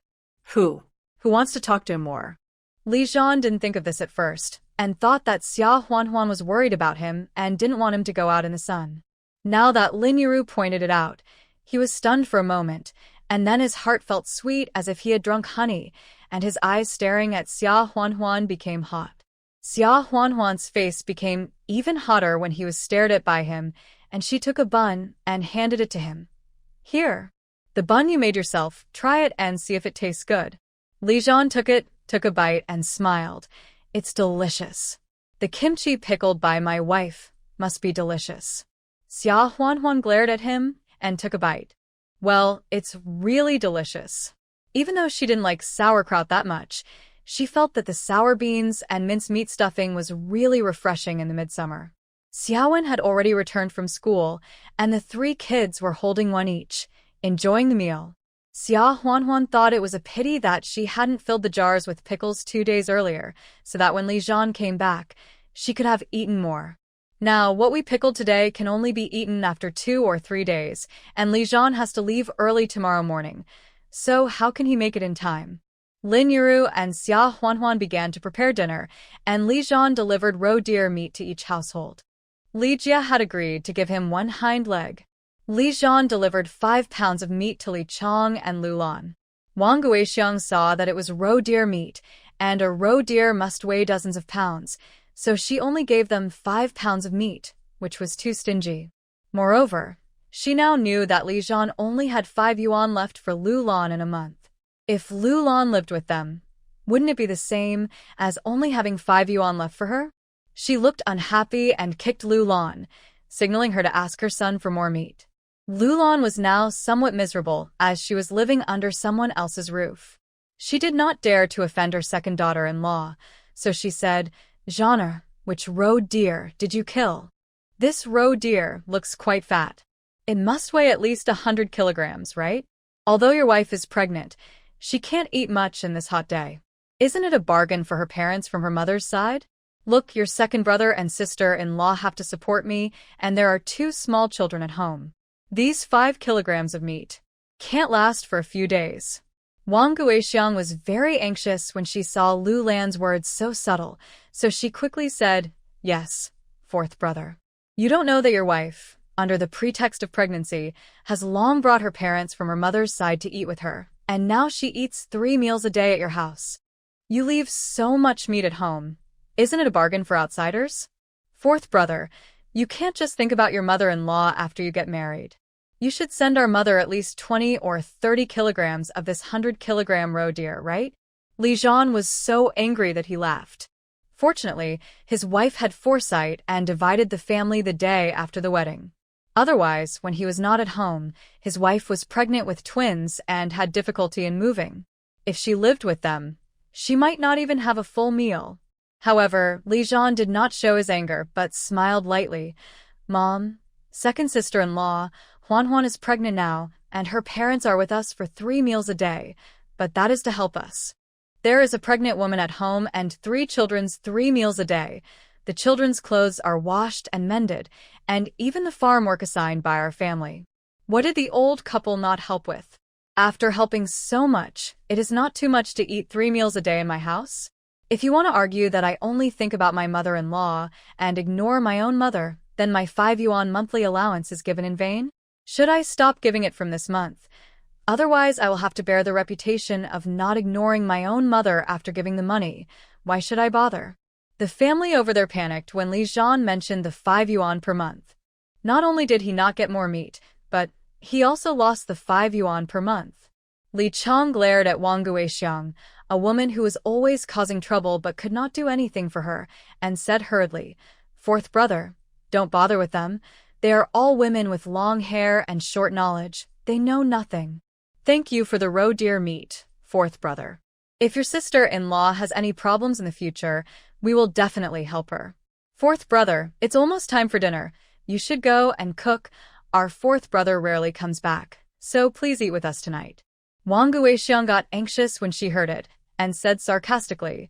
Who wants to talk to him more?" Li Jian didn't think of this at first, and thought that Xia Huanhuan was worried about him and didn't want him to go out in the sun. Now that Lin Yuru pointed it out, he was stunned for a moment, and then his heart felt sweet as if he had drunk honey, and his eyes staring at Xia Huanhuan became hot. Xia Huanhuan's face became even hotter when he was stared at by him, and she took a bun and handed it to him. "Here. The bun you made yourself, try it and see if it tastes good." Li Jian took it, took a bite, and smiled. "It's delicious. The kimchi pickled by my wife must be delicious." Xia Huanhuan glared at him and took a bite. "Well, it's really delicious." Even though she didn't like sauerkraut that much, She felt that the sour beans and mincemeat stuffing was really refreshing in the midsummer. Xiaowen had already returned from school, and the three kids were holding one each, enjoying the meal. Xia Huanhuan thought it was a pity that she hadn't filled the jars with pickles 2 days earlier, so that when Li Zhan came back, she could have eaten more. Now, what we pickled today can only be eaten after 2 or 3 days, and Li Zhan has to leave early tomorrow morning. So how can he make it in time? Lin Yuru and Xia Huanhuan began to prepare dinner, and Li Zhan delivered roe deer meat to each household. Li Jia had agreed to give him one hind leg. Li Zhan delivered 5 pounds of meat to Li Chong and Lu Lan. Wang Guixiang saw that it was roe deer meat, and a roe deer must weigh dozens of pounds, so she only gave them 5 pounds of meat, which was too stingy. Moreover, she now knew that Li Zhan only had 5 yuan left for Lu Lan in a month. If Lu Lan lived with them, wouldn't it be the same as only having 5 yuan left for her? She looked unhappy and kicked Lu Lan, signaling her to ask her son for more meat. Lu Lan was now somewhat miserable as she was living under someone else's roof. She did not dare to offend her second daughter-in-law, so she said, "Genre, which roe deer did you kill? This roe deer looks quite fat. It must weigh at least 100 kilograms, right? Although your wife is pregnant, she can't eat much in this hot day. Isn't it a bargain for her parents from her mother's side? Look, your second brother and sister-in-law have to support me, and there are 2 small children at home. These 5 kilograms of meat can't last for a few days." Wang Guixiang was very anxious when she saw Lu Lan's words so subtle, so she quickly said, "Yes, fourth brother. You don't know that your wife, under the pretext of pregnancy, has long brought her parents from her mother's side to eat with her, and now she eats 3 meals a day at your house. You leave so much meat at home. Isn't it a bargain for outsiders? Fourth brother, you can't just think about your mother-in-law after you get married. You should send our mother at least 20 or 30 kilograms of this 100-kilogram roe deer, right?" Li Zhan was so angry that he laughed. Fortunately, his wife had foresight and divided the family the day after the wedding. Otherwise, when he was not at home, his wife was pregnant with twins and had difficulty in moving. If she lived with them, she might not even have a full meal. However, Li Zhan did not show his anger but smiled lightly. "Mom, second sister-in-law, Huanhuan is pregnant now, and her parents are with us for 3 meals a day, but that is to help us. There is a pregnant woman at home and 3 children's 3 meals a day. The children's clothes are washed and mended, and even the farm work assigned by our family. What did the old couple not help with? After helping so much, it is not too much to eat 3 meals a day in my house? If you want to argue that I only think about my mother-in-law and ignore my own mother, then my 5 yuan monthly allowance is given in vain? Should I stop giving it from this month? Otherwise, I will have to bear the reputation of not ignoring my own mother after giving the money. Why should I bother?" The family over there panicked when Li Zhan mentioned the 5 yuan per month. Not only did he not get more meat, but he also lost the 5 yuan per month. Li Chong glared at Wang Guixiang, a woman who was always causing trouble but could not do anything for her, and said hurriedly, "Fourth brother, don't bother with them. They are all women with long hair and short knowledge. They know nothing. Thank you for the roe deer meat, fourth brother. If your sister-in-law has any problems in the future, we will definitely help her. Fourth brother, it's almost time for dinner. You should go and cook. Our fourth brother rarely comes back, so please eat with us tonight." Wang Guixiang got anxious when she heard it, and said sarcastically,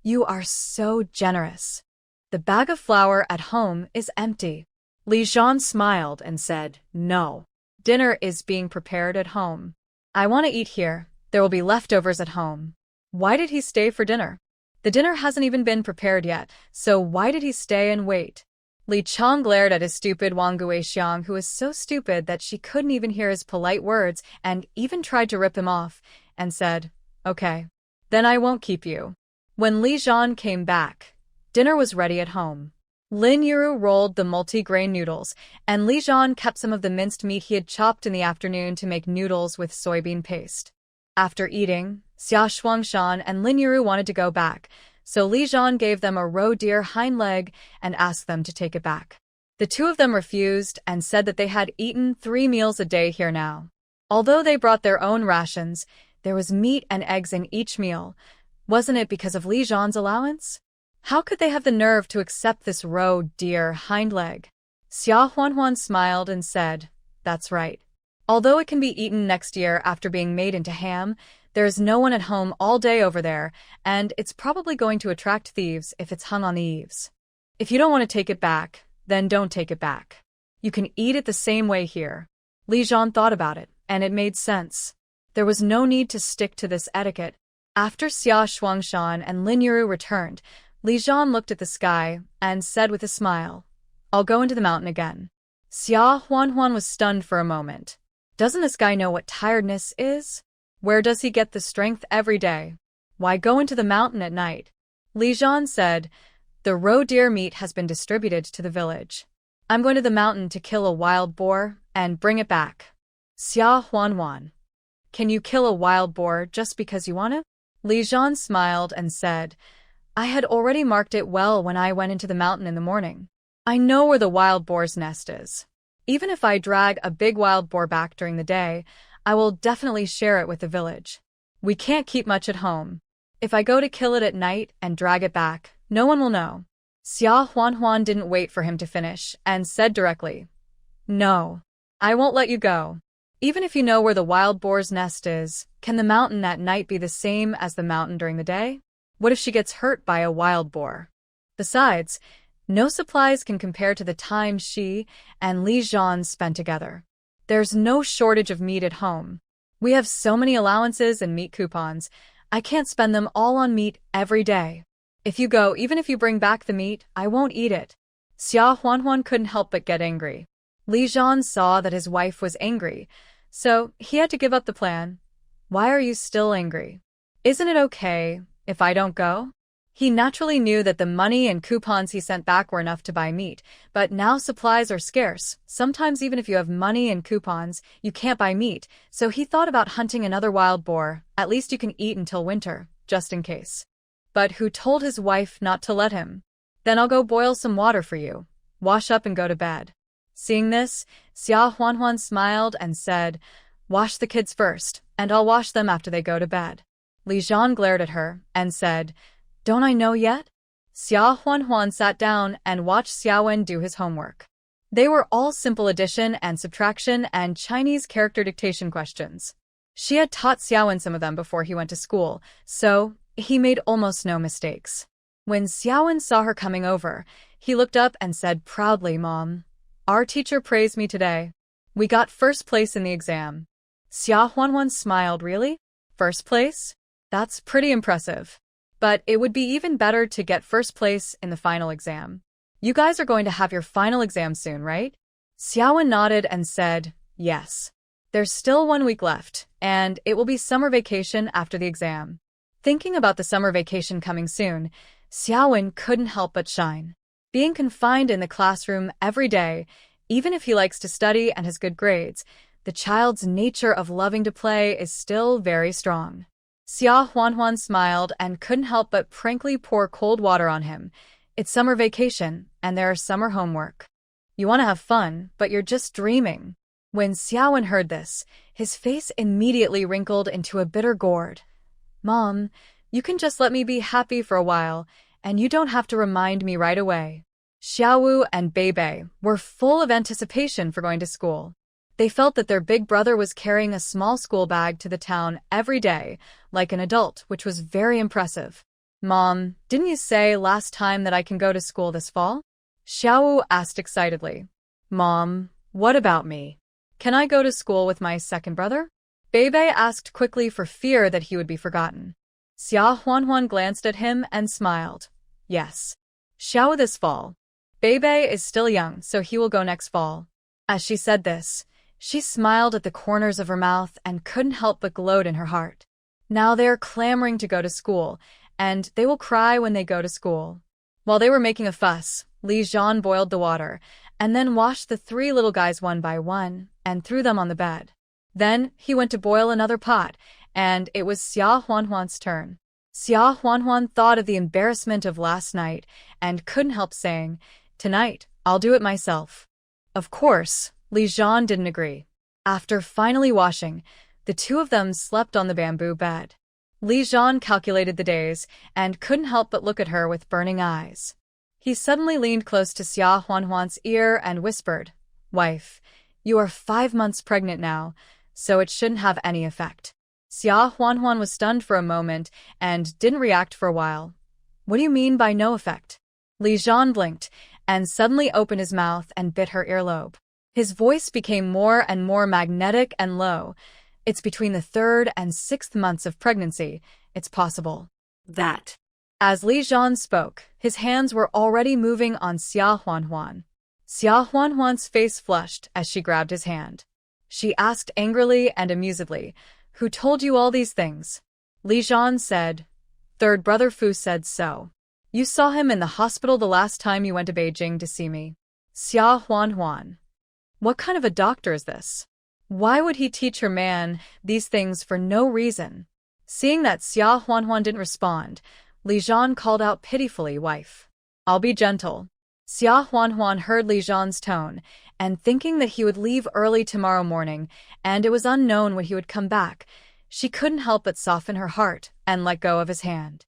"You are so generous. The bag of flour at home is empty." Li Zhan smiled and said, "No. Dinner is being prepared at home. I want to eat here. There will be leftovers at home." Why did he stay for dinner? The dinner hasn't even been prepared yet, so why did he stay and wait? Li Chong glared at his stupid Wang Guixiang, who was so stupid that she couldn't even hear his polite words and even tried to rip him off, and said, "Okay. Then I won't keep you." When Li Zhan came back, dinner was ready at home. Lin Yuru rolled the multi-grain noodles, and Li Zhan kept some of the minced meat he had chopped in the afternoon to make noodles with soybean paste. After eating, Xia Shuangshan and Lin Yuru wanted to go back, so Li Zhan gave them a roe deer hind leg and asked them to take it back. The 2 of them refused and said that they had eaten 3 meals a day here now. Although they brought their own rations, there was meat and eggs in each meal, Wasn't it because of Li Zhan's allowance? How could they have the nerve to accept this roe deer hind leg? Xia Huanhuan smiled and said, "That's right. Although it can be eaten next year after being made into ham, there is no one at home all day over there, and it's probably going to attract thieves if it's hung on the eaves. If you don't want to take it back, then don't take it back. You can eat it the same way here." Li Zhan thought about it, and it made sense. There was no need to stick to this etiquette. After Xia Shuangshan and Lin Yuru returned, Li Zhan looked at the sky and said with a smile, "I'll go into the mountain again." Xia Huanhuan was stunned for a moment. Doesn't this guy know what tiredness is? Where does he get the strength every day? Why go into the mountain at night? Li Zhan said, "The roe deer meat has been distributed to the village. I'm going to the mountain to kill a wild boar and bring it back." Xia Huanhuan, "Can you kill a wild boar just because you want to?" Li Zhan smiled and said, "I had already marked it well when I went into the mountain in the morning. I know where the wild boar's nest is. Even if I drag a big wild boar back during the day, I will definitely share it with the village. We can't keep much at home. If I go to kill it at night and drag it back, no one will know." Xia Huanhuan didn't wait for him to finish and said directly, "No, I won't let you go. Even if you know where the wild boar's nest is, can the mountain at night be the same as the mountain during the day? What if she gets hurt by a wild boar? Besides, no supplies can compare to the time she and Li Zhan spent together. There's no shortage of meat at home. We have so many allowances and meat coupons. I can't spend them all on meat every day. If you go, even if you bring back the meat, I won't eat it." Xia Huanhuan couldn't help but get angry. Li Zhan saw that his wife was angry, so he had to give up the plan. "Why are you still angry? Isn't it okay if I don't go?" He naturally knew that the money and coupons he sent back were enough to buy meat, but now supplies are scarce. Sometimes even if you have money and coupons, you can't buy meat, so he thought about hunting another wild boar. At least you can eat until winter, just in case. But who told his wife not to let him? "Then I'll go boil some water for you. Wash up and go to bed." Seeing this, Xia Huanhuan smiled and said, "Wash the kids first, and I'll wash them after they go to bed." Li Zhan glared at her and said, "Don't I know yet?" Xia Huanhuan sat down and watched Xiaowen do his homework. They were all simple addition and subtraction and Chinese character dictation questions. She had taught Xiaowen some of them before he went to school, so he made almost no mistakes. When Xiaowen saw her coming over, he looked up and said proudly, "Mom, our teacher praised me today. We got first place in the exam." Xia Huanhuan smiled. "Really? First place? That's pretty impressive. But it would be even better to get first place in the final exam. You guys are going to have your final exam soon, right?" Xiaowen nodded and said, "Yes. There's still 1 week left, and it will be summer vacation after the exam." Thinking about the summer vacation coming soon, Xiaowen couldn't help but shine. Being confined in the classroom every day, even if he likes to study and has good grades, the child's nature of loving to play is still very strong. Xia Huanhuan smiled and couldn't help but frankly pour cold water on him. It's summer vacation, and there are summer homework. You want to have fun, but you're just dreaming. When Xiaowen heard this, his face immediately wrinkled into a bitter gourd. "Mom, you can just let me be happy for a while, and you don't have to remind me right away." Xiaowu and Beibei were full of anticipation for going to school. They felt that their big brother was carrying a small school bag to the town every day, like an adult, which was very impressive. "Mom, didn't you say last time that I can go to school this fall?" Xiaowu asked excitedly. "Mom, what about me? Can I go to school with my second brother?" Beibei asked quickly for fear that he would be forgotten. Xia Huanhuan glanced at him and smiled. "Yes. Xiaowu this fall. Beibei is still young, so he will go next fall." As she said this, she smiled at the corners of her mouth and couldn't help but gloat in her heart. Now they are clamoring to go to school, and they will cry when they go to school. While they were making a fuss, Li Zhan boiled the water, and then washed the 3 little guys one by one, and threw them on the bed. Then he went to boil another pot, and it was Xia Huanhuan's turn. Xia Huanhuan thought of the embarrassment of last night, and couldn't help saying, "Tonight, I'll do it myself." Of course, Li Zhan didn't agree. After finally washing, the 2 of them slept on the bamboo bed. Li Jian calculated the days and couldn't help but look at her with burning eyes. He suddenly leaned close to Xia Huanhuan's ear and whispered, "Wife, you are 5 months pregnant now, so it shouldn't have any effect." Xia Huanhuan was stunned for a moment and didn't react for a while. "What do you mean by no effect?" Li Jian blinked and suddenly opened his mouth and bit her earlobe. His voice became more and more magnetic and low. "It's between the 3rd and 6th months of pregnancy. It's possible that." As Li Jian spoke, his hands were already moving on Xia Huanhuan. Xia Huanhuan's face flushed as she grabbed his hand. She asked angrily and amusedly, "Who told you all these things?" Li Jian said, "Third brother Fu said so. You saw him in the hospital the last time you went to Beijing to see me." Xia Huanhuan. What kind of a doctor is this? Why would he teach her man these things for no reason? Seeing that Xia Huanhuan didn't respond, Li Jian called out pitifully, "Wife, I'll be gentle." Xia Huanhuan heard Li Jian's tone, and thinking that he would leave early tomorrow morning, and it was unknown when he would come back, she couldn't help but soften her heart and let go of his hand.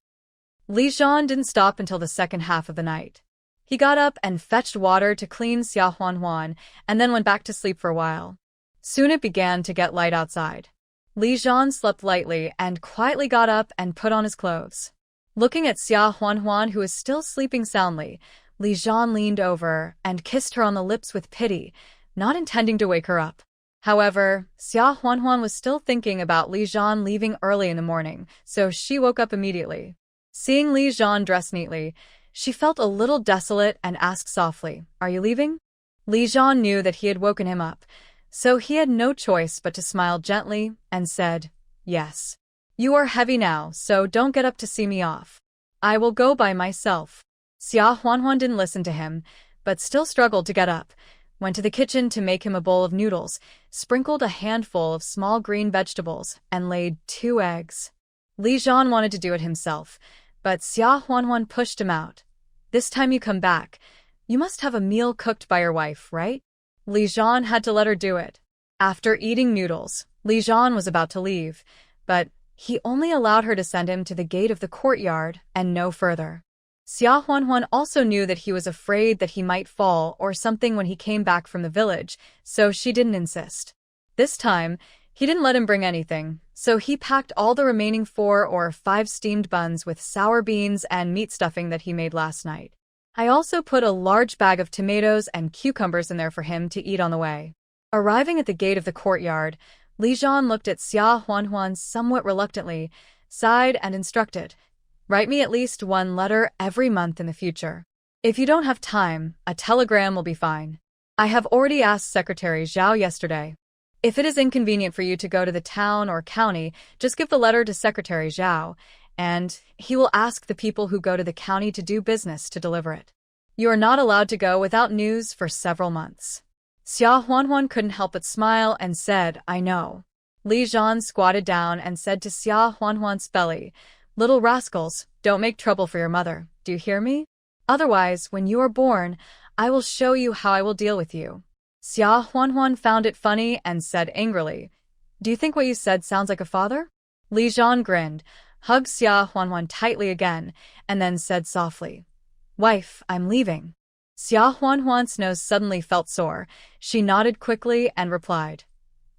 Li Jian didn't stop until the second half of the night. He got up and fetched water to clean Xia Huanhuan, and then went back to sleep for a while. Soon it began to get light outside. Li Jian slept lightly and quietly got up and put on his clothes. Looking at Xia Huanhuan, who was still sleeping soundly, Li Jian leaned over and kissed her on the lips with pity, not intending to wake her up. However, Xia Huanhuan was still thinking about Li Jian leaving early in the morning, so she woke up immediately. Seeing Li Jian dressed neatly, she felt a little desolate and asked softly, "Are you leaving?" Li Jian knew that he had woken him up, so he had no choice but to smile gently and said, "Yes. You are heavy now, so don't get up to see me off. I will go by myself." Xia Huanhuan didn't listen to him, but still struggled to get up, went to the kitchen to make him a bowl of noodles, sprinkled a handful of small green vegetables, and laid 2 eggs. Li Jian wanted to do it himself, but Xia Huanhuan pushed him out. "This time you come back, you must have a meal cooked by your wife, right?" Li Jian had to let her do it. After eating noodles, Li Jian was about to leave, but he only allowed her to send him to the gate of the courtyard and no further. Xia Huanhuan also knew that he was afraid that he might fall or something when he came back from the village, so she didn't insist. This time, he didn't let him bring anything, so he packed all the remaining 4 or 5 steamed buns with sour beans and meat stuffing that he made last night. I also put a large bag of tomatoes and cucumbers in there for him to eat on the way. Arriving at the gate of the courtyard, Li Jian looked at Xia Huanhuan somewhat reluctantly, sighed and instructed, "Write me at least 1 letter every month in the future. If you don't have time, a telegram will be fine. I have already asked Secretary Zhao yesterday. If it is inconvenient for you to go to the town or county, just give the letter to Secretary Zhao, and he will ask the people who go to the county to do business to deliver it. You are not allowed to go without news for several months." Xia Huanhuan couldn't help but smile and said, "I know." Li Jian squatted down and said to Xia Huanhuan's belly, "Little rascals, don't make trouble for your mother, do you hear me? Otherwise, when you are born, I will show you how I will deal with you." Xia Huanhuan found it funny and said angrily, "Do you think what you said sounds like a father?" Li Jian grinned, hugged Xia Huanhuan tightly again, and then said softly, "Wife, I'm leaving." Xia Huanhuan's nose suddenly felt sore. She nodded quickly and replied,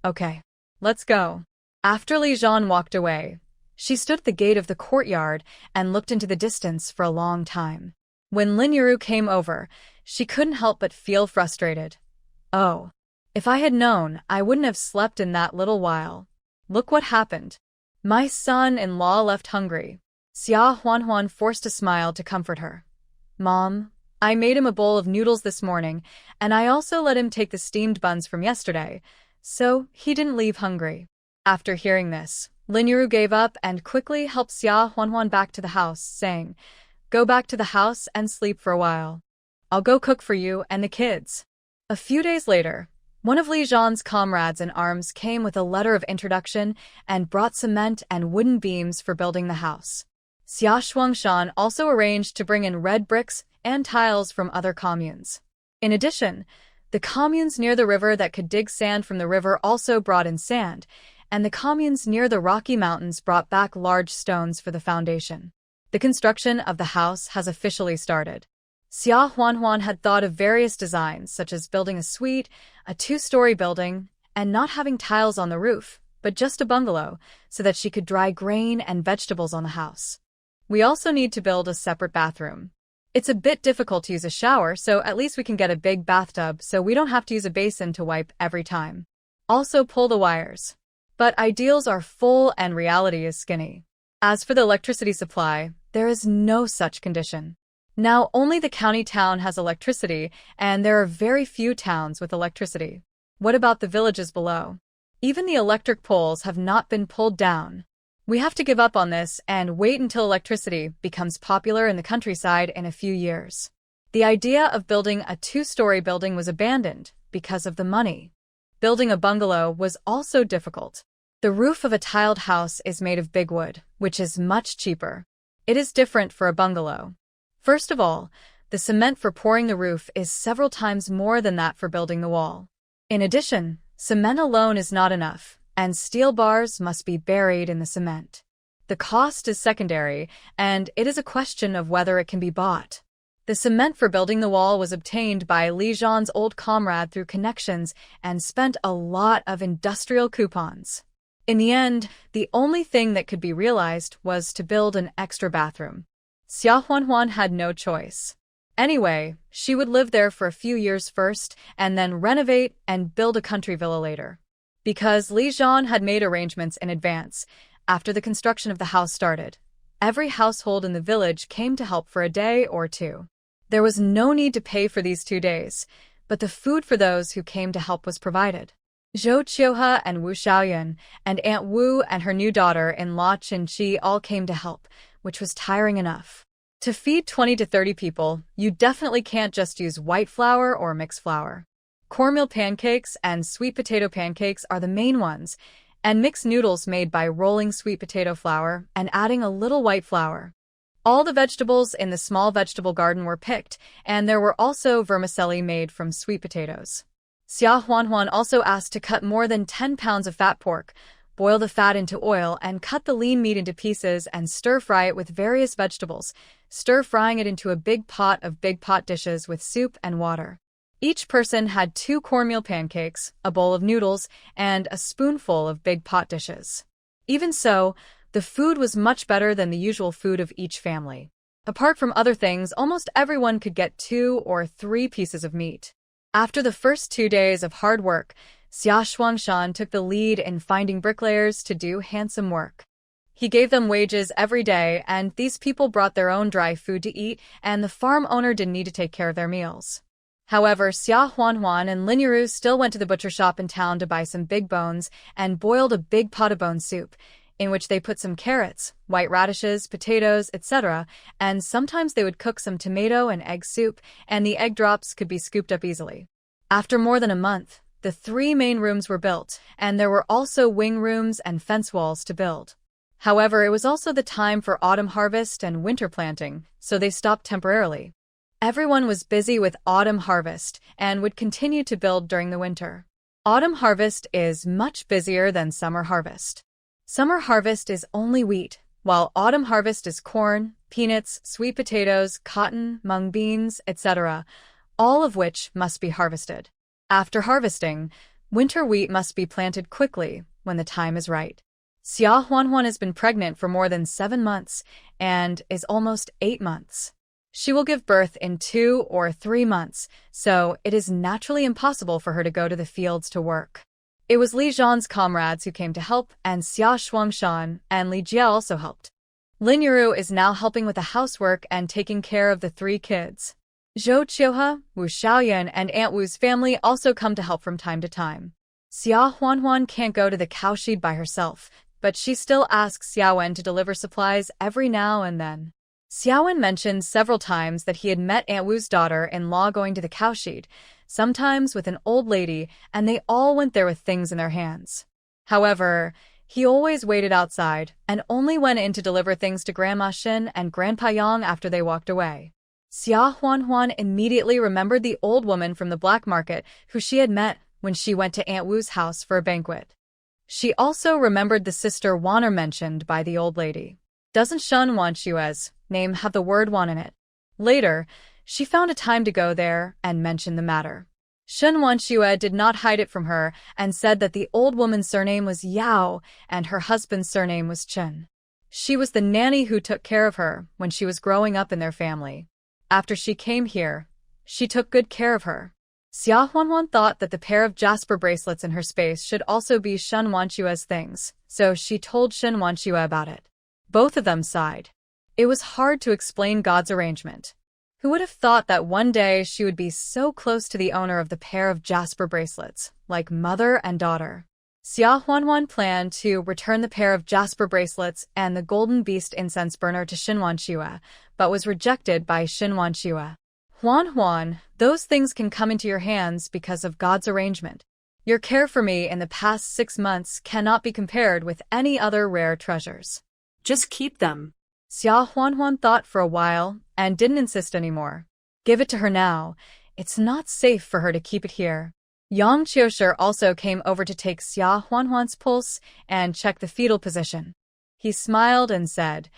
"Okay, let's go." After Li Jian walked away, she stood at the gate of the courtyard and looked into the distance for a long time. When Lin Yuru came over, she couldn't help but feel frustrated. "Oh, if I had known, I wouldn't have slept in that little while. Look what happened. My son-in-law left hungry." Xia Huanhuan forced a smile to comfort her. "Mom, I made him a bowl of noodles this morning, and I also let him take the steamed buns from yesterday, so he didn't leave hungry." After hearing this, Lin Yuru gave up and quickly helped Xia Huanhuan back to the house, saying, "Go back to the house and sleep for a while. I'll go cook for you and the kids." A few days later, one of Li Jian's comrades in arms came with a letter of introduction and brought cement and wooden beams for building the house. Xia Shuangshan also arranged to bring in red bricks and tiles from other communes. In addition, the communes near the river that could dig sand from the river also brought in sand, and the communes near the Rocky Mountains brought back large stones for the foundation. The construction of the house has officially started. Xia Huanhuan had thought of various designs, such as building a suite, a two-story building, and not having tiles on the roof, but just a bungalow, so that she could dry grain and vegetables on the house. We also need to build a separate bathroom. It's a bit difficult to use a shower, so at least we can get a big bathtub so we don't have to use a basin to wipe every time. Also pull the wires. But ideals are full and reality is skinny. As for the electricity supply, there is no such condition. Now only the county town has electricity, and there are very few towns with electricity. What about the villages below? Even the electric poles have not been pulled down. We have to give up on this and wait until electricity becomes popular in the countryside in a few years. The idea of building a two-story building was abandoned because of the money. Building a bungalow was also difficult. The roof of a tiled house is made of big wood, which is much cheaper. It is different for a bungalow. First of all, the cement for pouring the roof is several times more than that for building the wall. In addition, cement alone is not enough, and steel bars must be buried in the cement. The cost is secondary, and it is a question of whether it can be bought. The cement for building the wall was obtained by Li Zhan's old comrade through connections and spent a lot of industrial coupons. In the end, the only thing that could be realized was to build an extra bathroom. Xia Huanhuan had no choice. Anyway, she would live there for a few years first and then renovate and build a country villa later. Because Li Zhan had made arrangements in advance, after the construction of the house started, every household in the village came to help for a day or two. There was no need to pay for these 2 days, but the food for those who came to help was provided. Zhou Qiuhe and Wu Xiaoyan and Aunt Wu and her new daughter-in-law Qin all came to help, which was tiring enough. To feed 20 to 30 people, you definitely can't just use white flour or mixed flour. Cornmeal pancakes and sweet potato pancakes are the main ones, and mixed noodles made by rolling sweet potato flour and adding a little white flour. All the vegetables in the small vegetable garden were picked, and there were also vermicelli made from sweet potatoes. Xia Huanhuan also asked to cut more than 10 pounds of fat pork, boil the fat into oil, and cut the lean meat into pieces and stir-fry it with various vegetables, stir-frying it into a big pot of big pot dishes with soup and water. Each person had 2 cornmeal pancakes, a bowl of noodles, and a spoonful of big pot dishes. Even so, the food was much better than the usual food of each family. Apart from other things, almost everyone could get 2 or 3 pieces of meat. After the first 2 days of hard work, Xia Shuangshan took the lead in finding bricklayers to do handsome work. He gave them wages every day, and these people brought their own dry food to eat, and the farm owner didn't need to take care of their meals. However, Xia Huanhuan and Lin Yiru still went to the butcher shop in town to buy some big bones and boiled a big pot of bone soup, in which they put some carrots, white radishes, potatoes, etc., and sometimes they would cook some tomato and egg soup, and the egg drops could be scooped up easily. After more than a month, the 3 main rooms were built, and there were also wing rooms and fence walls to build. However, it was also the time for autumn harvest and winter planting, so they stopped temporarily. Everyone was busy with autumn harvest and would continue to build during the winter. Autumn harvest is much busier than summer harvest. Summer harvest is only wheat, while autumn harvest is corn, peanuts, sweet potatoes, cotton, mung beans, etc., all of which must be harvested. After harvesting, winter wheat must be planted quickly when the time is right. Xia Huanhuan has been pregnant for more than 7 months and is almost 8 months. She will give birth in 2 or 3 months, so it is naturally impossible for her to go to the fields to work. It was Li Zhan's comrades who came to help, and Xia Shuangshan and Li Jia also helped. Lin Yiru is now helping with the housework and taking care of the 3 kids. Zhou Qiuhe, Wu Xiaoyan, and Aunt Wu's family also come to help from time to time. Xia Huanhuan can't go to the cowshed by herself, but she still asks Xiaowen to deliver supplies every now and then. Xiaowen mentioned several times that he had met Aunt Wu's daughter-in-law going to the cowshed, sometimes with an old lady, and they all went there with things in their hands. However, he always waited outside and only went in to deliver things to Grandma Xin and Grandpa Yang after they walked away. Xia Huanhuan immediately remembered the old woman from the black market who she had met when she went to Aunt Wu's house for a banquet. She also remembered the sister Waner mentioned by the old lady. Doesn't Shen Wanshue's name have the word Wan in it? Later, she found a time to go there and mention the matter. Shen Wanshue did not hide it from her and said that the old woman's surname was Yao and her husband's surname was Chen. She was the nanny who took care of her when she was growing up in their family. After she came here, she took good care of her. Xia Huanhuan thought that the pair of jasper bracelets in her space should also be Shen Wanshue's things, so she told Shen Wanshue about it. Both of them sighed. It was hard to explain God's arrangement. Who would have thought that one day she would be so close to the owner of the pair of jasper bracelets, like mother and daughter? Xia Huanhuan planned to return the pair of jasper bracelets and the golden beast incense burner to Shen Wanshue, but was rejected by Shen Wanshue. Huan, those things can come into your hands because of God's arrangement. Your care for me in the past 6 months cannot be compared with any other rare treasures. Just keep them. Xia Huanhuan thought for a while and didn't insist anymore. Give it to her now. It's not safe for her to keep it here. Yang Qiushi also came over to take Xia Huanhuan's pulse and check the fetal position. He smiled and said,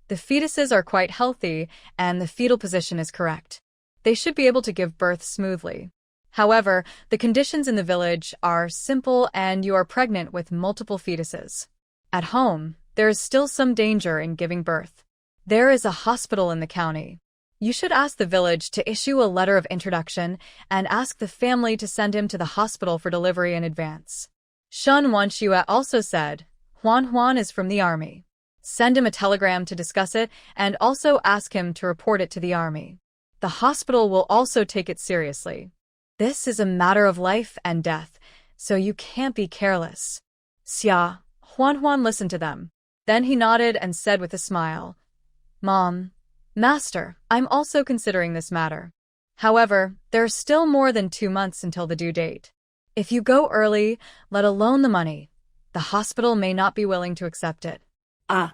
"The fetuses are quite healthy and the fetal position is correct. They should be able to give birth smoothly. However, the conditions in the village are simple and you are pregnant with multiple fetuses. At home, there is still some danger in giving birth. There is a hospital in the county. You should ask the village to issue a letter of introduction and ask the family to send him to the hospital for delivery in advance." Shen Wanshue also said, "Huan is from the army. Send him a telegram to discuss it and also ask him to report it to the army. The hospital will also take it seriously. This is a matter of life and death, so you can't be careless." Xia Huanhuan listened to them. Then he nodded and said with a smile, "Mom, Master, I'm also considering this matter. However, there are still more than 2 months until the due date. If you go early, let alone the money, the hospital may not be willing to accept it. Ah.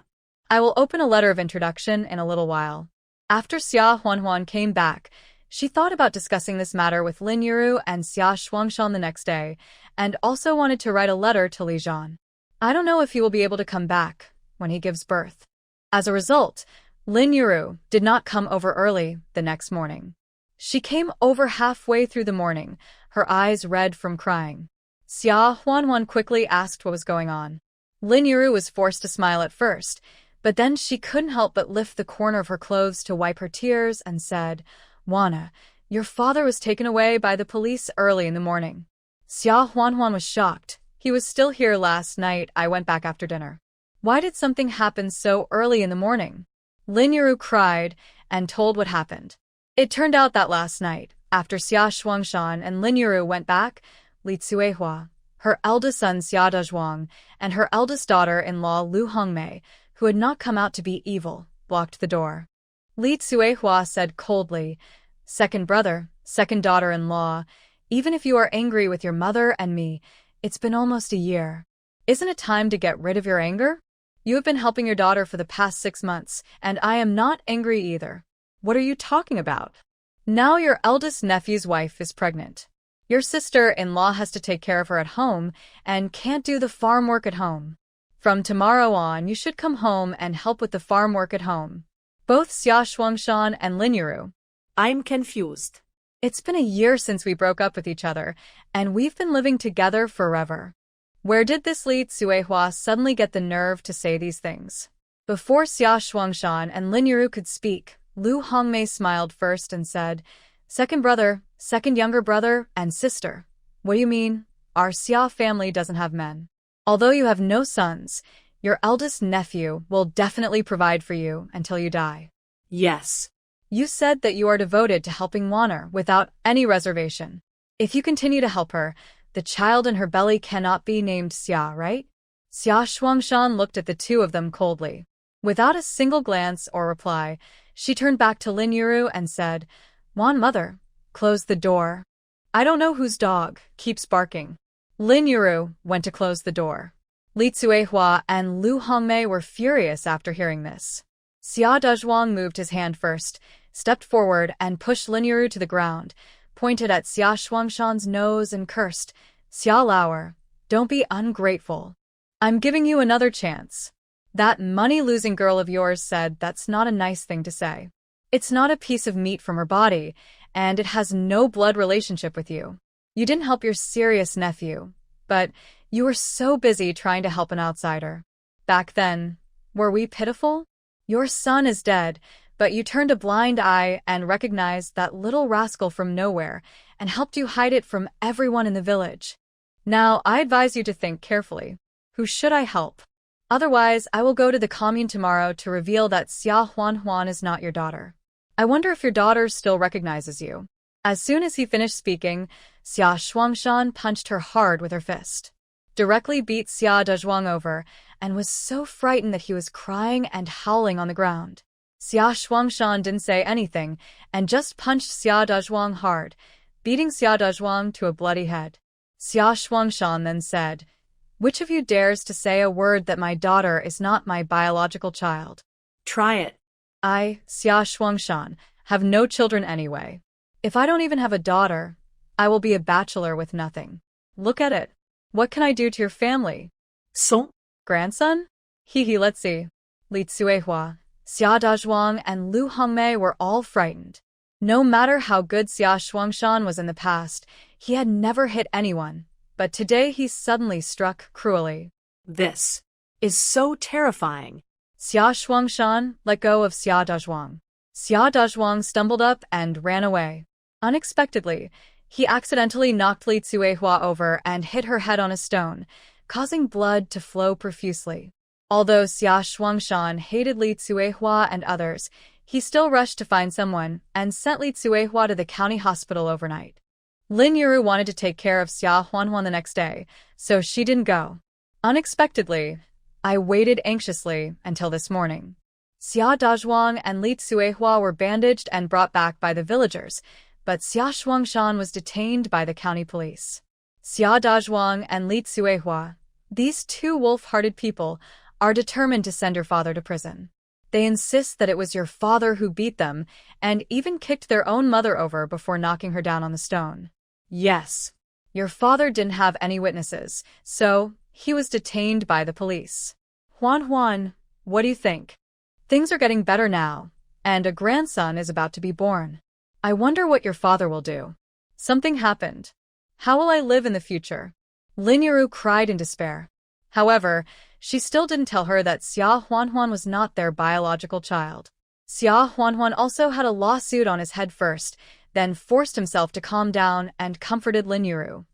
I will open a letter of introduction in a little while." After Xia Huanhuan came back, she thought about discussing this matter with Lin Yuru and Xia Shuangshan the next day, and also wanted to write a letter to Li Zhan. I don't know if he will be able to come back when he gives birth. As a result, Lin Yuru did not come over early the next morning. She came over halfway through the morning, her eyes red from crying. Xia Huanhuan quickly asked what was going on. Lin Yuru was forced to smile at first, but then she couldn't help but lift the corner of her clothes to wipe her tears and said, "Wana, your father was taken away by the police early in the morning." Xia Huanhuan was shocked. "He was still here last night. I went back after dinner." "Why did something happen so early in the morning?" Lin Yuru cried and told what happened. It turned out that last night, after Xia Shuangshan and Lin Yuru went back, Li Cuihua, her eldest son Xia Dezhuang, and her eldest daughter-in-law Lu Hongmei, who had not come out to be evil, blocked the door. Li Cuihua said coldly, "Second brother, second daughter-in-law, even if you are angry with your mother and me, it's been almost a year. Isn't it time to get rid of your anger? You have been helping your daughter for the past 6 months, and I am not angry either. What are you talking about? Now your eldest nephew's wife is pregnant. Your sister-in-law has to take care of her at home and can't do the farm work at home. From tomorrow on, you should come home and help with the farm work at home." Both Xia Shuangshan and Lin Yuru. I'm confused. It's been a year since we broke up with each other, and we've been living together forever. Where did this Li Cuihua suddenly get the nerve to say these things? Before Xia Shuangshan and Lin Yuru could speak, Lu Hongmei smiled first and said, "Second brother, second younger brother, and sister. What do you mean? Our Xia family doesn't have men. Although you have no sons, your eldest nephew will definitely provide for you until you die." Yes. You said that you are devoted to helping Waner without any reservation. If you continue to help her, the child in her belly cannot be named Xia, right? Xia Shuangshan looked at the two of them coldly. Without a single glance or reply, she turned back to Lin Yuru and said, "Wan mother, close the door. I don't know whose dog keeps barking." Lin Yuru went to close the door. Li Cuihua and Lu Hongmei were furious after hearing this. Xia Dezhuang moved his hand first, stepped forward and pushed Lin Yuru to the ground, pointed at Xia Shuangshan's nose and cursed, "Xia Lauer, don't be ungrateful. I'm giving you another chance. That money-losing girl of yours said that's not a nice thing to say. It's not a piece of meat from her body, and it has no blood relationship with you. You didn't help your serious nephew, but you were so busy trying to help an outsider. Back then, were we pitiful? Your son is dead, but you turned a blind eye and recognized that little rascal from nowhere and helped you hide it from everyone in the village. Now, I advise you to think carefully. Who should I help? Otherwise, I will go to the commune tomorrow to reveal that Xia Huan is not your daughter. I wonder if your daughter still recognizes you. As soon as he finished speaking, Xia Shuangshan punched her hard with her fist. Directly beat Xia Dazhuang over, and was so frightened that he was crying and howling on the ground. Xia Shuangshan didn't say anything, and just punched Xia Dazhuang hard, beating Xia Dazhuang to a bloody head. Xia Shuangshan then said, "Which of you dares to say a word that my daughter is not my biological child?" Try it. I, Xia Shuangshan, have no children anyway. If I don't even have a daughter, I will be a bachelor with nothing. Look at it. What can I do to your family? Son? Grandson? Let's see. Li Tsuehua, Xia Dazhuang, and Lu Hongmei were all frightened. No matter how good Xia Shuangshan was in the past, he had never hit anyone, but today he suddenly struck cruelly. This is so terrifying. Xia Shuangshan let go of Xia Dazhuang. Xia Dazhuang stumbled up and ran away. Unexpectedly, he accidentally knocked Li Tsuehua over and hit her head on a stone, causing blood to flow profusely. Although Xia Shuangshan hated Li Tsuehua and others, he still rushed to find someone and sent Li Tsuehua to the county hospital overnight. Lin Yuru wanted to take care of Xia Huan the next day, so she didn't go. Unexpectedly, I waited anxiously until this morning. Xia Dazhuang and Li Tsuehua were bandaged and brought back by the villagers, but Xia Shuangshan was detained by the county police. Xia Dazhuang and Li Tsuehua, these two wolf-hearted people, are determined to send your father to prison. They insist that it was your father who beat them and even kicked their own mother over before knocking her down on the stone. Yes, your father didn't have any witnesses, so he was detained by the police. Huan, what do you think? Things are getting better now, and a grandson is about to be born. I wonder what your father will do. Something happened. How will I live in the future? Lin Yuru cried in despair. However, she still didn't tell her that Xia Huan was not their biological child. Xia Huan also had a lawsuit on his head first, then forced himself to calm down and comforted Lin Yuru.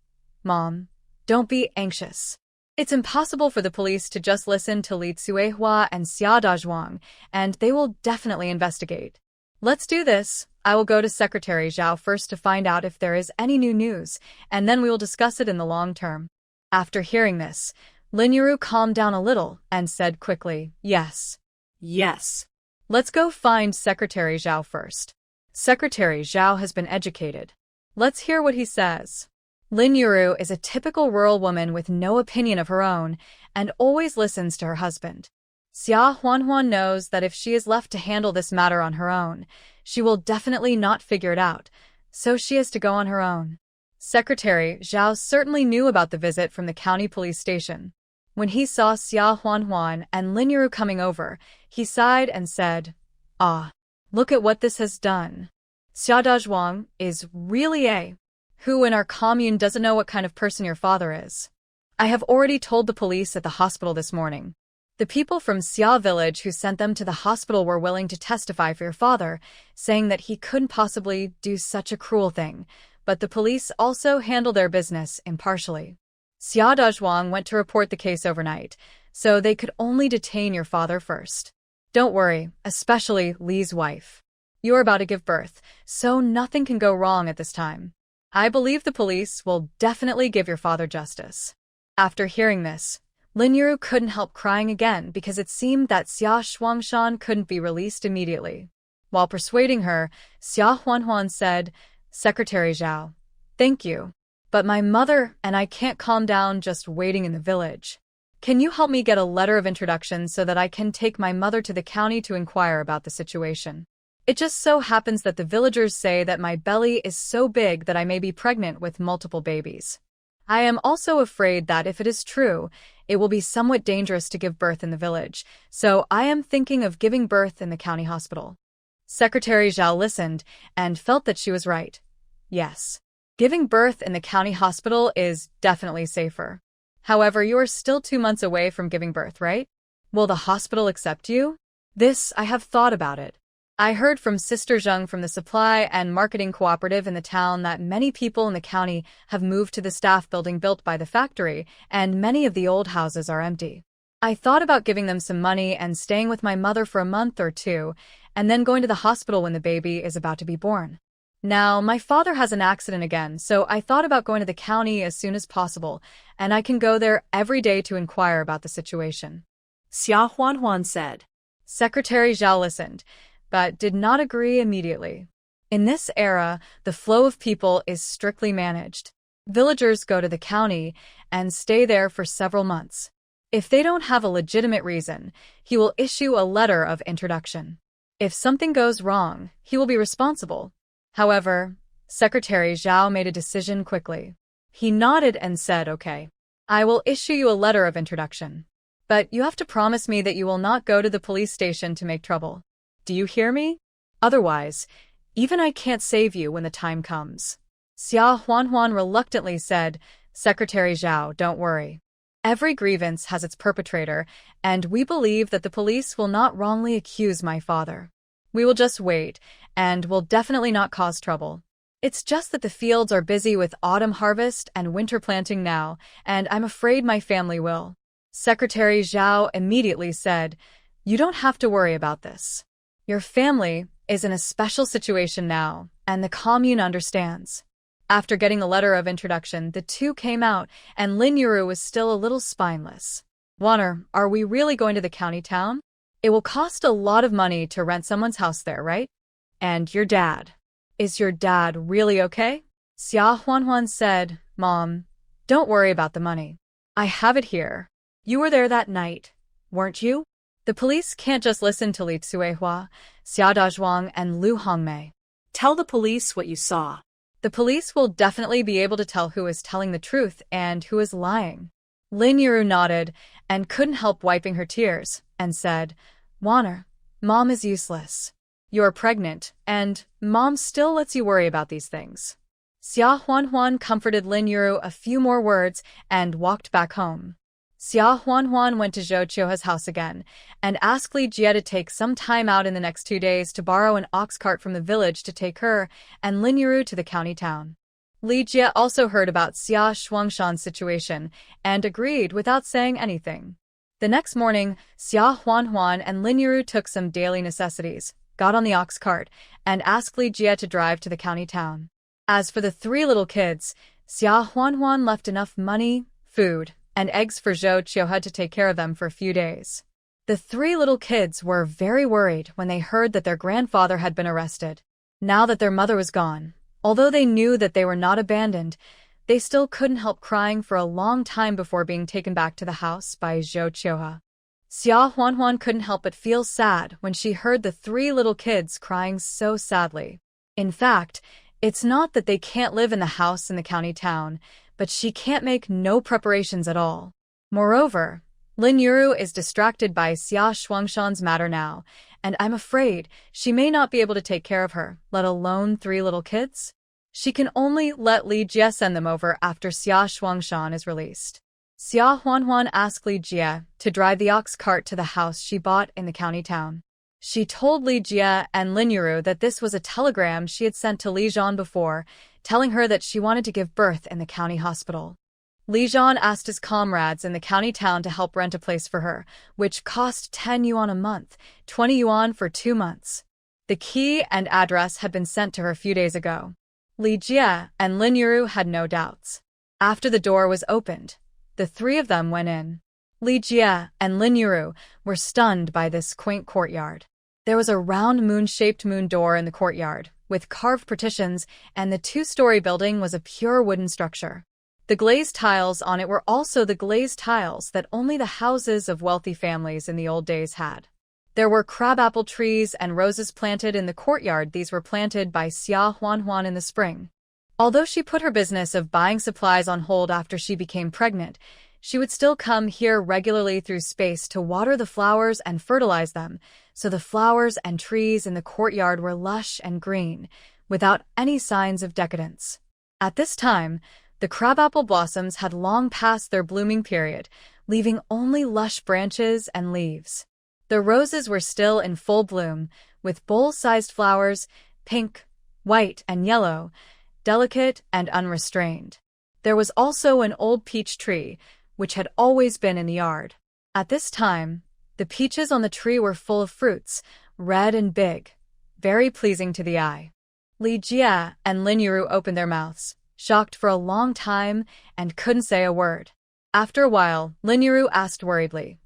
Mom, don't be anxious. It's impossible for the police to just listen to Li Tsuehua and Xia Dazhuang, and they will definitely investigate. Let's do this. I will go to Secretary Zhao first to find out if there is any new news, and then we will discuss it in the long term. After hearing this, Lin Yuru calmed down a little and said quickly, "Yes. Yes. Let's go find Secretary Zhao first." Secretary Zhao has been educated. Let's hear what he says. Lin Yuru is a typical rural woman with no opinion of her own and always listens to her husband. Xia Huan knows that if she is left to handle this matter on her own, she will definitely not figure it out, so she has to go on her own. Secretary Zhao certainly knew about the visit from the county police station. When he saw Xia Huan and Lin Yuru coming over, he sighed and said, "Ah, look at what this has done. Xia Dazhuang is really a who in our commune doesn't know what kind of person your father is. I have already told the police at the hospital this morning. The people from Xia village who sent them to the hospital were willing to testify for your father, saying that he couldn't possibly do such a cruel thing, but the police also handle their business impartially. Xia Dazhuang went to report the case overnight, so they could only detain your father first. Don't worry, especially Li's wife. You are about to give birth, so nothing can go wrong at this time. I believe the police will definitely give your father justice." After hearing this, Lin Yuru couldn't help crying again because it seemed that Xia Shuangshan couldn't be released immediately. While persuading her, Xia Huan said, "Secretary Zhao, thank you. But my mother and I can't calm down just waiting in the village. Can you help me get a letter of introduction so that I can take my mother to the county to inquire about the situation? It just so happens that the villagers say that my belly is so big that I may be pregnant with multiple babies. I am also afraid that if it is true, it will be somewhat dangerous to give birth in the village, so I am thinking of giving birth in the county hospital. Secretary Zhao listened and felt that she was right. Yes. Giving birth in the county hospital is definitely safer. However, you are still 2 months away from giving birth, right? Will the hospital accept you? This, I have thought about it. I heard from Sister Zheng from the supply and marketing cooperative in the town that many people in the county have moved to the staff building built by the factory, and many of the old houses are empty. I thought about giving them some money and staying with my mother for a month or two, and then going to the hospital when the baby is about to be born. Now, my father has an accident again, so I thought about going to the county as soon as possible, and I can go there every day to inquire about the situation. Xia Huanhuan said. Secretary Zhao listened, but did not agree immediately. In this era, the flow of people is strictly managed. Villagers go to the county and stay there for several months. If they don't have a legitimate reason, he will issue a letter of introduction. If something goes wrong, he will be responsible. However, Secretary Zhao made a decision quickly. He nodded and said, "Okay. I will issue you a letter of introduction. But you have to promise me that you will not go to the police station to make trouble. Do you hear me? Otherwise, even I can't save you when the time comes." Xia Huanhuan reluctantly said, "Secretary Zhao, don't worry. Every grievance has its perpetrator, and we believe that the police will not wrongly accuse my father. We will just wait, and will definitely not cause trouble. It's just that the fields are busy with autumn harvest and winter planting now, and I'm afraid my family will." Secretary Zhao immediately said, "You don't have to worry about this. Your family is in a special situation now, and the commune understands." After getting the letter of introduction, the two came out, and Lin Yuru was still a little spineless. "Warner, are we really going to the county town? It will cost a lot of money to rent someone's house there, right? And your dad. Is your dad really okay?" Xia Huanhuan said, "Mom, don't worry about the money. I have it here. You were there that night, weren't you? The police can't just listen to Li Tsuehua, Xia Dazhuang, and Lu Hongmei. Tell the police what you saw." The police will definitely be able to tell who is telling the truth and who is lying." Lin Yuru nodded and couldn't help wiping her tears, and said, "Warner, Mom is useless. You're pregnant, and Mom still lets you worry about these things." Xia Huanhuan comforted Lin Yuru a few more words and walked back home. Xia Huanhuan went to Zhou Qiuhe's house again and asked Li Jie to take some time out in the next 2 days to borrow an ox cart from the village to take her and Lin Yuru to the county town. Li Jie also heard about Xia Shuangshan's situation and agreed without saying anything. The next morning, Xia Huanhuan and Lin Yuru took some daily necessities, got on the ox cart, and asked Li Jie to drive to the county town. As for the 3 little kids, Xia Huanhuan left enough money, food, and eggs for Zhou Qiuhe to take care of them for a few days. The 3 little kids were very worried when they heard that their grandfather had been arrested. Now that their mother was gone, although they knew that they were not abandoned, they still couldn't help crying for a long time before being taken back to the house by Zhou Qiuhe. Xia Huanhuan couldn't help but feel sad when she heard the 3 little kids crying so sadly. In fact, it's not that they can't live in the house in the county town, but she can't make no preparations at all. Moreover, Lin Yuru is distracted by Xia Shuangshan's matter now, and I'm afraid she may not be able to take care of her, let alone 3 little kids. She can only let Li Jie send them over after Xia Shuangshan is released. Xia Huanhuan asked Li Jie to drive the ox cart to the house she bought in the county town. She told Li Jie and Lin Yuru that this was a telegram she had sent to Li Zhan before, telling her that she wanted to give birth in the county hospital. Li Zhan asked his comrades in the county town to help rent a place for her, which cost 10 yuan a month, 20 yuan for 2 months. The key and address had been sent to her a few days ago. Li Jie and Lin Yuru had no doubts. After the door was opened, the 3 of them went in. Li Jie and Lin Yuru were stunned by this quaint courtyard. There was a round moon-shaped moon door in the courtyard, with carved partitions, and the 2-story building was a pure wooden structure. The glazed tiles on it were also the glazed tiles that only the houses of wealthy families in the old days had. There were crabapple trees and roses planted in the courtyard. These were planted by Xia Huanhuan in the spring. Although she put her business of buying supplies on hold after she became pregnant, she would still come here regularly through space to water the flowers and fertilize them, so the flowers and trees in the courtyard were lush and green, without any signs of decadence. At this time, the crabapple blossoms had long passed their blooming period, leaving only lush branches and leaves. The roses were still in full bloom, with bowl-sized flowers, pink, white, and yellow, delicate and unrestrained. There was also an old peach tree, which had always been in the yard. At this time, the peaches on the tree were full of fruits, red and big, very pleasing to the eye. Li Jie and Lin Yuru opened their mouths, shocked for a long time, and couldn't say a word. After a while, Lin Yuru asked worriedly,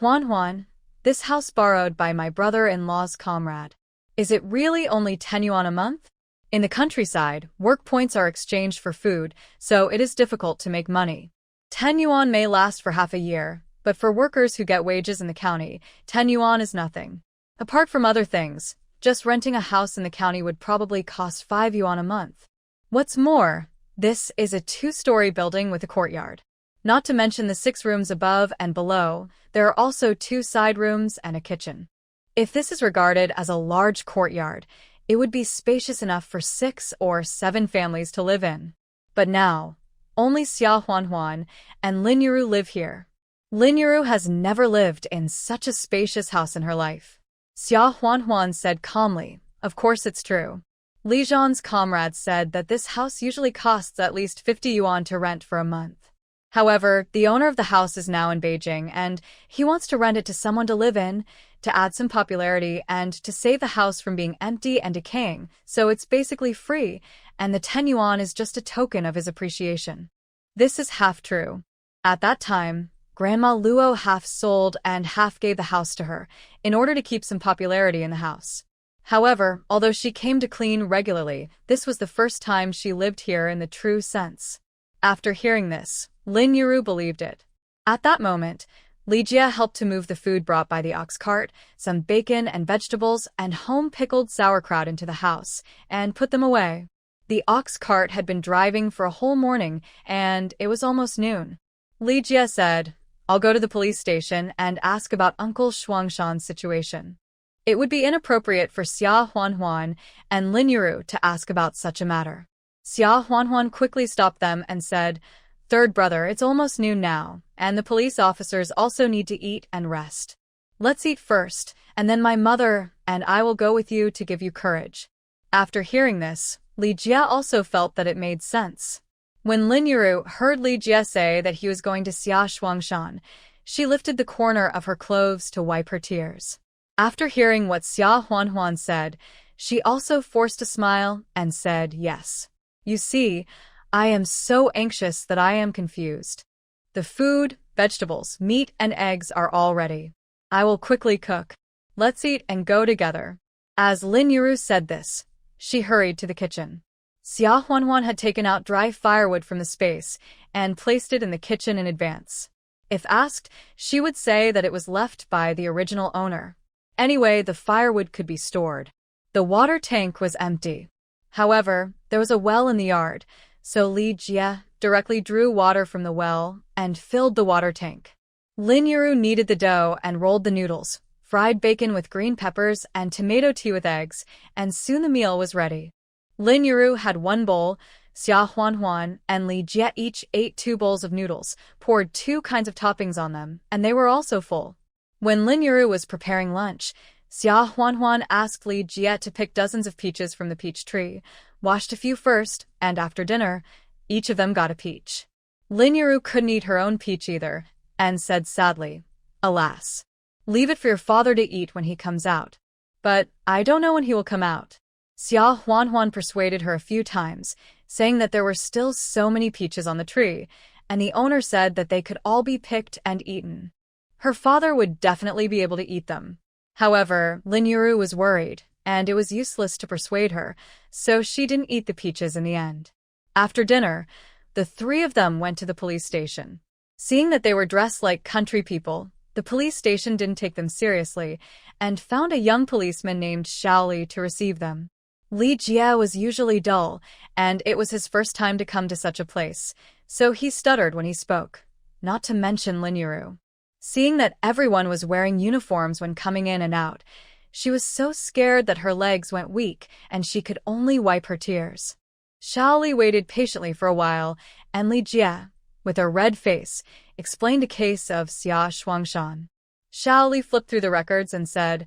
"Huan Huan, this house borrowed by my brother-in-law's comrade. Is it really only 10 yuan a month? In the countryside, work points are exchanged for food, so it is difficult to make money. 10 yuan may last for half a year, but for workers who get wages in the county, 10 yuan is nothing. Apart from other things, just renting a house in the county would probably cost 5 yuan a month. What's more, this is a 2-story building with a courtyard. Not to mention the 6 rooms above and below, there are also 2 side rooms and a kitchen. If this is regarded as a large courtyard, it would be spacious enough for 6 or 7 families to live in. But now, only Xia Huanhuan and Lin Yuru live here. Lin Yuru has never lived in such a spacious house in her life. Xia Huanhuan said calmly, "Of course it's true." Li Zhan's comrade said that this house usually costs at least 50 yuan to rent for a month. However, the owner of the house is now in Beijing, and he wants to rent it to someone to live in, to add some popularity, and to save the house from being empty and decaying, so it's basically free, and the 10 yuan is just a token of his appreciation. This is half true. At that time, Grandma Luo half sold and half gave the house to her, in order to keep some popularity in the house. However, although she came to clean regularly, this was the first time she lived here in the true sense. After hearing this, Lin Yuru believed it. At that moment, Li Jie helped to move the food brought by the ox cart, some bacon and vegetables, and home-pickled sauerkraut into the house, and put them away. The ox cart had been driving for a whole morning, and it was almost noon. Li Jie said, "I'll go to the police station and ask about Uncle Shuangshan's situation." It would be inappropriate for Xia Huanhuan and Lin Yuru to ask about such a matter. Xia Huanhuan quickly stopped them and said, "Third brother, it's almost noon now, and the police officers also need to eat and rest. Let's eat first, and then my mother and I will go with you to give you courage." After hearing this, Li Jie also felt that it made sense. When Lin Yuru heard Li Jie say that he was going to Xia Shuangshan, she lifted the corner of her clothes to wipe her tears. After hearing what Xia Huanhuan said, she also forced a smile and said yes. "You see, I am so anxious that I am confused. The food, vegetables, meat, and eggs are all ready. I will quickly cook. Let's eat and go together." As Lin Yuru said this, she hurried to the kitchen. Xia Huanhuan had taken out dry firewood from the space and placed it in the kitchen in advance. If asked, she would say that it was left by the original owner. Anyway, the firewood could be stored. The water tank was empty. However, there was a well in the yard, so Li Jie directly drew water from the well and filled the water tank. Lin Yuru kneaded the dough and rolled the noodles, fried bacon with green peppers and tomato tea with eggs, and soon the meal was ready. Lin Yuru had 1 bowl, Xia Huanhuan and Li Jie each ate 2 bowls of noodles, poured 2 kinds of toppings on them, and they were also full. When Lin Yuru was preparing lunch, Xia Huanhuan asked Li Jie to pick dozens of peaches from the peach tree, washed a few first, and after dinner, each of them got a peach. Lin Yuru couldn't eat her own peach either, and said sadly, "Alas. Leave it for your father to eat when he comes out." "But I don't know when he will come out." Xia Huanhuan persuaded her a few times, saying that there were still so many peaches on the tree, and the owner said that they could all be picked and eaten. Her father would definitely be able to eat them. However, Lin Yuru was worried, and it was useless to persuade her, so she didn't eat the peaches in the end. After dinner, the 3 of them went to the police station. Seeing that they were dressed like country people, the police station didn't take them seriously, and found a young policeman named Xiao Li to receive them. Li Jie was usually dull, and it was his first time to come to such a place, so he stuttered when he spoke, not to mention Lin Yuru. Seeing that everyone was wearing uniforms when coming in and out, she was so scared that her legs went weak and she could only wipe her tears. Xiaoli waited patiently for a while, and Li Jie, with a red face, explained a case of Xia Shuangshan. Xiaoli flipped through the records and said,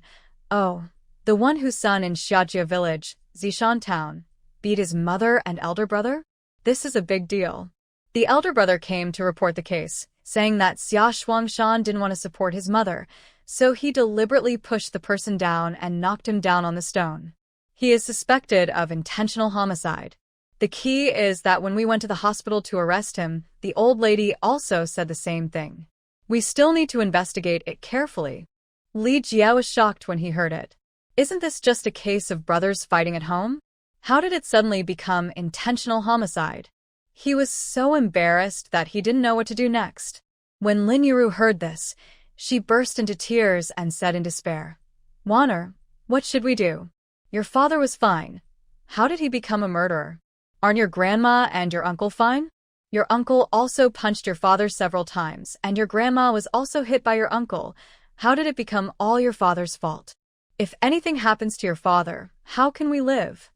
"Oh, the one whose son in Xiajia village, Zishan town, beat his mother and elder brother? This is a big deal." The elder brother came to report the case, saying that Xia Shuangshan didn't want to support his mother, so he deliberately pushed the person down and knocked him down on the stone. He is suspected of intentional homicide. The key is that when we went to the hospital to arrest him, the old lady also said the same thing. We still need to investigate it carefully. Li Jie was shocked when he heard it. Isn't this just a case of brothers fighting at home? How did it suddenly become intentional homicide? He was so embarrassed that he didn't know what to do next. When Lin Yuru heard this, she burst into tears and said in despair, "Wanner, what should we do? Your father was fine. How did he become a murderer? Aren't your grandma and your uncle fine? Your uncle also punched your father several times, and your grandma was also hit by your uncle. How did it become all your father's fault? If anything happens to your father, how can we live?"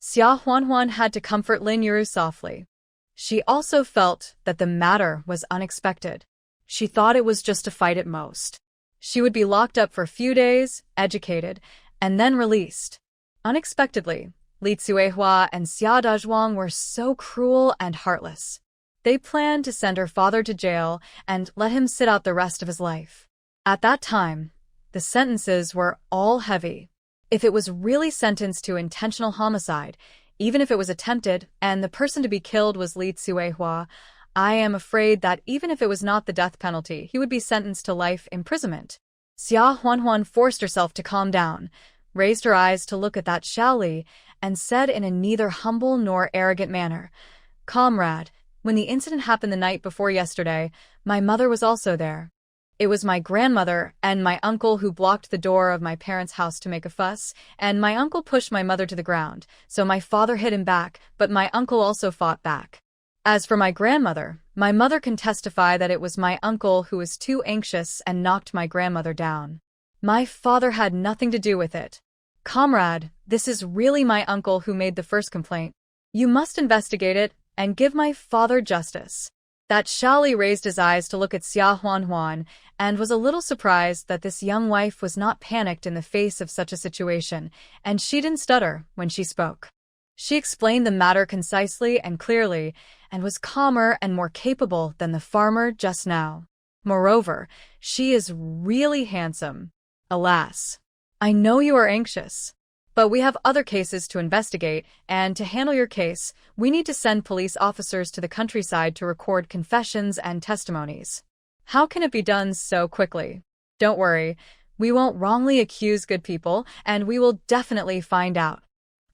Xia Huanhuan had to comfort Lin Yuru softly. She also felt that the matter was unexpected. She thought it was just a fight at most. She would be locked up for a few days, educated, and then released. Unexpectedly, Li Cuehua and Xia Dazhuang were so cruel and heartless. They planned to send her father to jail and let him sit out the rest of his life. At that time, the sentences were all heavy. If it was really sentenced to intentional homicide, even if it was attempted, and the person to be killed was Li Cuehua, I am afraid that even if it was not the death penalty, he would be sentenced to life imprisonment. Xia Huanhuan forced herself to calm down, raised her eyes to look at that Xiaoli, and said in a neither humble nor arrogant manner, "Comrade, when the incident happened the night before yesterday, my mother was also there. It was my grandmother and my uncle who blocked the door of my parents' house to make a fuss, and my uncle pushed my mother to the ground, so my father hit him back, but my uncle also fought back. As for my grandmother, my mother can testify that it was my uncle who was too anxious and knocked my grandmother down. My father had nothing to do with it. Comrade, this is really my uncle who made the first complaint. You must investigate it and give my father justice." That Xiaoli raised his eyes to look at Xia Huanhuan and was a little surprised that this young wife was not panicked in the face of such a situation, and she didn't stutter when she spoke. She explained the matter concisely and clearly, and was calmer and more capable than the farmer just now. Moreover, she is really handsome. Alas, I know you are anxious. But we have other cases to investigate, and to handle your case, we need to send police officers to the countryside to record confessions and testimonies. How can it be done so quickly? Don't worry, we won't wrongly accuse good people, and we will definitely find out.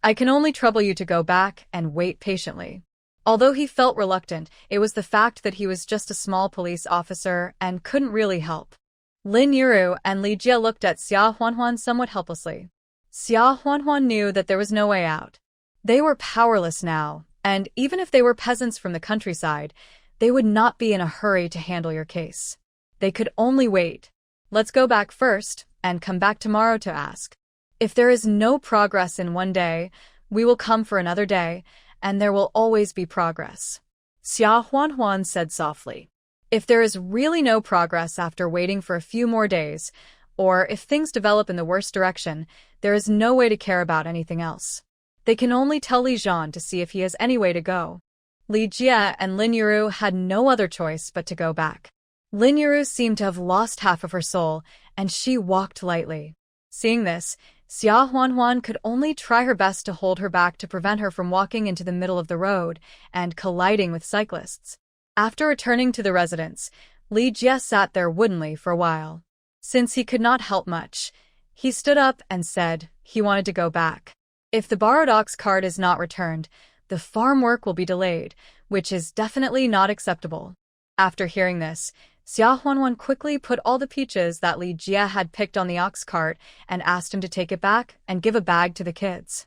I can only trouble you to go back and wait patiently. Although he felt reluctant, it was the fact that he was just a small police officer and couldn't really help. Lin Yuru and Li Jie looked at Xia Huanhuan somewhat helplessly. Xia Huanhuan knew that there was no way out. They were powerless now, and even if they were peasants from the countryside, they would not be in a hurry to handle your case. They could only wait. Let's go back first, and come back tomorrow to ask. If there is no progress in one day, we will come for another day, and there will always be progress. Xia Huanhuan said softly. If there is really no progress after waiting for a few more days, or if things develop in the worst direction, there is no way to care about anything else. They can only tell Li Zhan to see if he has any way to go. Li Jie and Lin Yuru had no other choice but to go back. Lin Yuru seemed to have lost half of her soul, and she walked lightly. Seeing this, Xia Huanhuan could only try her best to hold her back to prevent her from walking into the middle of the road and colliding with cyclists. After returning to the residence, Li Jie sat there woodenly for a while. Since he could not help much, he stood up and said he wanted to go back. If the borrowed ox cart is not returned, the farm work will be delayed, which is definitely not acceptable. After hearing this, Xia Huanhuan quickly put all the peaches that Li Jie had picked on the ox cart and asked him to take it back and give a bag to the kids.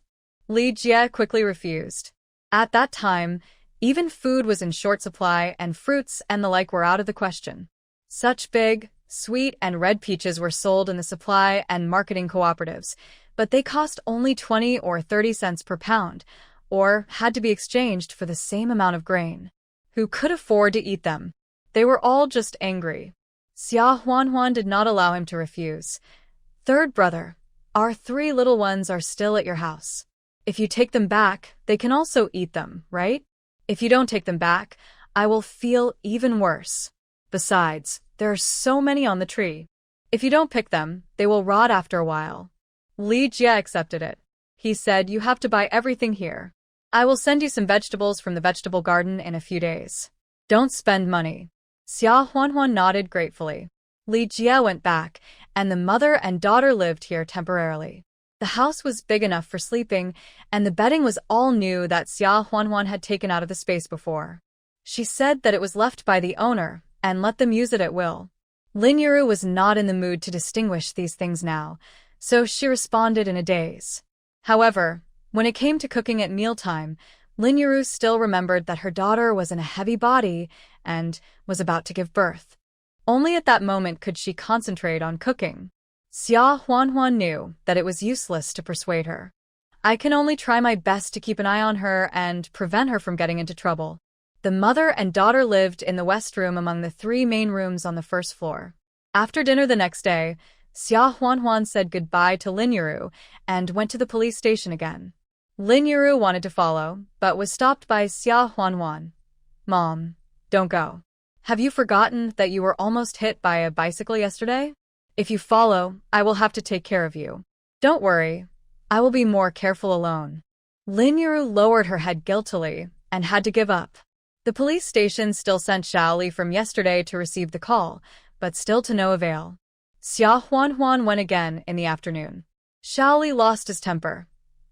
Li Jie quickly refused. At that time, even food was in short supply and fruits and the like were out of the question. Such big, sweet and red peaches were sold in the supply and marketing cooperatives, but they cost only 20 or 30 cents per pound, or had to be exchanged for the same amount of grain. Who could afford to eat them? They were all just angry. Xia Huanhuan did not allow him to refuse. Third brother, our 3 little ones are still at your house. If you take them back, they can also eat them, right? If you don't take them back, I will feel even worse. Besides, there are so many on the tree. If you don't pick them, they will rot after a while. Li Jie accepted it. He said, you have to buy everything here. I will send you some vegetables from the vegetable garden in a few days. Don't spend money. Xia Huanhuan nodded gratefully. Li Jie went back, and the mother and daughter lived here temporarily. The house was big enough for sleeping, and the bedding was all new that Xia Huanhuan had taken out of the space before. She said that it was left by the owner, and let them use it at will. Lin Yuru was not in the mood to distinguish these things now, so she responded in a daze. However, when it came to cooking at mealtime, Lin Yuru still remembered that her daughter was in a heavy body and was about to give birth. Only at that moment could she concentrate on cooking. Xia Huanhuan knew that it was useless to persuade her. I can only try my best to keep an eye on her and prevent her from getting into trouble. The mother and daughter lived in the west room among the 3 main rooms on the first floor. After dinner the next day, Xia Huanhuan said goodbye to Lin Yuru and went to the police station again. Lin Yuru wanted to follow, but was stopped by Xia Huanhuan. Mom, don't go. Have you forgotten that you were almost hit by a bicycle yesterday? If you follow, I will have to take care of you. Don't worry, I will be more careful alone. Lin Yuru lowered her head guiltily and had to give up. The police station still sent Shaoli from yesterday to receive the call, but still to no avail. Xia Huanhuan went again in the afternoon. Shaoli lost his temper.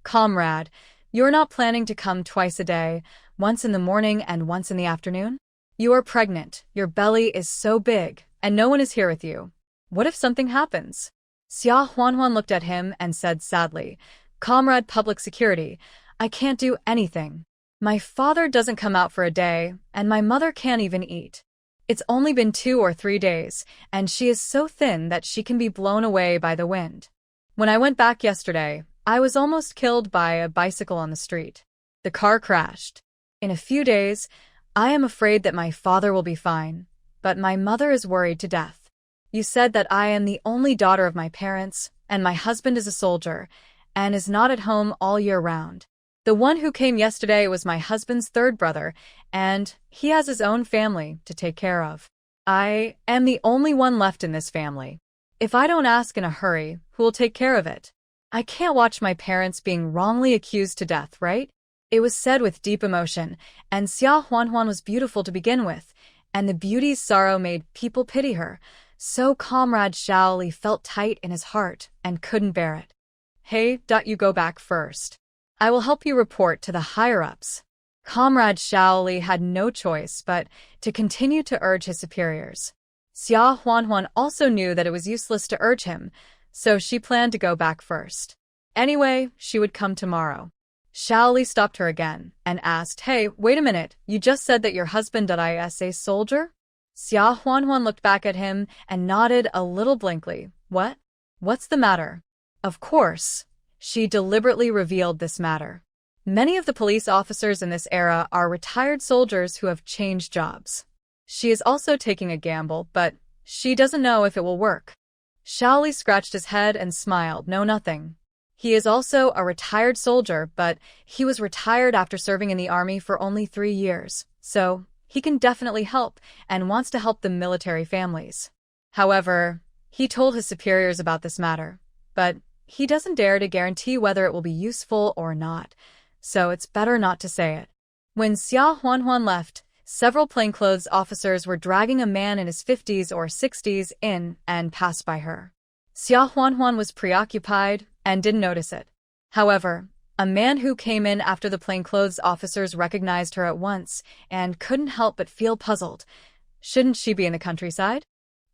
Comrade, you're not planning to come twice a day, once in the morning and once in the afternoon? You are pregnant, your belly is so big, and no one is here with you. What if something happens? Xia Huanhuan looked at him and said sadly, Comrade Public Security, I can't do anything. My father doesn't come out for a day, and my mother can't even eat. It's only been 2 or 3 days, and she is so thin that she can be blown away by the wind. When I went back yesterday, I was almost killed by a bicycle on the street. The car crashed. In a few days, I am afraid that my father will be fine, but my mother is worried to death. You said that I am the only daughter of my parents, and my husband is a soldier, and is not at home all year round. The one who came yesterday was my husband's 3rd brother, and he has his own family to take care of. I am the only one left in this family. If I don't ask in a hurry, who will take care of it? I can't watch my parents being wrongly accused to death, right? It was said with deep emotion, and Xia Huanhuan was beautiful to begin with, and the beauty's sorrow made people pity her. So Comrade Shaoli felt tight in his heart and couldn't bear it. Hey, you go back first. I will help you report to the higher-ups. Comrade Shaoli had no choice but to continue to urge his superiors. Xia Huanhuan also knew that it was useless to urge him, so she planned to go back first. Anyway, she would come tomorrow. Shaoli stopped her again and asked, Hey, wait a minute, you just said that your husband is a soldier? Xia Huanhuan looked back at him and nodded a little blankly. What? What's the matter? Of course, she deliberately revealed this matter. Many of the police officers in this era are retired soldiers who have changed jobs. She is also taking a gamble, but she doesn't know if it will work. Shaoli scratched his head and smiled. No, nothing. He is also a retired soldier, but he was retired after serving in the army for only 3 years, so he can definitely help and wants to help the military families. However, he told his superiors about this matter, but he doesn't dare to guarantee whether it will be useful or not, so it's better not to say it. When Xia Huanhuan left, several plainclothes officers were dragging a man in his 50s or 60s in and passed by her. Xia Huanhuan was preoccupied and didn't notice it. However, a man who came in after the plainclothes officers recognized her at once and couldn't help but feel puzzled. Shouldn't she be in the countryside?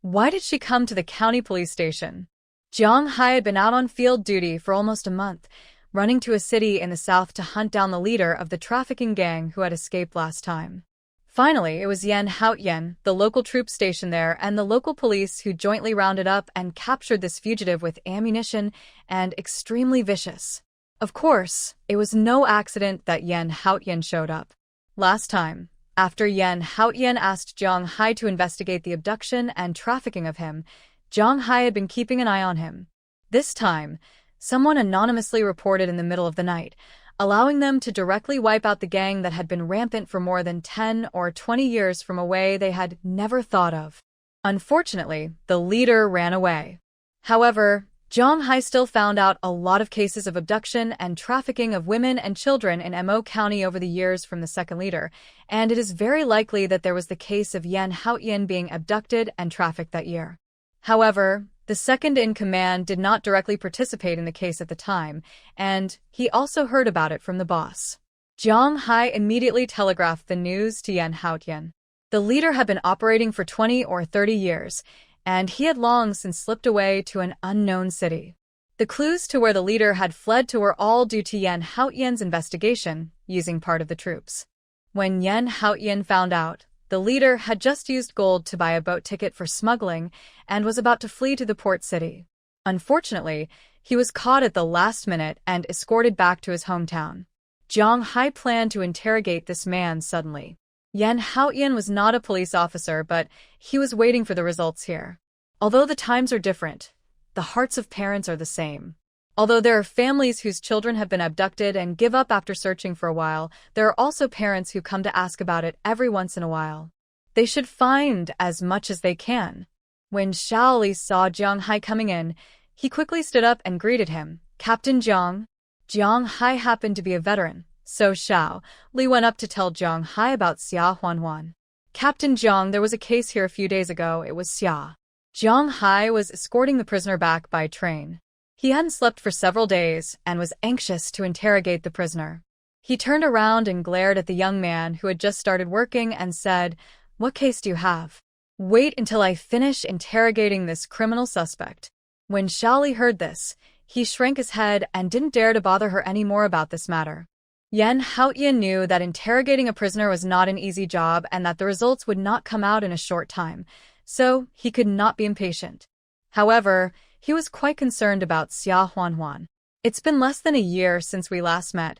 Why did she come to the county police station? Jiang Hai had been out on field duty for almost a month, running to a city in the south to hunt down the leader of the trafficking gang who had escaped last time. Finally, it was Yan Haotian, the local troops stationed there, and the local police who jointly rounded up and captured this fugitive with ammunition and extremely vicious. Of course, it was no accident that Yan Haotian showed up. Last time, after Yan Haotian asked Zhang Hai to investigate the abduction and trafficking of him, Zhang Hai had been keeping an eye on him. This time, someone anonymously reported in the middle of the night, allowing them to directly wipe out the gang that had been rampant for more than 10 or 20 years from a way they had never thought of. Unfortunately, the leader ran away. However, Zhang Hai still found out a lot of cases of abduction and trafficking of women and children in Mo County over the years from the second leader, and it is very likely that there was the case of Yan Haotian being abducted and trafficked that year. However, the second-in-command did not directly participate in the case at the time, and he also heard about it from the boss. Zhang Hai immediately telegraphed the news to Yan Haotian. The leader had been operating for 20 or 30 years, and he had long since slipped away to an unknown city. The clues to where the leader had fled to were all due to Yan Haotian's investigation, using part of the troops. When Yan Haotian found out, the leader had just used gold to buy a boat ticket for smuggling and was about to flee to the port city. Unfortunately, he was caught at the last minute and escorted back to his hometown. Zhang Hai planned to interrogate this man suddenly. Yan Haotian was not a police officer, but he was waiting for the results here. Although the times are different, the hearts of parents are the same. Although there are families whose children have been abducted and give up after searching for a while, there are also parents who come to ask about it every once in a while. They should find as much as they can. When Xiao Li saw Zhang Hai coming in, he quickly stood up and greeted him. Captain Zhang. Zhang Hai happened to be a veteran, so Xiao Li went up to tell Zhang Hai about Xia Huanhuan. Captain Zhang, there was a case here a few days ago. It was Xia. Zhang Hai was escorting the prisoner back by train. He hadn't slept for several days and was anxious to interrogate the prisoner. He turned around and glared at the young man who had just started working and said, "What case do you have? Wait until I finish interrogating this criminal suspect." When Xiao Li heard this, he shrank his head and didn't dare to bother her any more about this matter. Yan Haotian knew that interrogating a prisoner was not an easy job and that the results would not come out in a short time, so he could not be impatient. However, he was quite concerned about Xia Huanhuan. "It's been less than a year since we last met.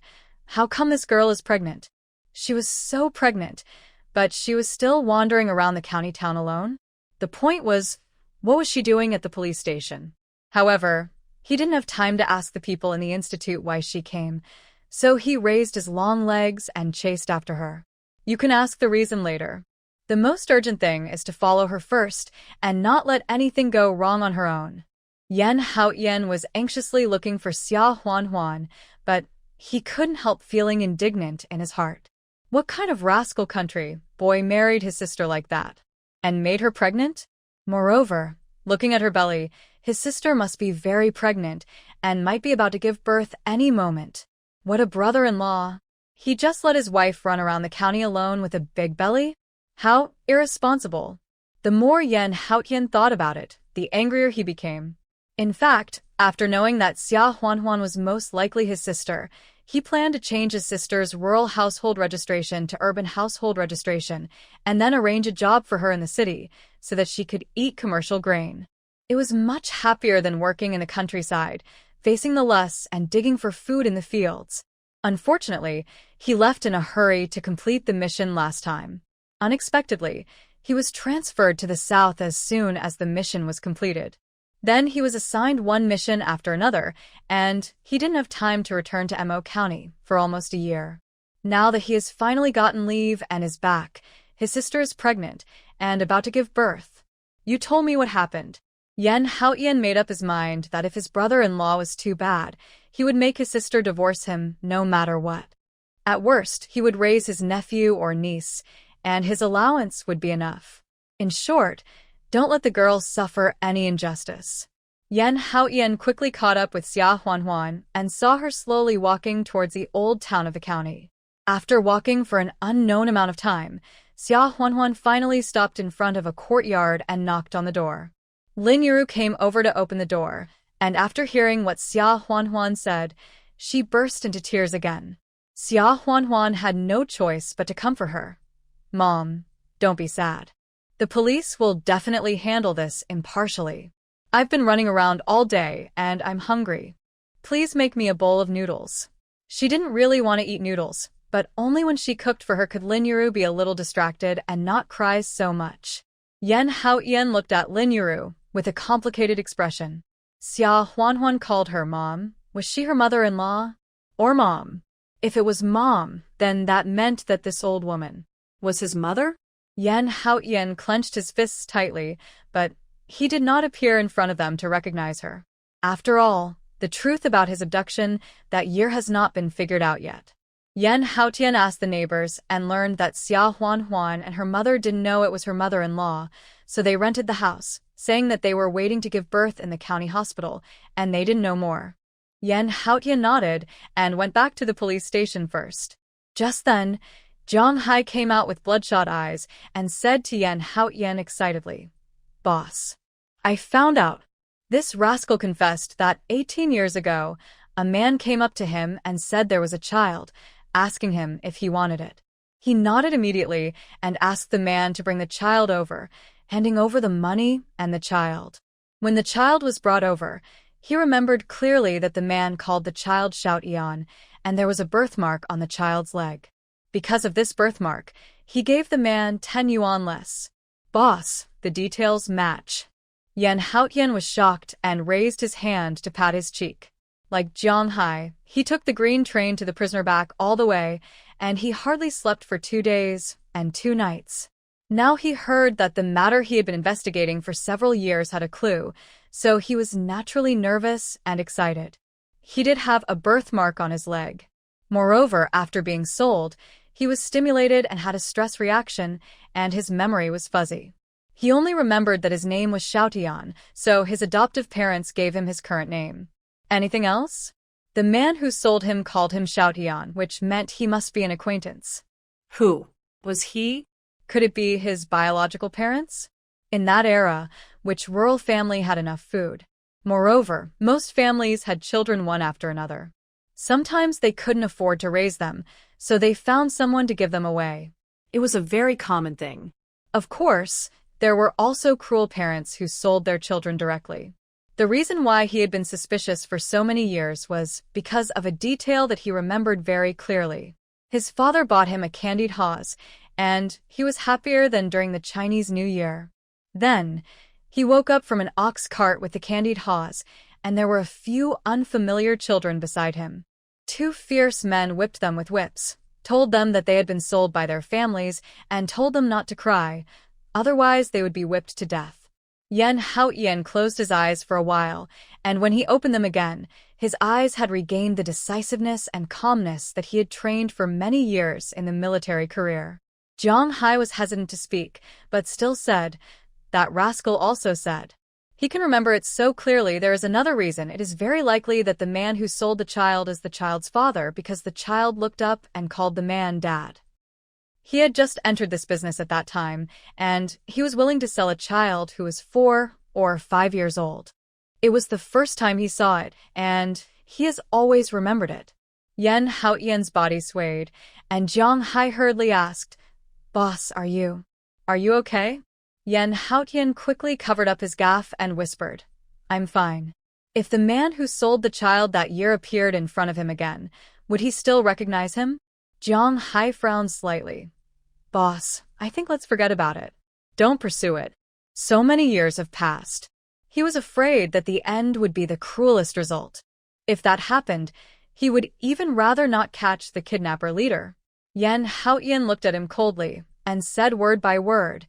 How come this girl is pregnant?" She was so pregnant, but she was still wandering around the county town alone. The point was, what was she doing at the police station? However, he didn't have time to ask the people in the institute why she came, so he raised his long legs and chased after her. You can ask the reason later. The most urgent thing is to follow her first and not let anything go wrong on her own. Yan Haotian was anxiously looking for Xia Huanhuan, but he couldn't help feeling indignant in his heart. What kind of rascal country boy married his sister like that? And made her pregnant? Moreover, looking at her belly, his sister must be very pregnant and might be about to give birth any moment. What a brother-in-law. He just let his wife run around the county alone with a big belly? How irresponsible. The more Yan Haotian thought about it, the angrier he became. In fact, after knowing that Xia Huanhuan was most likely his sister, he planned to change his sister's rural household registration to urban household registration and then arrange a job for her in the city so that she could eat commercial grain. It was much happier than working in the countryside, facing the lusts and digging for food in the fields. Unfortunately, he left in a hurry to complete the mission last time. Unexpectedly, he was transferred to the south as soon as the mission was completed. Then he was assigned one mission after another, and he didn't have time to return to Mo County for almost a year. Now that he has finally gotten leave and is back, his sister is pregnant and about to give birth. You told me what happened. Yan Haotian made up his mind that if his brother-in-law was too bad, he would make his sister divorce him no matter what. At worst, he would raise his nephew or niece, and his allowance would be enough. In short, don't let the girl suffer any injustice. Yan Haotian quickly caught up with Xia Huanhuan and saw her slowly walking towards the old town of the county. After walking for an unknown amount of time, Xia Huanhuan finally stopped in front of a courtyard and knocked on the door. Lin Yuru came over to open the door, and after hearing what Xia Huanhuan said, She burst into tears again. Xia Huanhuan had no choice but to comfort her. Mom, don't be sad. The police will definitely handle this impartially. I've been running around all day and I'm hungry. Please make me a bowl of noodles. She didn't really want to eat noodles, but only when she cooked for her could Lin Yuru be a little distracted and not cry so much. Yan Haoyan looked at Lin Yuru with a complicated expression. Xia Huanhuan called her mom. Was she her mother-in-law? Or mom? If it was mom, then that meant that this old woman Was his mother? Yan Haoyan clenched his fists tightly, but he did not appear in front of them to recognize her. After all, the truth about his abduction that year has not been figured out yet. Yan Haotian asked the neighbors and learned that Xia Huanhuan and her mother didn't know it was her mother-in-law, so they rented the house, saying that they were waiting to give birth in the county hospital, and they didn't know more. Yan Haotian nodded and went back to the police station first. Just then, Zhang Hai came out with bloodshot eyes and said to Yan Haotian excitedly, "Boss, I found out." This rascal confessed that 18 years ago, a man came up to him and said there was a child, asking him if he wanted it. He nodded immediately and asked the man to bring the child over, handing over the money and the child. When the child was brought over, he remembered clearly that the man called the child Shout Eon, and there was a birthmark on the child's leg. Because of this birthmark, he gave the man 10 yuan less. Boss, the details match. Yan Haotian was shocked and raised his hand to pat his cheek. Like Zhang Hai, he took the green train to the prisoner back all the way, and he hardly slept for 2 days and 2 nights. Now he heard that the matter he had been investigating for several years had a clue, so he was naturally nervous and excited. He did have a birthmark on his leg. Moreover, after being sold, he was stimulated and had a stress reaction, and his memory was fuzzy. He only remembered that his name was Xiaotian, so his adoptive parents gave him his current name. Anything else? The man who sold him called him Xiaotian, which meant he must be an acquaintance. Who? Was he? Could it be his biological parents? In that era, which rural family had enough food? Moreover, most families had children one after another. Sometimes they couldn't afford to raise them, so they found someone to give them away. It was a very common thing. Of course, there were also cruel parents who sold their children directly. The reason why he had been suspicious for so many years was because of a detail that he remembered very clearly. His father bought him a candied haws, and he was happier than during the Chinese New Year. Then, he woke up from an ox cart with the candied haws, and there were a few unfamiliar children beside him. 2 fierce men whipped them with whips, told them that they had been sold by their families, and told them not to cry, otherwise they would be whipped to death. Yan Haotian closed his eyes for a while, and when he opened them again, his eyes had regained the decisiveness and calmness that he had trained for many years in the military career. Zhang Hai was hesitant to speak, but still said, "That rascal also said." He can remember it so clearly. There is another reason. It is very likely that the man who sold the child is the child's father because the child looked up and called the man dad. He had just entered this business at that time, and he was willing to sell a child who was 4 or 5 years old. It was the first time he saw it, and he has always remembered it. Yan Haotian's body swayed, and Zhang Hai hurriedly asked, "Boss, are you okay?" Yan Haotian quickly covered up his gaffe and whispered, "I'm fine." If the man who sold the child that year appeared in front of him again, would he still recognize him? Zhang Hai frowned slightly. "Boss, I think let's forget about it. Don't pursue it. So many years have passed." He was afraid that the end would be the cruelest result. If that happened, he would even rather not catch the kidnapper leader. Yan Haotian looked at him coldly and said word by word,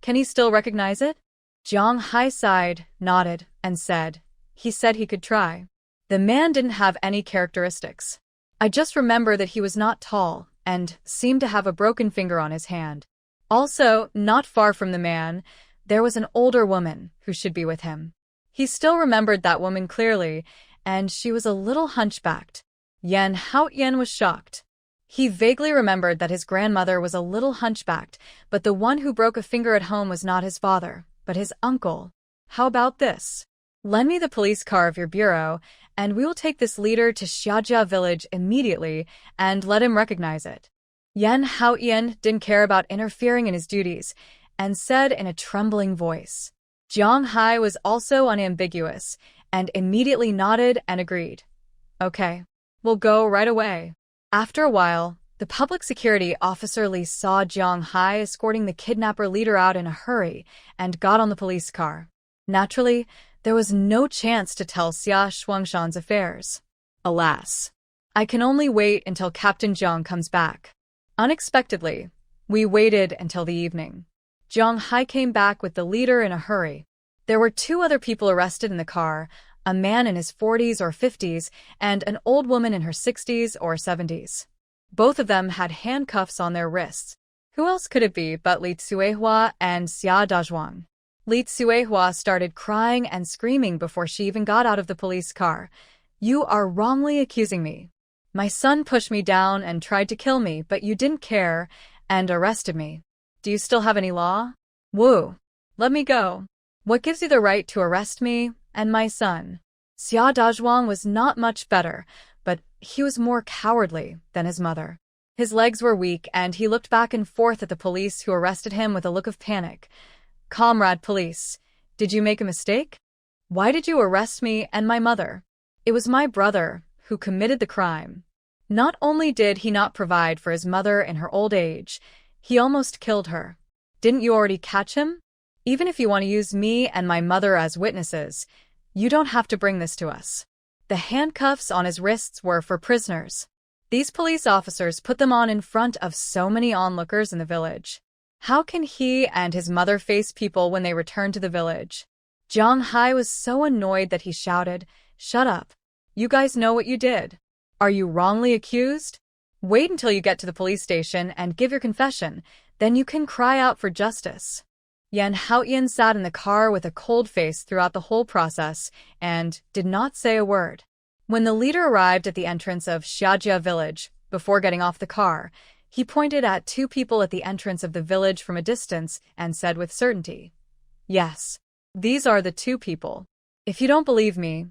"Can he still recognize it?" Zhang Hai sighed, nodded, and said, "He said he could try." The man didn't have any characteristics. I just remember that he was not tall and seemed to have a broken finger on his hand. Also, not far from the man, there was an older woman who should be with him. He still remembered that woman clearly, and she was a little hunchbacked. Yan Haotian was shocked. He vaguely remembered that his grandmother was a little hunchbacked, but the one who broke a finger at home was not his father, but his uncle. How about this? Lend me the police car of your bureau, and we will take this leader to Xiajia village immediately and let him recognize it." Yan Haoyan didn't care about interfering in his duties and said in a trembling voice. Jiang Hai was also unambiguous and immediately nodded and agreed. "Okay, we'll go right away." After a while, the public security officer Li saw Jiang Hai escorting the kidnapper leader out in a hurry and got on the police car. Naturally, there was no chance to tell Xia Shuangshan's affairs. Alas, I can only wait until Captain Jiang comes back. Unexpectedly, we waited until the evening. Jiang Hai came back with the leader in a hurry. There were 2 other people arrested in the car, a man in his 40s or 50s and an old woman in her 60s or 70s. Both of them had handcuffs on their wrists. Who else could it be but Li Cuihua and Xia Dazhuang? Li Cuihua started crying and screaming before she even got out of the police car. "You are wrongly accusing me. My son pushed me down and tried to kill me, but you didn't care and arrested me. Do you still have any law? Woo! Let me go. What gives you the right to arrest me and my son?" Xia Dazhuang was not much better, but he was more cowardly than his mother. His legs were weak and he looked back and forth at the police who arrested him with a look of panic. "Comrade police, did you make a mistake? Why did you arrest me and my mother? It was my brother who committed the crime. Not only did he not provide for his mother in her old age, he almost killed her. Didn't you already catch him? Even if you want to use me and my mother as witnesses, you don't have to bring this to us." The handcuffs on his wrists were for prisoners. These police officers put them on in front of so many onlookers in the village. How can he and his mother face people when they return to the village? Jiang Hai was so annoyed that he shouted, "Shut up. You guys know what you did. Are you wrongly accused? Wait until you get to the police station and give your confession, then you can cry out for justice." Yan Haoyan sat in the car with a cold face throughout the whole process and did not say a word. When the leader arrived at the entrance of Xiajia village, before getting off the car, he pointed at 2 people at the entrance of the village from a distance and said with certainty, "Yes, these are the 2 people. If you don't believe me,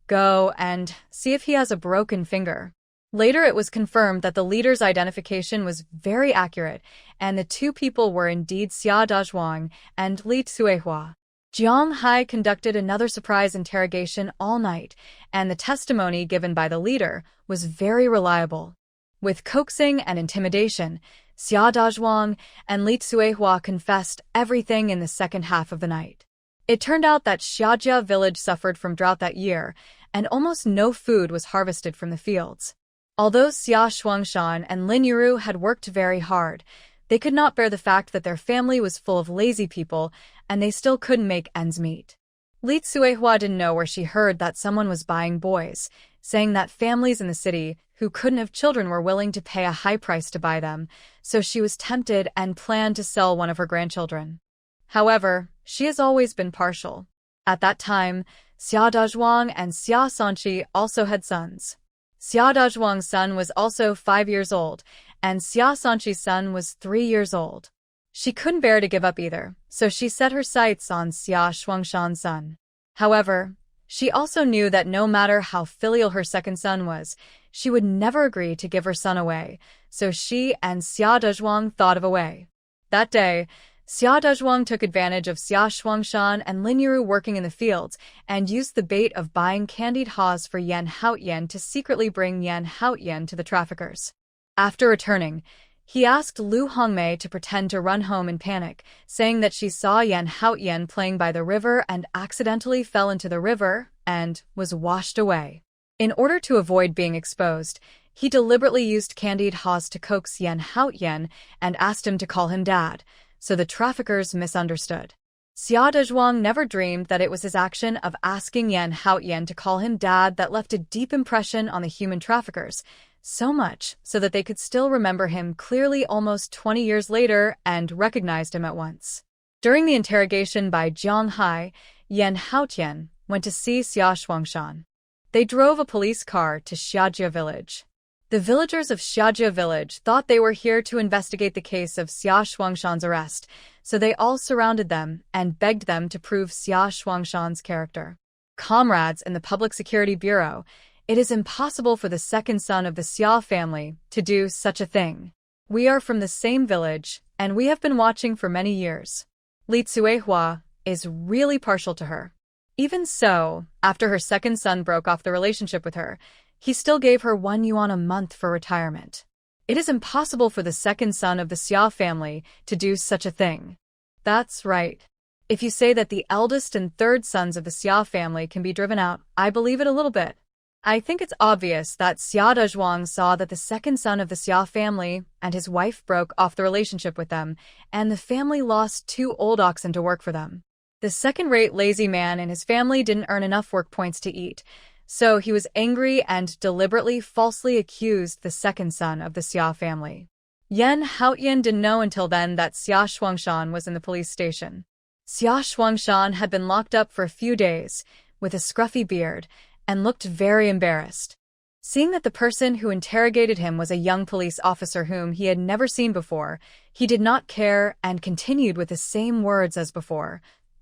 go and see if he has a broken finger." Later it was confirmed that the leader's identification was very accurate, and the 2 people were indeed Xia Dazhuang and Li Cuihua. Jiang Hai conducted another surprise interrogation all night, and the testimony given by the leader was very reliable. With coaxing and intimidation, Xia Dazhuang and Li Cuihua confessed everything in the second half of the night. It turned out that Xiajia village suffered from drought that year, and almost no food was harvested from the fields. Although Xia Shuangshan and Lin Yuru had worked very hard, they could not bear the fact that their family was full of lazy people and they still couldn't make ends meet. Li Cuihua didn't know where she heard that someone was buying boys, saying that families in the city who couldn't have children were willing to pay a high price to buy them, so she was tempted and planned to sell one of her grandchildren. However, she has always been partial. At that time, Xia Dazhuang and Xia Sanqi also had sons. Xia Dazhuang's son was also 5 years old, and Xia Sanqi's son was 3 years old. She couldn't bear to give up either, so she set her sights on Xia Shuangshan's son. However, she also knew that no matter how filial her second son was, she would never agree to give her son away, so she and Xia Dazhuang thought of a way. That day, Xia Dazhuang took advantage of Xia Shuangshan and Lin Yuru working in the fields and used the bait of buying candied haws for Yan Haoyan to secretly bring Yan Haoyan to the traffickers. After returning, he asked Lu Hongmei to pretend to run home in panic, saying that she saw Yan Haoyan playing by the river and accidentally fell into the river and was washed away. In order to avoid being exposed, he deliberately used candied haws to coax Yan Haoyan and asked him to call him Dad, so the traffickers misunderstood. Xia Dazhuang never dreamed that it was his action of asking Yan Haoyan to call him Dad that left a deep impression on the human traffickers, so much so that they could still remember him clearly almost 20 years later and recognized him at once. During the interrogation by Jiang Hai, Yan Haoyan went to see Xia Shuangshan. They drove a police car to Xiajia village. The villagers of Xiajia village thought they were here to investigate the case of Xia Shuangshan's arrest, so they all surrounded them and begged them to prove Xia Shuangshan's character. Comrades in the Public Security Bureau, it is impossible for the second son of the Xia family to do such a thing. We are from the same village, and we have been watching for many years. Li Tsuehua is really partial to her. Even so, after her second son broke off the relationship with her, he still gave her 1 yuan a month for retirement. It is impossible for the second son of the Xia family to do such a thing. That's right. If you say that the eldest and third sons of the Xia family can be driven out, I believe it a little bit. I think it's obvious that Xia Dezhuang saw that the second son of the Xia family and his wife broke off the relationship with them, and the family lost 2 old oxen to work for them. The second-rate lazy man and his family didn't earn enough work points to eat, so he was angry and deliberately falsely accused the second son of the Xia family. Yan Haotian didn't know until then that Xia Shuangshan was in the police station. Xia Shuangshan had been locked up for a few days, with a scruffy beard, and looked very embarrassed. Seeing that the person who interrogated him was a young police officer whom he had never seen before, he did not care and continued with the same words as before.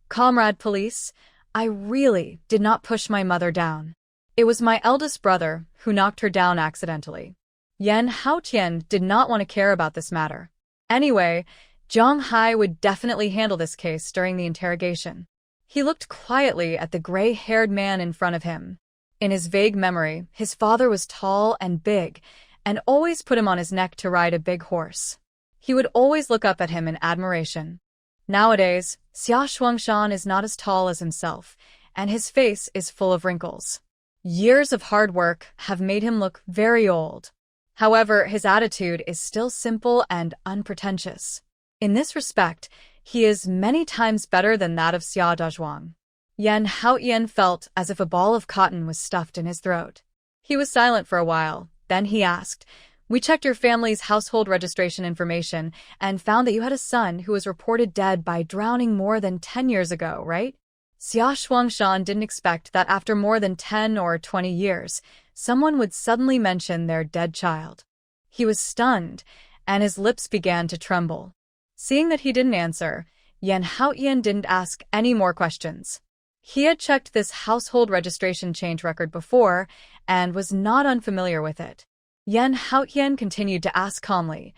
"Comrade police, I really did not push my mother down. It was my eldest brother who knocked her down accidentally." Yan Haotian did not want to care about this matter. Anyway, Zhang Hai would definitely handle this case during the interrogation. He looked quietly at the gray-haired man in front of him. In his vague memory, his father was tall and big, and always put him on his neck to ride a big horse. He would always look up at him in admiration. Nowadays, Xia Shuangshan is not as tall as himself, and his face is full of wrinkles. Years of hard work have made him look very old. However, his attitude is still simple and unpretentious. In this respect, he is many times better than that of Xia Dezhuang. Yan Haotian felt as if a ball of cotton was stuffed in his throat. He was silent for a while, then he asked, "We checked your family's household registration information and found that you had a son who was reported dead by drowning more than 10 years ago, right?" Xia Shuangshan didn't expect that after more than 10 or 20 years, someone would suddenly mention their dead child. He was stunned, and his lips began to tremble. Seeing that he didn't answer, Yan Haotian didn't ask any more questions. He had checked this household registration change record before and was not unfamiliar with it. Yan Haotian continued to ask calmly,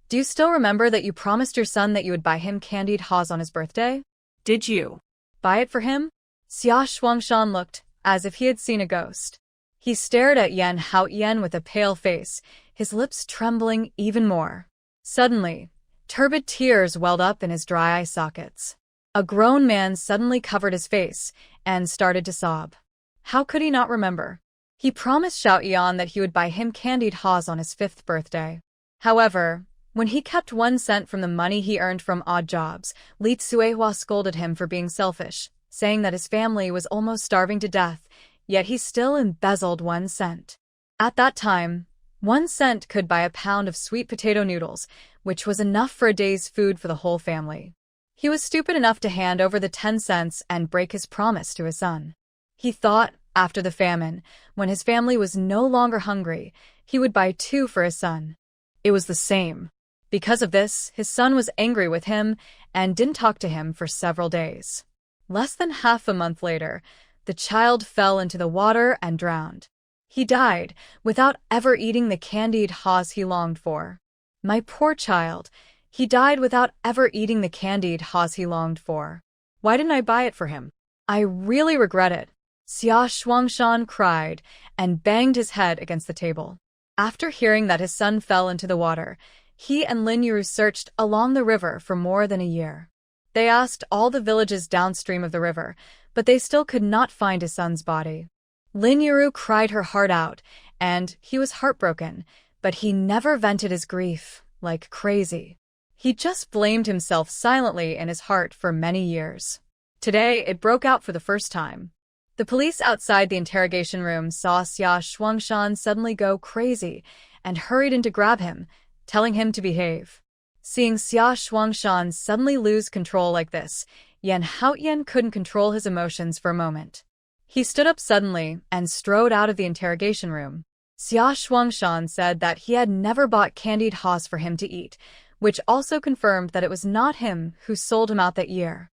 "Do you still remember that you promised your son that you would buy him candied haws on his birthday? Did you buy it for him?" Xia Shuangshan looked as if he had seen a ghost. He stared at Yan Haotian with a pale face, his lips trembling even more. Suddenly, turbid tears welled up in his dry eye sockets. A grown man suddenly covered his face and started to sob. How could he not remember? He promised Xiao Yan that he would buy him candied haws on his 5th birthday. However, when he kept 1 cent from the money he earned from odd jobs, Li Tsuehua scolded him for being selfish, saying that his family was almost starving to death, yet he still embezzled 1 cent. At that time, 1 cent could buy a pound of sweet potato noodles, which was enough for a day's food for the whole family. He was stupid enough to hand over the 10 cents and break his promise to his son. He thought, after the famine, when his family was no longer hungry, he would buy 2 for his son. It was the same. Because of this, his son was angry with him and didn't talk to him for several days. Less than half a month later, the child fell into the water and drowned. He died without ever eating the candied haws he longed for. My poor child. He died without ever eating the candied haws he longed for. Why didn't I buy it for him? I really regret it. Xia Shuangshan cried and banged his head against the table. After hearing that his son fell into the water, he and Lin Yiru searched along the river for more than a year. They asked all the villages downstream of the river, but they still could not find his son's body. Lin Yiru cried her heart out, and he was heartbroken, but he never vented his grief like crazy. He just blamed himself silently in his heart for many years. Today, it broke out for the first time. The police outside the interrogation room saw Xia Shuangshan suddenly go crazy and hurried in to grab him, telling him to behave. Seeing Xia Shuangshan suddenly lose control like this, Yan Haotian couldn't control his emotions for a moment. He stood up suddenly and strode out of the interrogation room. Xia Shuangshan said that he had never bought candied haws for him to eat, which also confirmed that it was not him who sold him out that year.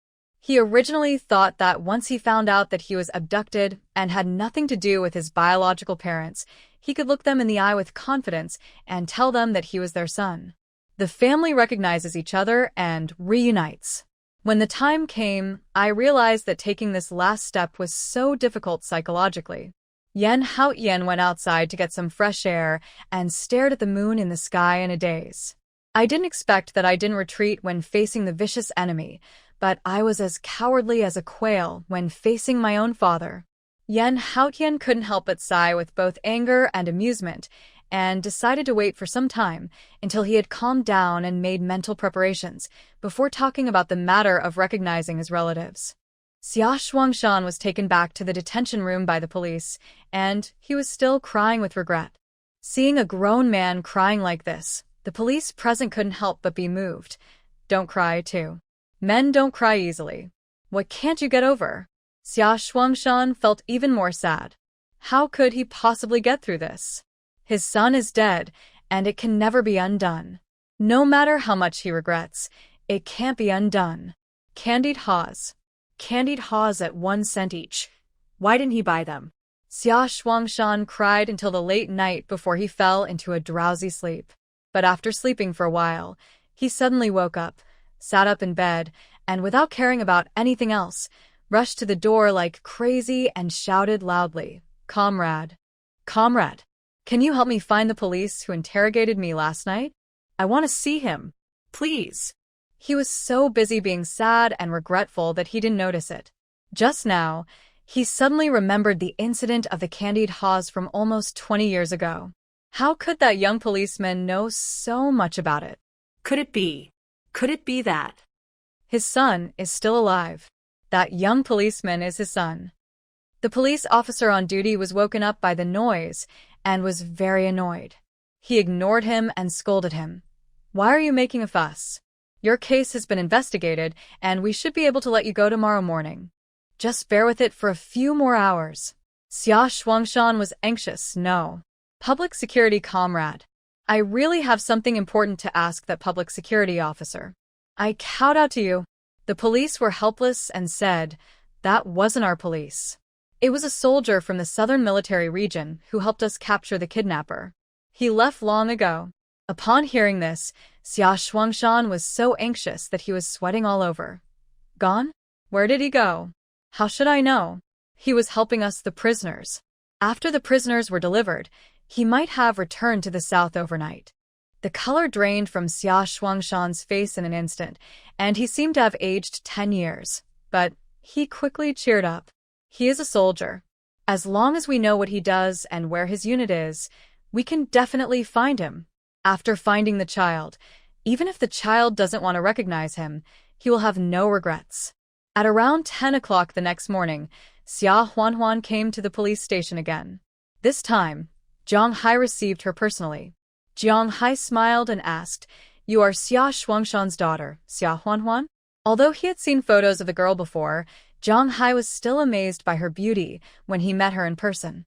He originally thought that once he found out that he was abducted and had nothing to do with his biological parents, he could look them in the eye with confidence and tell them that he was their son. The family recognizes each other and reunites. When the time came, I realized that taking this last step was so difficult psychologically. Yen Haotian went outside to get some fresh air and stared at the moon in the sky in a daze. I didn't expect that I didn't retreat when facing the vicious enemy, but I was as cowardly as a quail when facing my own father. Yen Haotian couldn't help but sigh with both anger and amusement, and decided to wait for some time until he had calmed down and made mental preparations before talking about the matter of recognizing his relatives. Xia Shuangshan was taken back to the detention room by the police, and he was still crying with regret. Seeing a grown man crying like this, the police present couldn't help but be moved. Don't cry, too. Men don't cry easily. What can't you get over? Xia Shuangshan felt even more sad. How could he possibly get through this? His son is dead, and it can never be undone. No matter how much he regrets, it can't be undone. Candied haws. Candied haws at 1 cent each. Why didn't he buy them? Xia Shuangshan cried until the late night before he fell into a drowsy sleep. But after sleeping for a while, he suddenly woke up, sat up in bed, and without caring about anything else, rushed to the door like crazy and shouted loudly, "Comrade! Comrade! Can you help me find the police who interrogated me last night? I want to see him. Please." He was so busy being sad and regretful that he didn't notice it. Just now, he suddenly remembered the incident of the candied haws from almost 20 years ago. How could that young policeman know so much about it? Could it be that his son is still alive? That young policeman is his son. The police officer on duty was woken up by the noise and was very annoyed. He ignored him and scolded him. "Why are you making a fuss? Your case has been investigated, and we should be able to let you go tomorrow morning. Just bear with it for a few more hours." Xia Shuangshan was anxious. "No. Public security comrade. I really have something important to ask that public security officer. I kowed out to you." The police were helpless and said, "That wasn't our police. It was a soldier from the southern military region who helped us capture the kidnapper. He left long ago." Upon hearing this, Xia Shuangshan was so anxious that he was sweating all over. "Gone? Where did he go?" "How should I know? He was helping us the prisoners. After the prisoners were delivered, he might have returned to the south overnight." The color drained from Xia Shuangshan's face in an instant, and he seemed to have aged 10 years. But he quickly cheered up. "He is a soldier. As long as we know what he does and where his unit is, we can definitely find him. After finding the child, even if the child doesn't want to recognize him, he will have no regrets." At around 10 o'clock the next morning, Xia Huanhuan came to the police station again. This time, Jiang Hai received her personally. Jiang Hai smiled and asked, "You are Xia Shuangshan's daughter, Xia Huanhuan?" Although he had seen photos of the girl before, Jiang Hai was still amazed by her beauty when he met her in person.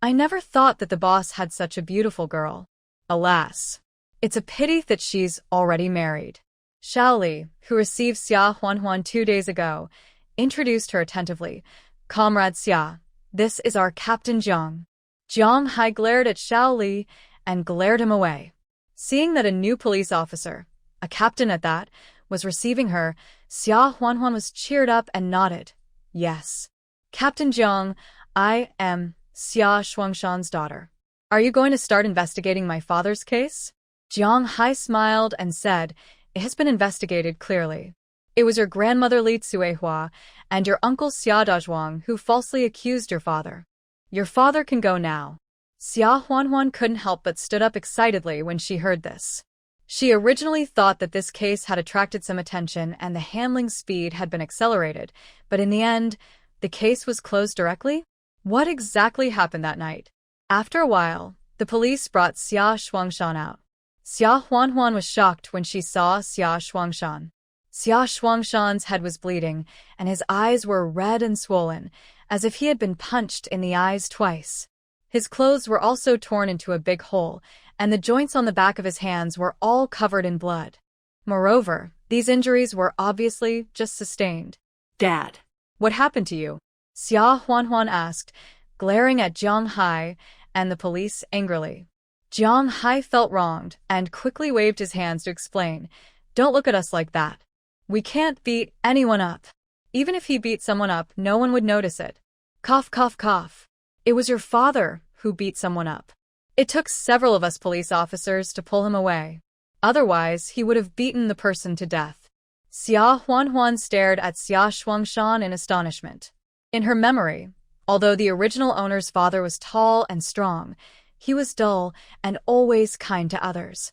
"I never thought that the boss had such a beautiful girl. Alas, it's a pity that she's already married." Xiao Li, who received Xia Huanhuan 2 days ago, introduced her attentively. "Comrade Xia, this is our Captain Jiang." Jiang Hai glared at Xiao Li and glared him away. Seeing that a new police officer, a captain at that, was receiving her, Xia Huanhuan was cheered up and nodded. "Yes. Captain Jiang, I am Xia Shuangshan's daughter. Are you going to start investigating my father's case?" Jiang Hai smiled and said, "It has been investigated clearly. It was your grandmother Li Tsuehua and your uncle Xia Dazhuang who falsely accused your father. Your father can go now." Xia Huanhuan couldn't help but stood up excitedly when she heard this. She originally thought that this case had attracted some attention and the handling speed had been accelerated, but in the end, the case was closed directly? What exactly happened that night? After a while, the police brought Xia Shuangshan out. Xia Huanhuan was shocked when she saw Xia Shuangshan. Xia Shuangshan's head was bleeding, and his eyes were red and swollen, as if he had been punched in the eyes twice. His clothes were also torn into a big hole, and the joints on the back of his hands were all covered in blood. Moreover, these injuries were obviously just sustained. Dad. What happened to you? Xia Huanhuan asked, glaring at Jiang Hai and the police angrily. Jiang Hai felt wronged and quickly waved his hands to explain, "Don't look at us like that. We can't beat anyone up. Even if he beat someone up, no one would notice it. Cough, cough, cough. It was your father who beat someone up. It took several of us police officers to pull him away. Otherwise, he would have beaten the person to death." Xia Huanhuan stared at Xia Shuangshan in astonishment. In her memory, although the original owner's father was tall and strong, he was dull and always kind to others.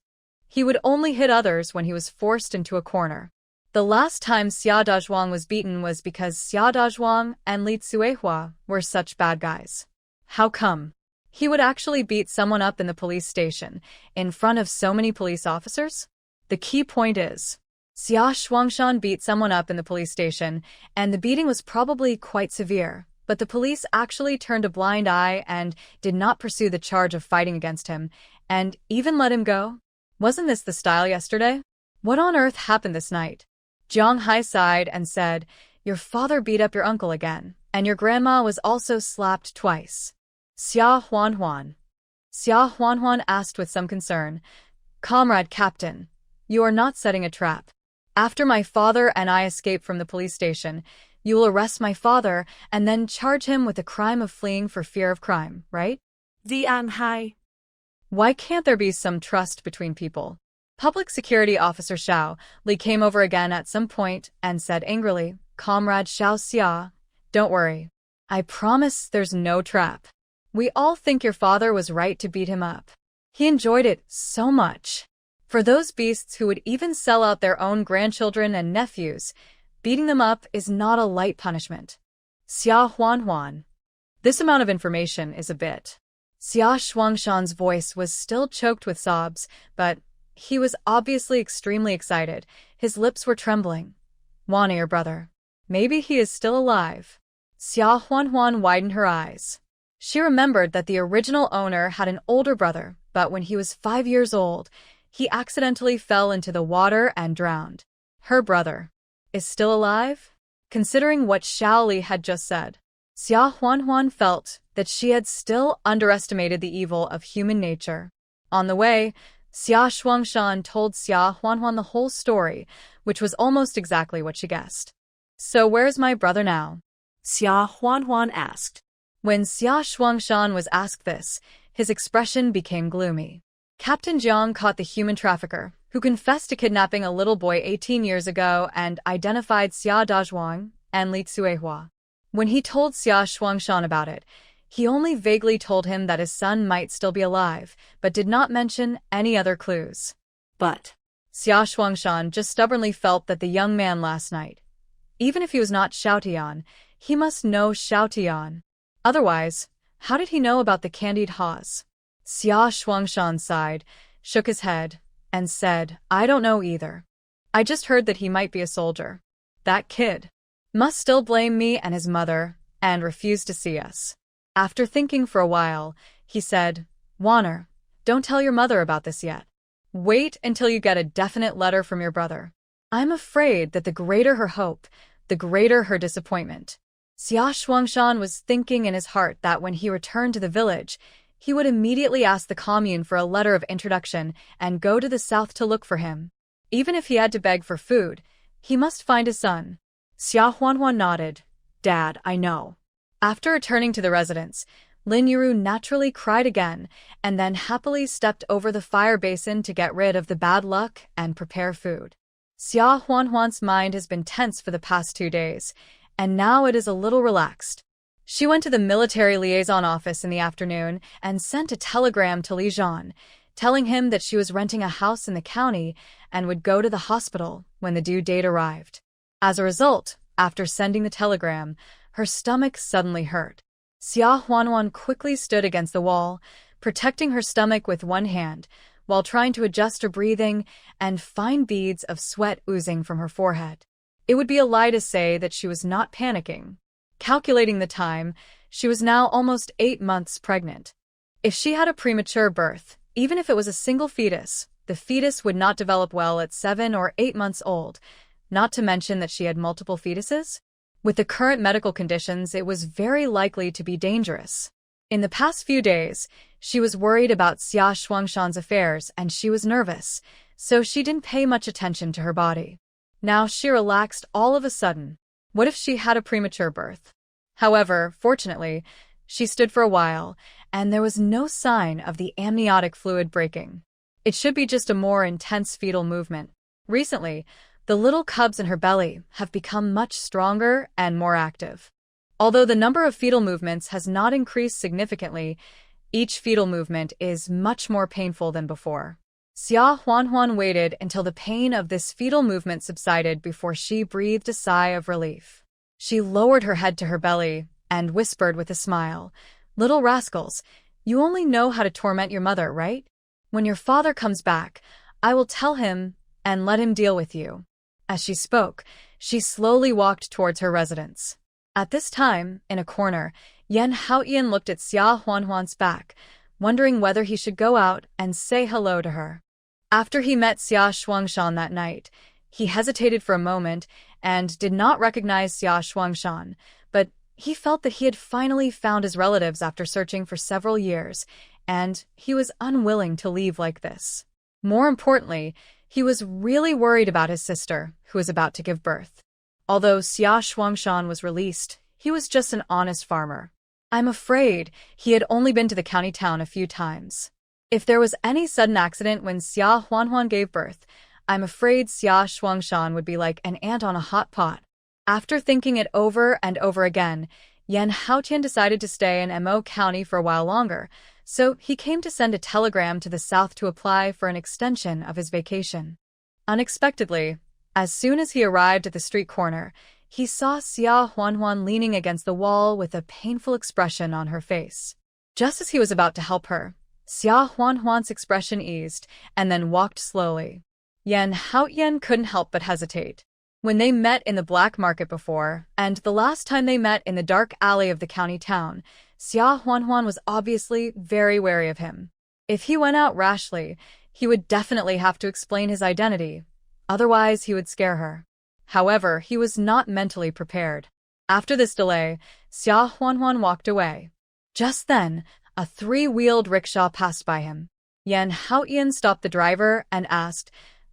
He would only hit others when he was forced into a corner. The last time Xia Dazhuang was beaten was because Xia Dazhuang and Li Tsuehua were such bad guys. How come? He would actually beat someone up in the police station, in front of so many police officers? The key point is, Xia Shuangshan beat someone up in the police station, and the beating was probably quite severe, but the police actually turned a blind eye and did not pursue the charge of fighting against him, and even let him go? Wasn't this the style yesterday? What on earth happened this night? Jiang Hai sighed and said, "Your father beat up your uncle again, and your grandma was also slapped twice." Xia Huanhuan asked with some concern, "Comrade Captain, you are not setting a trap. After my father and I escape from the police station, you will arrest my father and then charge him with the crime of fleeing for fear of crime, right?" Jiang Hai. Why can't there be some trust between people? Public Security Officer Xiao Li came over again at some point and said angrily, "Comrade Xiao Xia, don't worry. I promise there's no trap. We all think your father was right to beat him up. He enjoyed it so much. For those beasts who would even sell out their own grandchildren and nephews, beating them up is not a light punishment." Xia Huanhuan. This amount of information is a bit. Xia Shuangshan's voice was still choked with sobs, but he was obviously extremely excited. His lips were trembling. "Wanna, your brother. Maybe he is still alive." Xia Huanhuan widened her eyes. She remembered that the original owner had an older brother, but when he was 5 years old, he accidentally fell into the water and drowned. Her brother is still alive? Considering what Xiao Li had just said, Xia Huanhuan felt that she had still underestimated the evil of human nature. On the way, Xia Shuangshan told Xia Huanhuan the whole story, which was almost exactly what she guessed. "So where's my brother now?" Xia Huanhuan asked. When Xia Shuangshan was asked this, his expression became gloomy. Captain Jiang caught the human trafficker, who confessed to kidnapping a little boy 18 years ago and identified Xia Dazhuang and Li Tsuehua. When he told Xia Shuangshan about it, he only vaguely told him that his son might still be alive, but did not mention any other clues. But Xia Shuangshan just stubbornly felt that the young man last night, even if he was not Xiao Tian, he must know Xiao Tian. Otherwise, how did he know about the candied haws? Xia Shuangshan sighed, shook his head, and said, "I don't know either. I just heard that he might be a soldier. That kid must still blame me and his mother, and refuse to see us." After thinking for a while, he said, "Warner, don't tell your mother about this yet. Wait until you get a definite letter from your brother. I'm afraid that the greater her hope, the greater her disappointment." Xia Shuangshan was thinking in his heart that when he returned to the village, he would immediately ask the commune for a letter of introduction and go to the south to look for him. Even if he had to beg for food, he must find his son. Xia Huanhuan nodded. "Dad, I know." After returning to the residence, Lin Yuru naturally cried again, and then happily stepped over the fire basin to get rid of the bad luck and prepare food. Xia Huanhuan's mind has been tense for the past 2 days, and now it is a little relaxed. She went to the military liaison office in the afternoon and sent a telegram to Li Zhan, telling him that she was renting a house in the county and would go to the hospital when the due date arrived. As a result, after sending the telegram, her stomach suddenly hurt. Xia Huanhuan quickly stood against the wall, protecting her stomach with one hand, while trying to adjust her breathing and fine beads of sweat oozing from her forehead. It would be a lie to say that she was not panicking. Calculating the time, she was now almost 8 months pregnant. If she had a premature birth, even if it was a single fetus, the fetus would not develop well at 7 or 8 months old, not to mention that she had multiple fetuses. With the current medical conditions, it was very likely to be dangerous. In the past few days, she was worried about Xia Shuangshan's affairs and she was nervous, so she didn't pay much attention to her body. Now she relaxed all of a sudden. What if she had a premature birth? However, fortunately, she stood for a while, and there was no sign of the amniotic fluid breaking. It should be just a more intense fetal movement. Recently, the little cubs in her belly have become much stronger and more active. Although the number of fetal movements has not increased significantly, each fetal movement is much more painful than before. Xia Huanhuan waited until the pain of this fetal movement subsided before she breathed a sigh of relief. She lowered her head to her belly and whispered with a smile, "Little rascals, you only know how to torment your mother, right? When your father comes back, I will tell him and let him deal with you." As she spoke, she slowly walked towards her residence. At this time, in a corner, Yan Haoyan looked at Xia Huanhuan's back, wondering whether he should go out and say hello to her. After he met Xia Shuangshan that night, he hesitated for a moment and did not recognize Xia Shuangshan, but he felt that he had finally found his relatives after searching for several years, and he was unwilling to leave like this. More importantly, he was really worried about his sister, who was about to give birth. Although Xia Shuangshan was released, he was just an honest farmer. I'm afraid he had only been to the county town a few times. If there was any sudden accident when Xia Huanhuan gave birth, I'm afraid Xia Shuangshan would be like an ant on a hot pot. After thinking it over and over again, Yan Haotian decided to stay in Mo County for a while longer, so he came to send a telegram to the south to apply for an extension of his vacation. Unexpectedly, as soon as he arrived at the street corner, he saw Xia Huanhuan leaning against the wall with a painful expression on her face. Just as he was about to help her, Xia Huanhuan's expression eased and then walked slowly. Yan Haoyan couldn't help but hesitate. When they met in the black market before, and the last time they met in the dark alley of the county town, Xia Huanhuan was obviously very wary of him. If he went out rashly, he would definitely have to explain his identity. Otherwise, he would scare her. However, he was not mentally prepared. After this delay, Xia Huanhuan walked away. Just then, a three-wheeled rickshaw passed by him. Yan Haoyan stopped the driver and asked,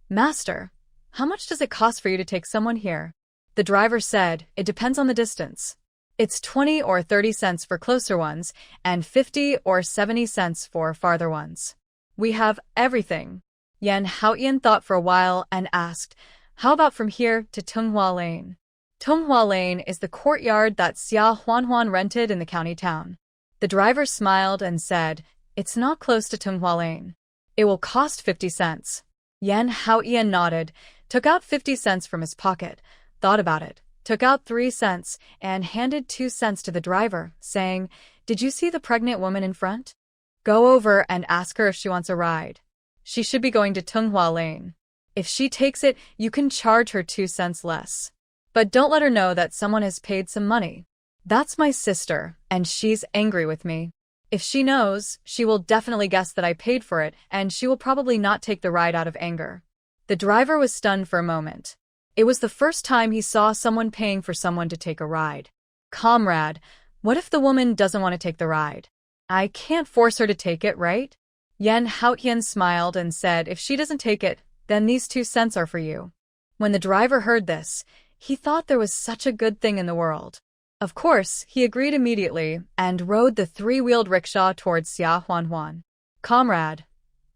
"Master, how much does it cost for you to take someone here?" The driver said, "It depends on the distance. It's 20 or 30 cents for closer ones, and 50 or 70 cents for farther ones. We have everything." Yan Haoyan thought for a while and asked, "How about from here to Tunghua Lane?" Tunghua Lane is the courtyard that Xia Huanhuan rented in the county town. The driver smiled and said, "It's not close to Tunghua Lane. It will cost 50 cents. Yan Haoyan nodded, took out 50 cents from his pocket, thought about it, took out 3 cents, and handed 2 cents to the driver, saying, "Did you see the pregnant woman in front? Go over and ask her if she wants a ride. She should be going to Tunghua Lane. If she takes it, you can charge her 2 cents less. But don't let her know that someone has paid some money. That's my sister, and she's angry with me. If she knows, she will definitely guess that I paid for it, and she will probably not take the ride out of anger." The driver was stunned for a moment. It was the first time he saw someone paying for someone to take a ride. "Comrade, what if the woman doesn't want to take the ride? I can't force her to take it, right?" Yan Haoyan smiled and said, "If she doesn't take it, then these 2 cents are for you." When the driver heard this, he thought there was such a good thing in the world. Of course, he agreed immediately and rode the three-wheeled rickshaw towards Xia Huanhuan. "Comrade,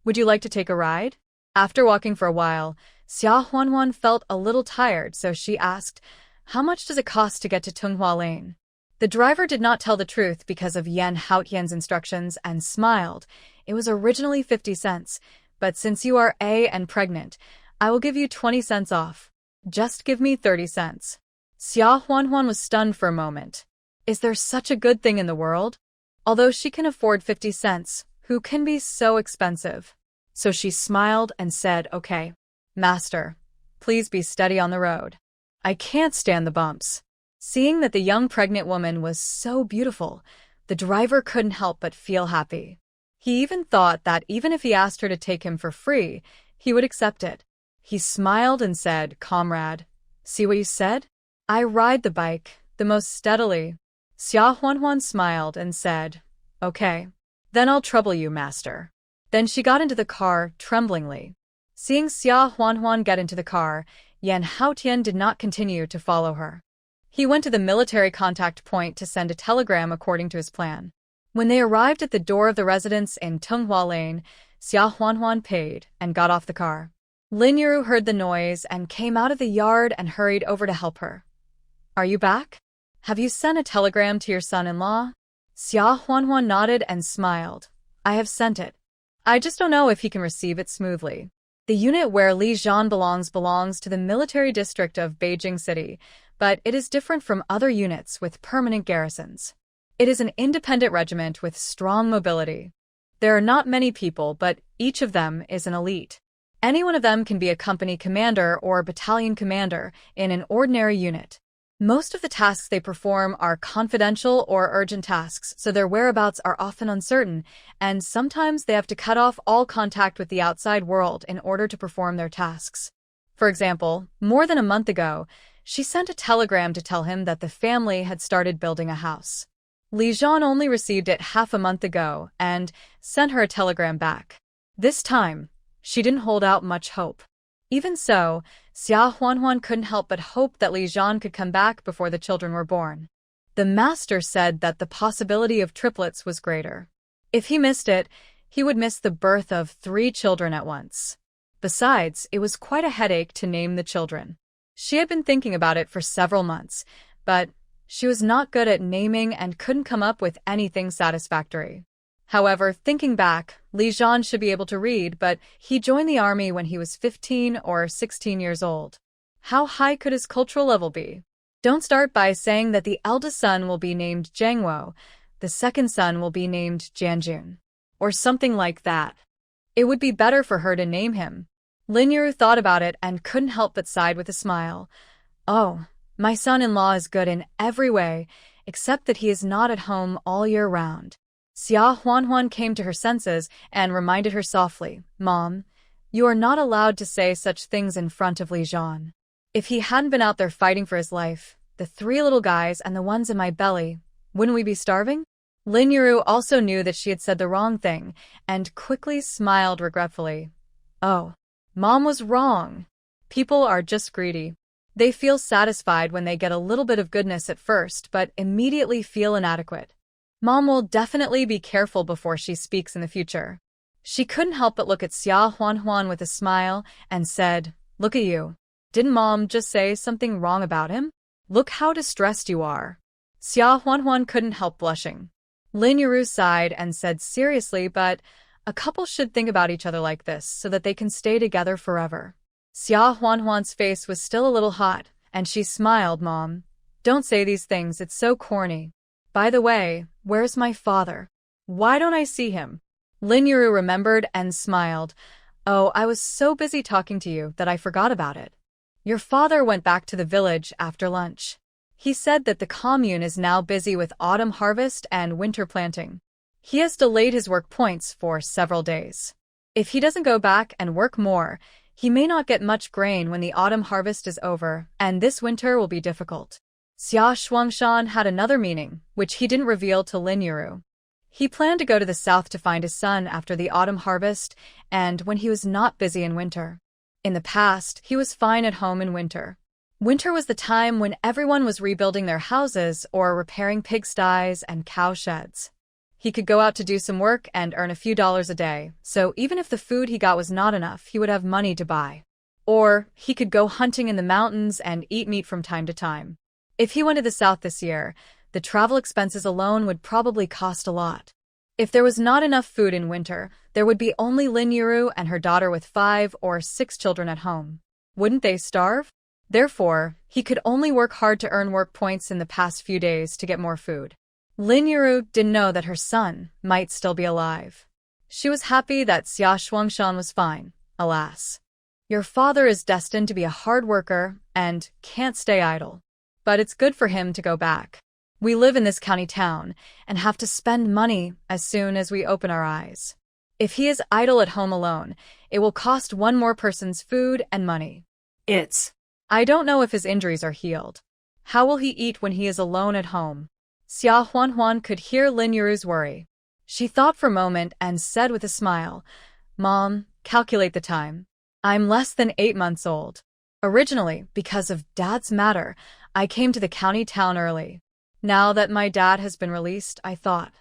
would you like to take a ride?" After walking for a while, Xia Huanhuan felt a little tired, so she asked, "How much does it cost to get to Tunghua Lane?" The driver did not tell the truth because of Yan Haotian's instructions and smiled. "It was originally 50 cents, but since you are and pregnant, I will give you 20 cents off. Just give me 30 cents. Xia Huanhuan was stunned for a moment. Is there such a good thing in the world? Although she can afford 50 cents, who can be so expensive? So she smiled and said, "Okay, master, please be steady on the road. I can't stand the bumps." Seeing that the young pregnant woman was so beautiful, the driver couldn't help but feel happy. He even thought that even if he asked her to take him for free, he would accept it. He smiled and said, "Comrade, see what you said? I ride the bike, the most steadily. Xia Huanhuan smiled and said, "Okay. Then I'll trouble you, master." Then she got into the car, tremblingly. Seeing Xia Huanhuan get into the car, Yan Haotian did not continue to follow her. He went to the military contact point to send a telegram according to his plan. When they arrived at the door of the residence in Tunghua Lane, Xia Huanhuan paid and got off the car. Lin Yuru heard the noise and came out of the yard and hurried over to help her. "Are you back? Have you sent a telegram to your son-in-law?" Xia Huanhuan nodded and smiled. "I have sent it. I just don't know if he can receive it smoothly." The unit where Li Zhan belongs to the military district of Beijing City, but it is different from other units with permanent garrisons. It is an independent regiment with strong mobility. There are not many people, but each of them is an elite. Any one of them can be a company commander or battalion commander in an ordinary unit. Most of the tasks they perform are confidential or urgent tasks, so their whereabouts are often uncertain, and sometimes they have to cut off all contact with the outside world in order to perform their tasks. For example, more than a month ago, she sent a telegram to tell him that the family had started building a house. Li Zhan only received it half a month ago and sent her a telegram back. This time, she didn't hold out much hope. Even so, Xia Huanhuan couldn't help but hope that Li Zhan could come back before the children were born. The master said that the possibility of triplets was greater. If he missed it, he would miss the birth of 3 children at once. Besides, it was quite a headache to name the children. She had been thinking about it for several months, but she was not good at naming and couldn't come up with anything satisfactory. However, thinking back, Li Zhan should be able to read, but he joined the army when he was 15 or 16 years old. How high could his cultural level be? Don't start by saying that the eldest son will be named Zhangwo, the second son will be named Jianjun, or something like that. It would be better for her to name him. Lin Yuru thought about it and couldn't help but sighed with a smile. "Oh, my son-in-law is good in every way, except that he is not at home all year round." Xia Huanhuan came to her senses and reminded her softly, "Mom, you are not allowed to say such things in front of Li Zhan. If he hadn't been out there fighting for his life, the 3 little guys and the ones in my belly, wouldn't we be starving?" Lin Yuru also knew that she had said the wrong thing and quickly smiled regretfully. "Oh, Mom was wrong. People are just greedy. They feel satisfied when they get a little bit of goodness at first, but immediately feel inadequate. Mom will definitely be careful before she speaks in the future." She couldn't help but look at Xia Huanhuan with a smile and said, "Look at you. Didn't Mom just say something wrong about him? Look how distressed you are." Xia Huanhuan couldn't help blushing. Lin Yuru sighed and said seriously, "But a couple should think about each other like this so that they can stay together forever." Xia Huanhuan's face was still a little hot, and she smiled. "Mom, don't say these things, it's so corny. By the way, where's my father? Why don't I see him?" Lin Yuru remembered and smiled. "Oh, I was so busy talking to you that I forgot about it. Your father went back to the village after lunch. He said that the commune is now busy with autumn harvest and winter planting. He has delayed his work points for several days. If he doesn't go back and work more, he may not get much grain when the autumn harvest is over, and this winter will be difficult." Xia Shuangshan had another meaning, which he didn't reveal to Lin Yuru. He planned to go to the south to find his son after the autumn harvest and when he was not busy in winter. In the past, he was fine at home in winter. Winter was the time when everyone was rebuilding their houses or repairing pigsties and cow sheds. He could go out to do some work and earn a few dollars a day, so even if the food he got was not enough, he would have money to buy. Or he could go hunting in the mountains and eat meat from time to time. If he went to the south this year, the travel expenses alone would probably cost a lot. If there was not enough food in winter, there would be only Lin Yuru and her daughter with 5 or 6 children at home. Wouldn't they starve? Therefore, he could only work hard to earn work points in the past few days to get more food. Lin Yuru didn't know that her son might still be alive. She was happy that Xia Shuangshan was fine, alas. Your father is destined to be a hard worker and can't stay idle. But it's good for him to go back. We live in this county town and have to spend money as soon as we open our eyes. If he is idle at home alone, it will cost one more person's food and money. I don't know if his injuries are healed. How will he eat when he is alone at home? Xia Huanhuan could hear Lin Yuru's worry. She thought for a moment and said with a smile, Mom, calculate the time. I'm less than 8 months old. Originally, because of Dad's matter, I came to the county town early. Now that my dad has been released, I thought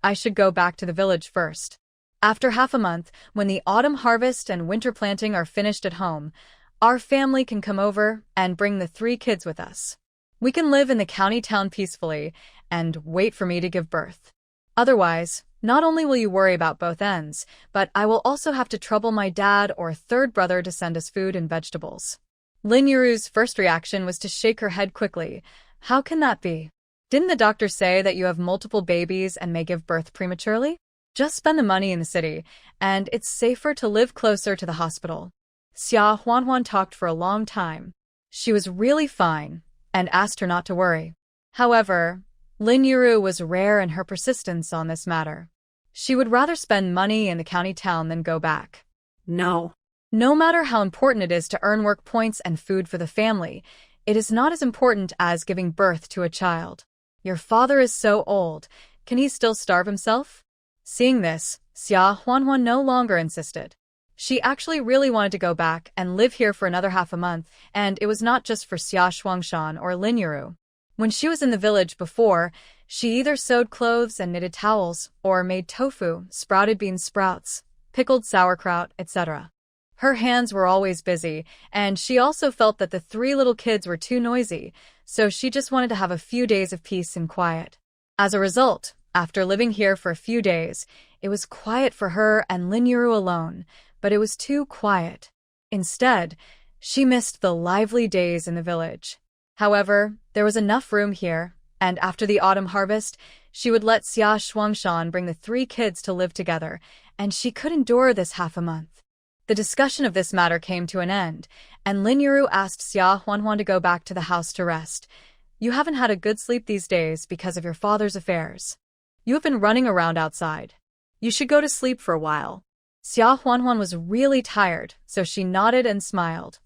I should go back to the village first. After half a month, when the autumn harvest and winter planting are finished at home, our family can come over and bring the 3 kids with us. We can live in the county town peacefully and wait for me to give birth. Otherwise, not only will you worry about both ends, but I will also have to trouble my dad or third brother to send us food and vegetables. Lin Yuru's first reaction was to shake her head quickly. How can that be? Didn't the doctor say that you have multiple babies and may give birth prematurely? Just spend the money in the city, and it's safer to live closer to the hospital. Xia Huanhuan talked for a long time. She was really fine, and asked her not to worry. However, Lin Yuru was rare in her persistence on this matter. She would rather spend money in the county town than go back. No. No matter how important it is to earn work points and food for the family, it is not as important as giving birth to a child. Your father is so old. Can he still starve himself? Seeing this, Xia Huanhuan no longer insisted. She actually really wanted to go back and live here for another half a month, and it was not just for Xia Shuangshan or Lin Yuru. When she was in the village before, she either sewed clothes and knitted towels, or made tofu, sprouted bean sprouts, pickled sauerkraut, etc. Her hands were always busy, and she also felt that the 3 little kids were too noisy, so she just wanted to have a few days of peace and quiet. As a result, after living here for a few days, it was quiet for her and Lin Yuru alone, but it was too quiet. Instead, she missed the lively days in the village. However, there was enough room here, and after the autumn harvest, she would let Xia Shuangshan bring the 3 kids to live together, and she could endure this half a month. The discussion of this matter came to an end, and Lin Yuru asked Xia Huanhuan to go back to the house to rest. You haven't had a good sleep these days because of your father's affairs. You have been running around outside. You should go to sleep for a while. Xia Huanhuan was really tired, so she nodded and smiled.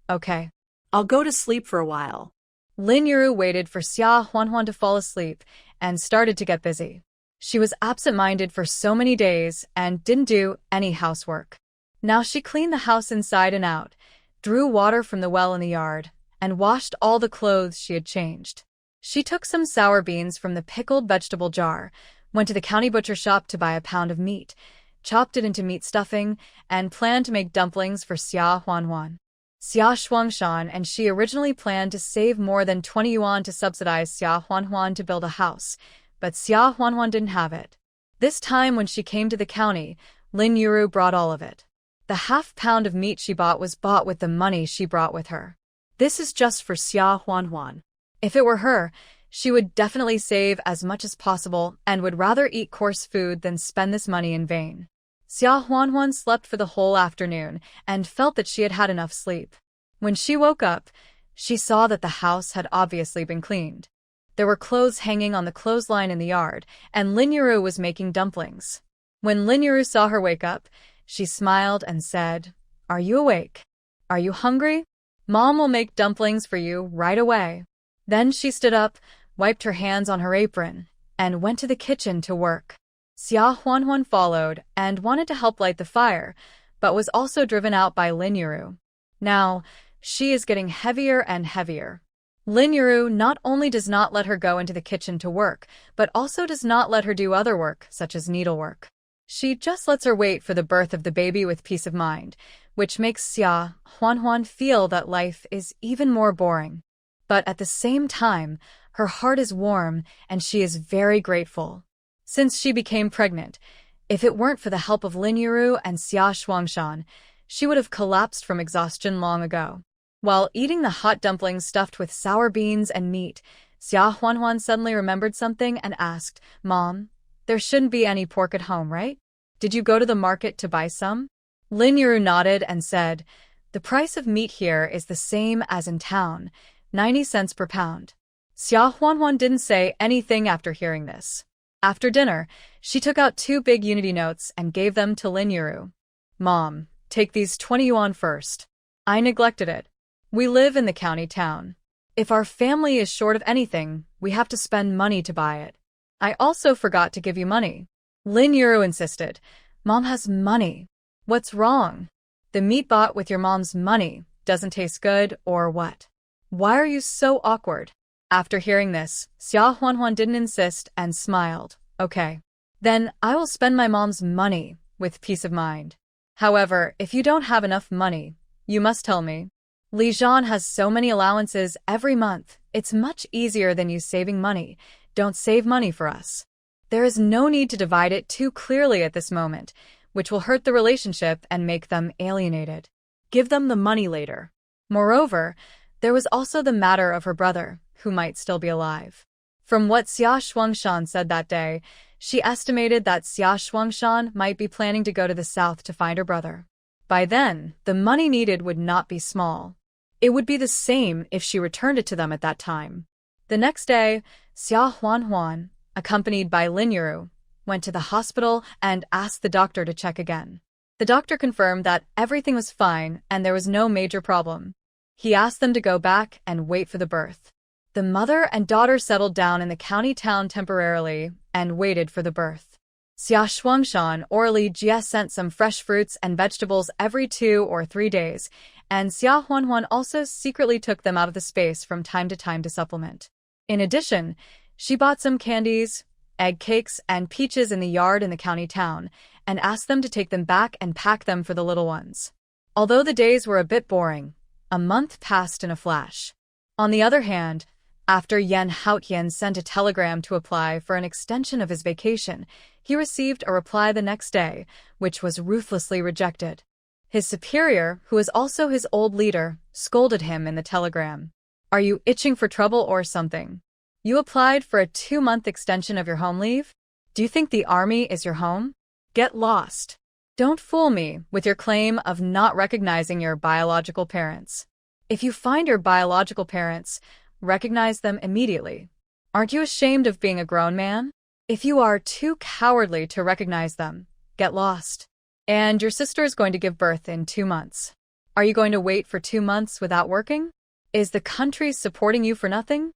Okay. I'll go to sleep for a while. Lin Yuru waited for Xia Huanhuan to fall asleep and started to get busy. She was absent-minded for so many days and didn't do any housework. Now she cleaned the house inside and out, drew water from the well in the yard, and washed all the clothes she had changed. She took some sour beans from the pickled vegetable jar, went to the county butcher shop to buy a pound of meat, chopped it into meat stuffing, and planned to make dumplings for Xia Huanhuan. Xia Shuangshan and she originally planned to save more than 20 yuan to subsidize Xia Huanhuan to build a house, but Xia Huanhuan didn't have it. This time when she came to the county, Lin Yuru brought all of it. The half-pound of meat she bought was bought with the money she brought with her. This is just for Xia Huanhuan. If it were her, she would definitely save as much as possible and would rather eat coarse food than spend this money in vain. Xia Huanhuan slept for the whole afternoon and felt that she had had enough sleep. When she woke up, she saw that the house had obviously been cleaned. There were clothes hanging on the clothesline in the yard, and Lin Yuru was making dumplings. When Lin Yuru saw her wake up, she smiled and said, Are you awake? Are you hungry? Mom will make dumplings for you right away. Then she stood up, wiped her hands on her apron, and went to the kitchen to work. Xia Huanhuan followed and wanted to help light the fire, but was also driven out by Lin Yuru. Now, she is getting heavier and heavier. Lin Yuru not only does not let her go into the kitchen to work, but also does not let her do other work, such as needlework. She just lets her wait for the birth of the baby with peace of mind, which makes Xia Huanhuan feel that life is even more boring. But at the same time, her heart is warm and she is very grateful. Since she became pregnant, if it weren't for the help of Lin Yuru and Xia Shuangshan, she would have collapsed from exhaustion long ago. While eating the hot dumplings stuffed with sour beans and meat, Xia Huanhuan suddenly remembered something and asked, Mom, there shouldn't be any pork at home, right? Did you go to the market to buy some? Lin Yuru nodded and said, The price of meat here is the same as in town, 90 cents per pound. Xia Huanhuan didn't say anything after hearing this. After dinner, she took out 2 big unity notes and gave them to Lin Yuru. Mom, take these 20 yuan first. I neglected it. We live in the county town. If our family is short of anything, we have to spend money to buy it. I also forgot to give you money. Lin Yuru insisted. Mom has money. What's wrong? The meat bought with your mom's money doesn't taste good, or what? Why are you so awkward? After hearing this, Xia Huanhuan didn't insist and smiled. Okay. Then I will spend my mom's money with peace of mind. However, if you don't have enough money, you must tell me. Li Zhan has so many allowances every month. It's much easier than you saving money. Don't save money for us. There is no need to divide it too clearly at this moment, which will hurt the relationship and make them alienated. Give them the money later. Moreover, there was also the matter of her brother, who might still be alive. From what Xia Shuangshan said that day, she estimated that Xia Shuangshan might be planning to go to the south to find her brother. By then, the money needed would not be small. It would be the same if she returned it to them at that time. The next day, Xia Huanhuan, accompanied by Lin Yuru, went to the hospital and asked the doctor to check again. The doctor confirmed that everything was fine and there was no major problem. He asked them to go back and wait for the birth. The mother and daughter settled down in the county town temporarily and waited for the birth. Xia Shuangshan or Li Jie sent some fresh fruits and vegetables every 2 or 3 days, and Xia Huanhuan also secretly took them out of the space from time to supplement. In addition, she bought some candies, egg cakes, and peaches in the yard in the county town, and asked them to take them back and pack them for the little ones. Although the days were a bit boring, a month passed in a flash. On the other hand, after Yan Haotian sent a telegram to apply for an extension of his vacation, he received a reply the next day, which was ruthlessly rejected. His superior, who was also his old leader, scolded him in the telegram. Are you itching for trouble or something? You applied for a 2-month extension of your home leave? Do you think the army is your home? Get lost. Don't fool me with your claim of not recognizing your biological parents. If you find your biological parents, recognize them immediately. Aren't you ashamed of being a grown man? If you are too cowardly to recognize them, get lost. And your sister is going to give birth in 2 months. Are you going to wait for 2 months without working? Is the country supporting you for nothing?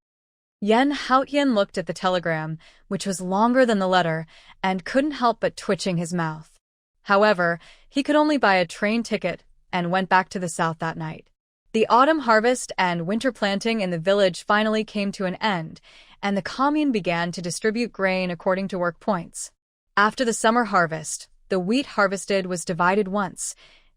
Yan Haotian looked at the telegram, which was longer than the letter, and couldn't help but twitching his mouth. However, he could only buy a train ticket and went back to the south that night. The autumn harvest and winter planting in the village finally came to an end, and the commune began to distribute grain according to work points. After the summer harvest, the wheat harvested was divided once,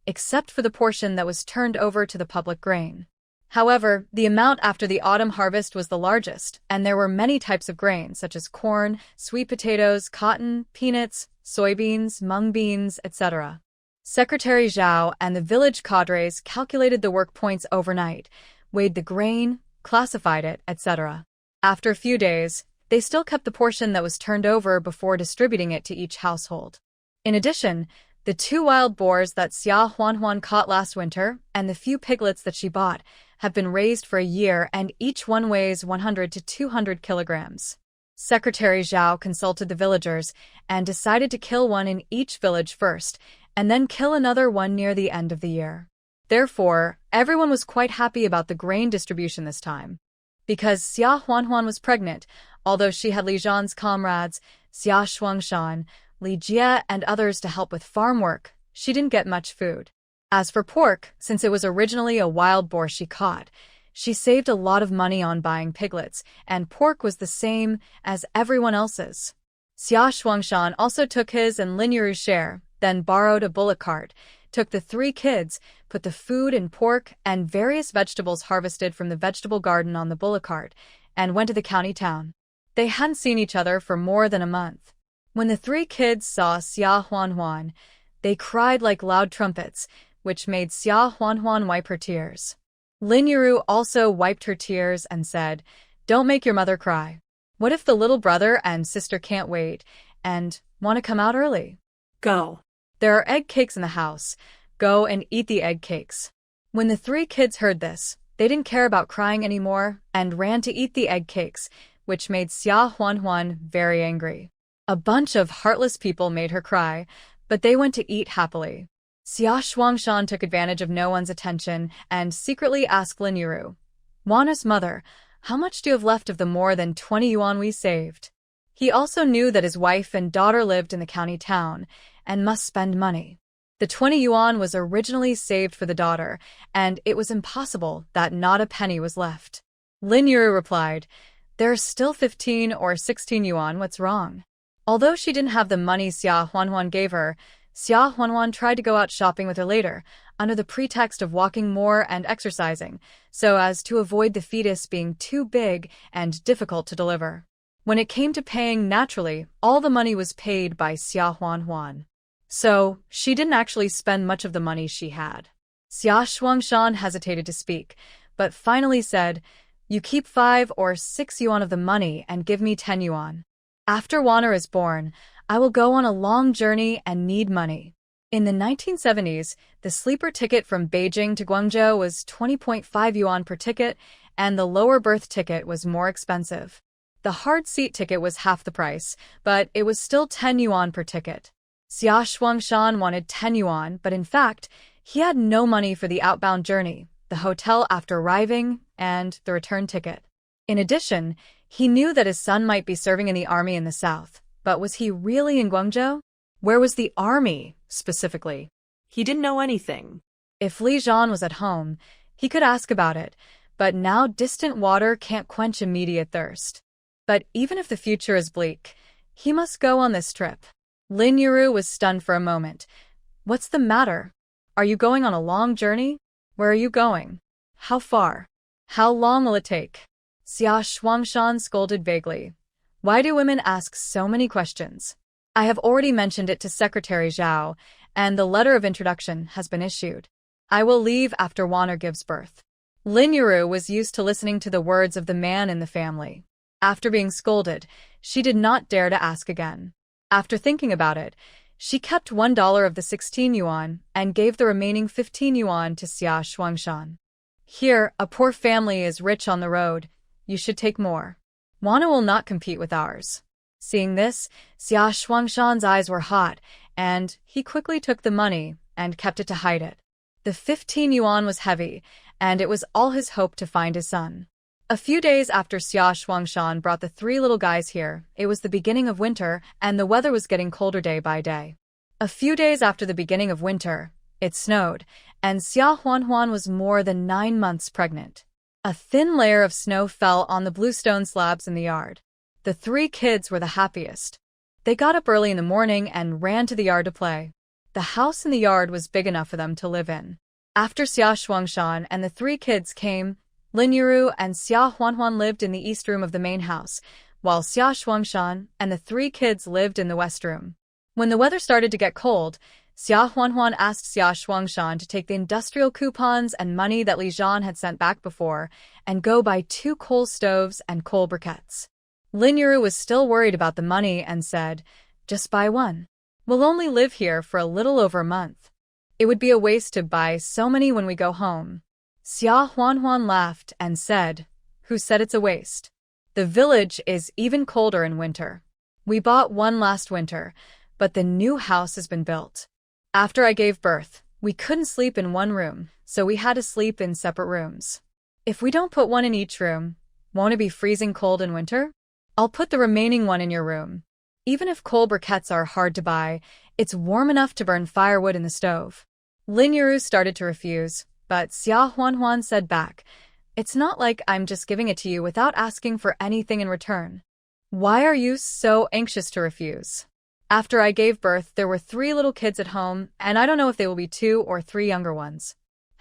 except for the portion that was turned over to the public grain. However, the amount after the autumn harvest was the largest, and there were many types of grain such as corn, sweet potatoes, cotton, peanuts, soybeans, mung beans, etc. Secretary Zhao and the village cadres calculated the work points overnight, weighed the grain, classified it, etc. After a few days, they still kept the portion that was turned over before distributing it to each household. In addition, the 2 wild boars that Xia Huanhuan caught last winter and the few piglets that she bought have been raised for a year, and each one weighs 100 to 200 kilograms. Secretary Zhao consulted the villagers and decided to kill one in each village first, and then kill another one near the end of the year. Therefore, everyone was quite happy about the grain distribution this time. Because Xia Huanhuan was pregnant, although she had Li Zhan's comrades, Xia Shuangshan, Li Jie, and others to help with farm work, she didn't get much food. As for pork, since it was originally a wild boar she caught, she saved a lot of money on buying piglets, and pork was the same as everyone else's. Xia Shuangshan also took his and Lin Yuru's share, then borrowed a bullock cart, took the 3 kids, put the food and pork and various vegetables harvested from the vegetable garden on the bullock cart, and went to the county town. They hadn't seen each other for more than a month. When the 3 kids saw Xia Huanhuan, they cried like loud trumpets, which made Xia Huanhuan wipe her tears. Lin Yuru also wiped her tears and said, "Don't make your mother cry. What if the little brother and sister can't wait and want to come out early? Go. There are egg cakes in the house. Go and eat the egg cakes." When the 3 kids heard this, they didn't care about crying anymore and ran to eat the egg cakes, which made Xia Huanhuan very angry. A bunch of heartless people made her cry, but they went to eat happily. Xia Shuangshan took advantage of no one's attention and secretly asked Lin Yuru, Juana's mother, how much do you have left of the more than 20 yuan we saved? He also knew that his wife and daughter lived in the county town and must spend money. The 20 yuan was originally saved for the daughter, and it was impossible that not a penny was left. Lin Yuru replied, "There's still 15 or 16 yuan, what's wrong?" Although she didn't have the money Xia Huanhuan gave her, Xia Huanhuan tried to go out shopping with her later, under the pretext of walking more and exercising, so as to avoid the fetus being too big and difficult to deliver. When it came to paying, naturally, all the money was paid by Xia Huanhuan. So, she didn't actually spend much of the money she had. Xia Shuangshan hesitated to speak, but finally said, "You keep 5 or 6 yuan of the money and give me 10 yuan. After Juana is born, I will go on a long journey and need money." In the 1970s, the sleeper ticket from Beijing to Guangzhou was 20.5 yuan per ticket, and the lower berth ticket was more expensive. The hard seat ticket was half the price, but it was still 10 yuan per ticket. Xia Shuangshan wanted 10 yuan, but in fact, he had no money for the outbound journey, the hotel after arriving, and the return ticket. In addition, he knew that his son might be serving in the army in the south, but was he really in Guangzhou? Where was the army, specifically? He didn't know anything. If Li Zhan was at home, he could ask about it, but now distant water can't quench immediate thirst. But even if the future is bleak, he must go on this trip. Lin Yuru was stunned for a moment. "What's the matter? Are you going on a long journey? Where are you going? How far? How long will it take?" Xia Shuangshan scolded vaguely. "Why do women ask so many questions? I have already mentioned it to Secretary Zhao, and the letter of introduction has been issued. I will leave after Juana gives birth." Lin Yuru was used to listening to the words of the man in the family. After being scolded, she did not dare to ask again. After thinking about it, she kept $1 of the 16 yuan and gave the remaining 15 yuan to Xia Shuangshan. "Here, a poor family is rich on the road. You should take more. Juana will not compete with ours." Seeing this, Xia Shuangshan's eyes were hot, and he quickly took the money and kept it to hide it. The 15 yuan was heavy, and it was all his hope to find his son. A few days after Xia Shuangshan brought the 3 little guys here, it was the beginning of winter, and the weather was getting colder day by day. A few days after the beginning of winter, it snowed, and Xia Huanhuan was more than 9 months pregnant. A thin layer of snow fell on the bluestone slabs in the yard. The 3 kids were the happiest. They got up early in the morning and ran to the yard to play. The house in the yard was big enough for them to live in. After Xia Shuangshan and the 3 kids came, Lin Yuru and Xia Huanhuan lived in the east room of the main house, while Xia Shuangshan and the 3 kids lived in the west room. When the weather started to get cold, Xia Huanhuan asked Xia Shuangshan to take the industrial coupons and money that Li Zhan had sent back before and go buy 2 coal stoves and coal briquettes. Lin Yuru was still worried about the money and said, "Just buy one. We'll only live here for a little over a month. It would be a waste to buy so many when we go home." Xia Huanhuan laughed and said, "Who said it's a waste? The village is even colder in winter. We bought one last winter, but the new house has been built. After I gave birth, we couldn't sleep in one room, so we had to sleep in separate rooms. If we don't put one in each room, won't it be freezing cold in winter? I'll put the remaining one in your room. Even if coal briquettes are hard to buy, it's warm enough to burn firewood in the stove." Lin Yuru started to refuse, but Xia Huanhuan said back, "It's not like I'm just giving it to you without asking for anything in return. Why are you so anxious to refuse? After I gave birth, there were 3 little kids at home, and I don't know if they will be 2 or 3 younger ones.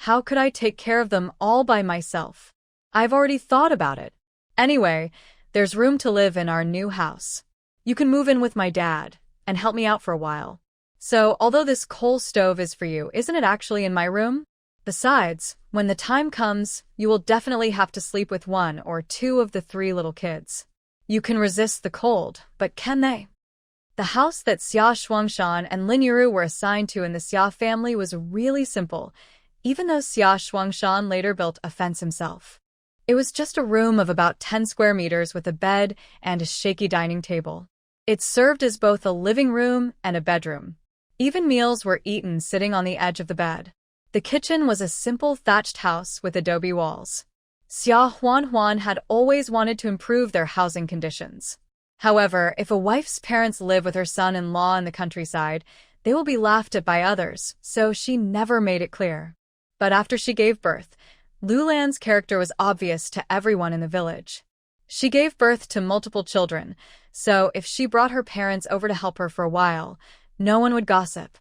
How could I take care of them all by myself? I've already thought about it. Anyway, there's room to live in our new house. You can move in with my dad and help me out for a while. So, although this coal stove is for you, isn't it actually in my room? Besides, when the time comes, you will definitely have to sleep with 1 or 2 of the 3 little kids. You can resist the cold, but can they?" The house that Xia Shuangshan and Lin Yuru were assigned to in the Xia family was really simple, even though Xia Shuangshan later built a fence himself. It was just a room of about 10 square meters with a bed and a shaky dining table. It served as both a living room and a bedroom. Even meals were eaten sitting on the edge of the bed. The kitchen was a simple thatched house with adobe walls. Xia Huan had always wanted to improve their housing conditions. However, if a wife's parents live with her son-in-law in the countryside, they will be laughed at by others, so she never made it clear. But after she gave birth, Lulan's character was obvious to everyone in the village. She gave birth to multiple children, so if she brought her parents over to help her for a while, no one would gossip.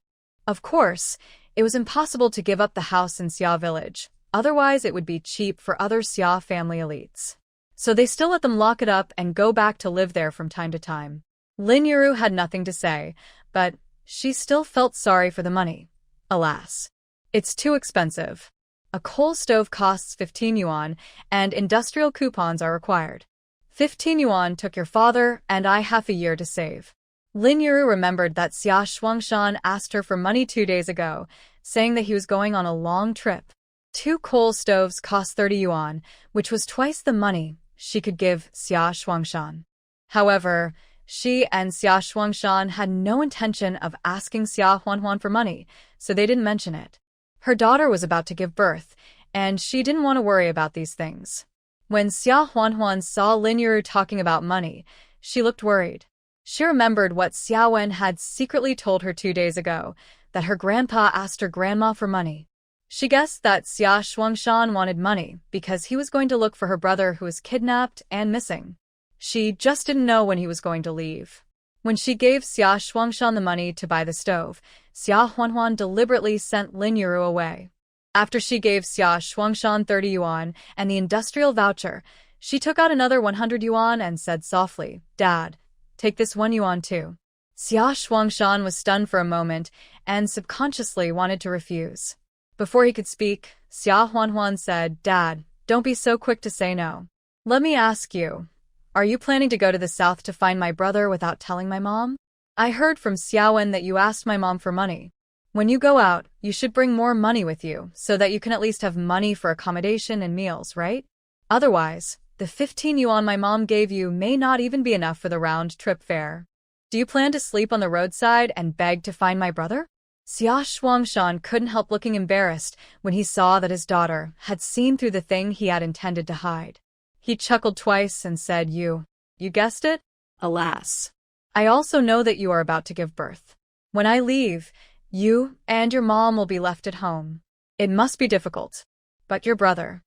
Of course, it was impossible to give up the house in Xia village, otherwise it would be cheap for other Xia family elites. So they still let them lock it up and go back to live there from time to time. Lin Yuru had nothing to say, but she still felt sorry for the money. Alas, it's too expensive. A coal stove costs 15 yuan, and industrial coupons are required. 15 yuan took your father and I half a year to save. Lin Yuru remembered that Xia Shuangshan asked her for money 2 days ago, saying that he was going on a long trip. 2 coal stoves cost 30 yuan, which was twice the money she could give Xia Shuangshan. However, she and Xia Shuangshan had no intention of asking Xia Huan for money, so they didn't mention it. Her daughter was about to give birth, and she didn't want to worry about these things. When Xia Huan saw Lin Yuru talking about money, she looked worried. She remembered what Xia Wen had secretly told her 2 days ago, that her grandpa asked her grandma for money. She guessed that Xia Shuangshan wanted money because he was going to look for her brother who was kidnapped and missing. She just didn't know when he was going to leave. When she gave Xia Shuangshan the money to buy the stove, Xia Huan deliberately sent Lin Yuru away. After she gave Xia Shuangshan 30 yuan and the industrial voucher, she took out another 100 yuan and said softly, "Dad, take this 1 yuan too." Xia Shuangshan was stunned for a moment and subconsciously wanted to refuse. Before he could speak, Xia Huan said, "Dad, don't be so quick to say no. Let me ask you, are you planning to go to the south to find my brother without telling my mom? I heard from Xia Wen that you asked my mom for money. When you go out, you should bring more money with you so that you can at least have money for accommodation and meals, right? Otherwise, the 15 yuan my mom gave you may not even be enough for the round-trip fare. Do you plan to sleep on the roadside and beg to find my brother?" Xia Shuangshan couldn't help looking embarrassed when he saw that his daughter had seen through the thing he had intended to hide. He chuckled twice and said, You guessed it? Alas. I also know that you are about to give birth. When I leave, you and your mom will be left at home. It must be difficult. But your brother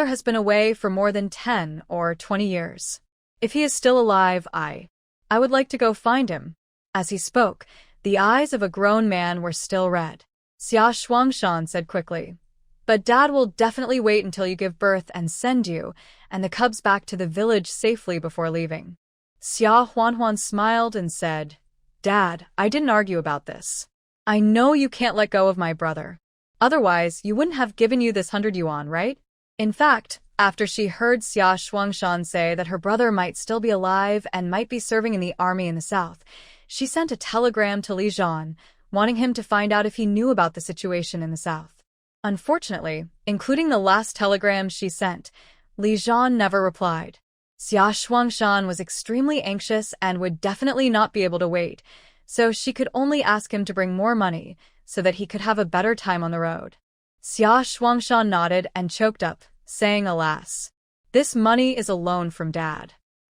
has been away for more than 10 or 20 years. If he is still alive, I would like to go find him." As he spoke, the eyes of a grown man were still red. Xia Shuangshan said quickly, "But Dad will definitely wait until you give birth and send you and the cubs back to the village safely before leaving." Xia Huan smiled and said, "Dad, I didn't argue about this. I know you can't let go of my brother. Otherwise, you wouldn't have given you this 100 yuan, right?" In fact, after she heard Xia Shuangshan say that her brother might still be alive and might be serving in the army in the south, she sent a telegram to Li Zhan, wanting him to find out if he knew about the situation in the south. Unfortunately, including the last telegram she sent, Li Zhan never replied. Xia Shuangshan was extremely anxious and would definitely not be able to wait, so she could only ask him to bring more money so that he could have a better time on the road. Xia Shuangshan nodded and choked up, saying, "Alas. This money is a loan from Dad.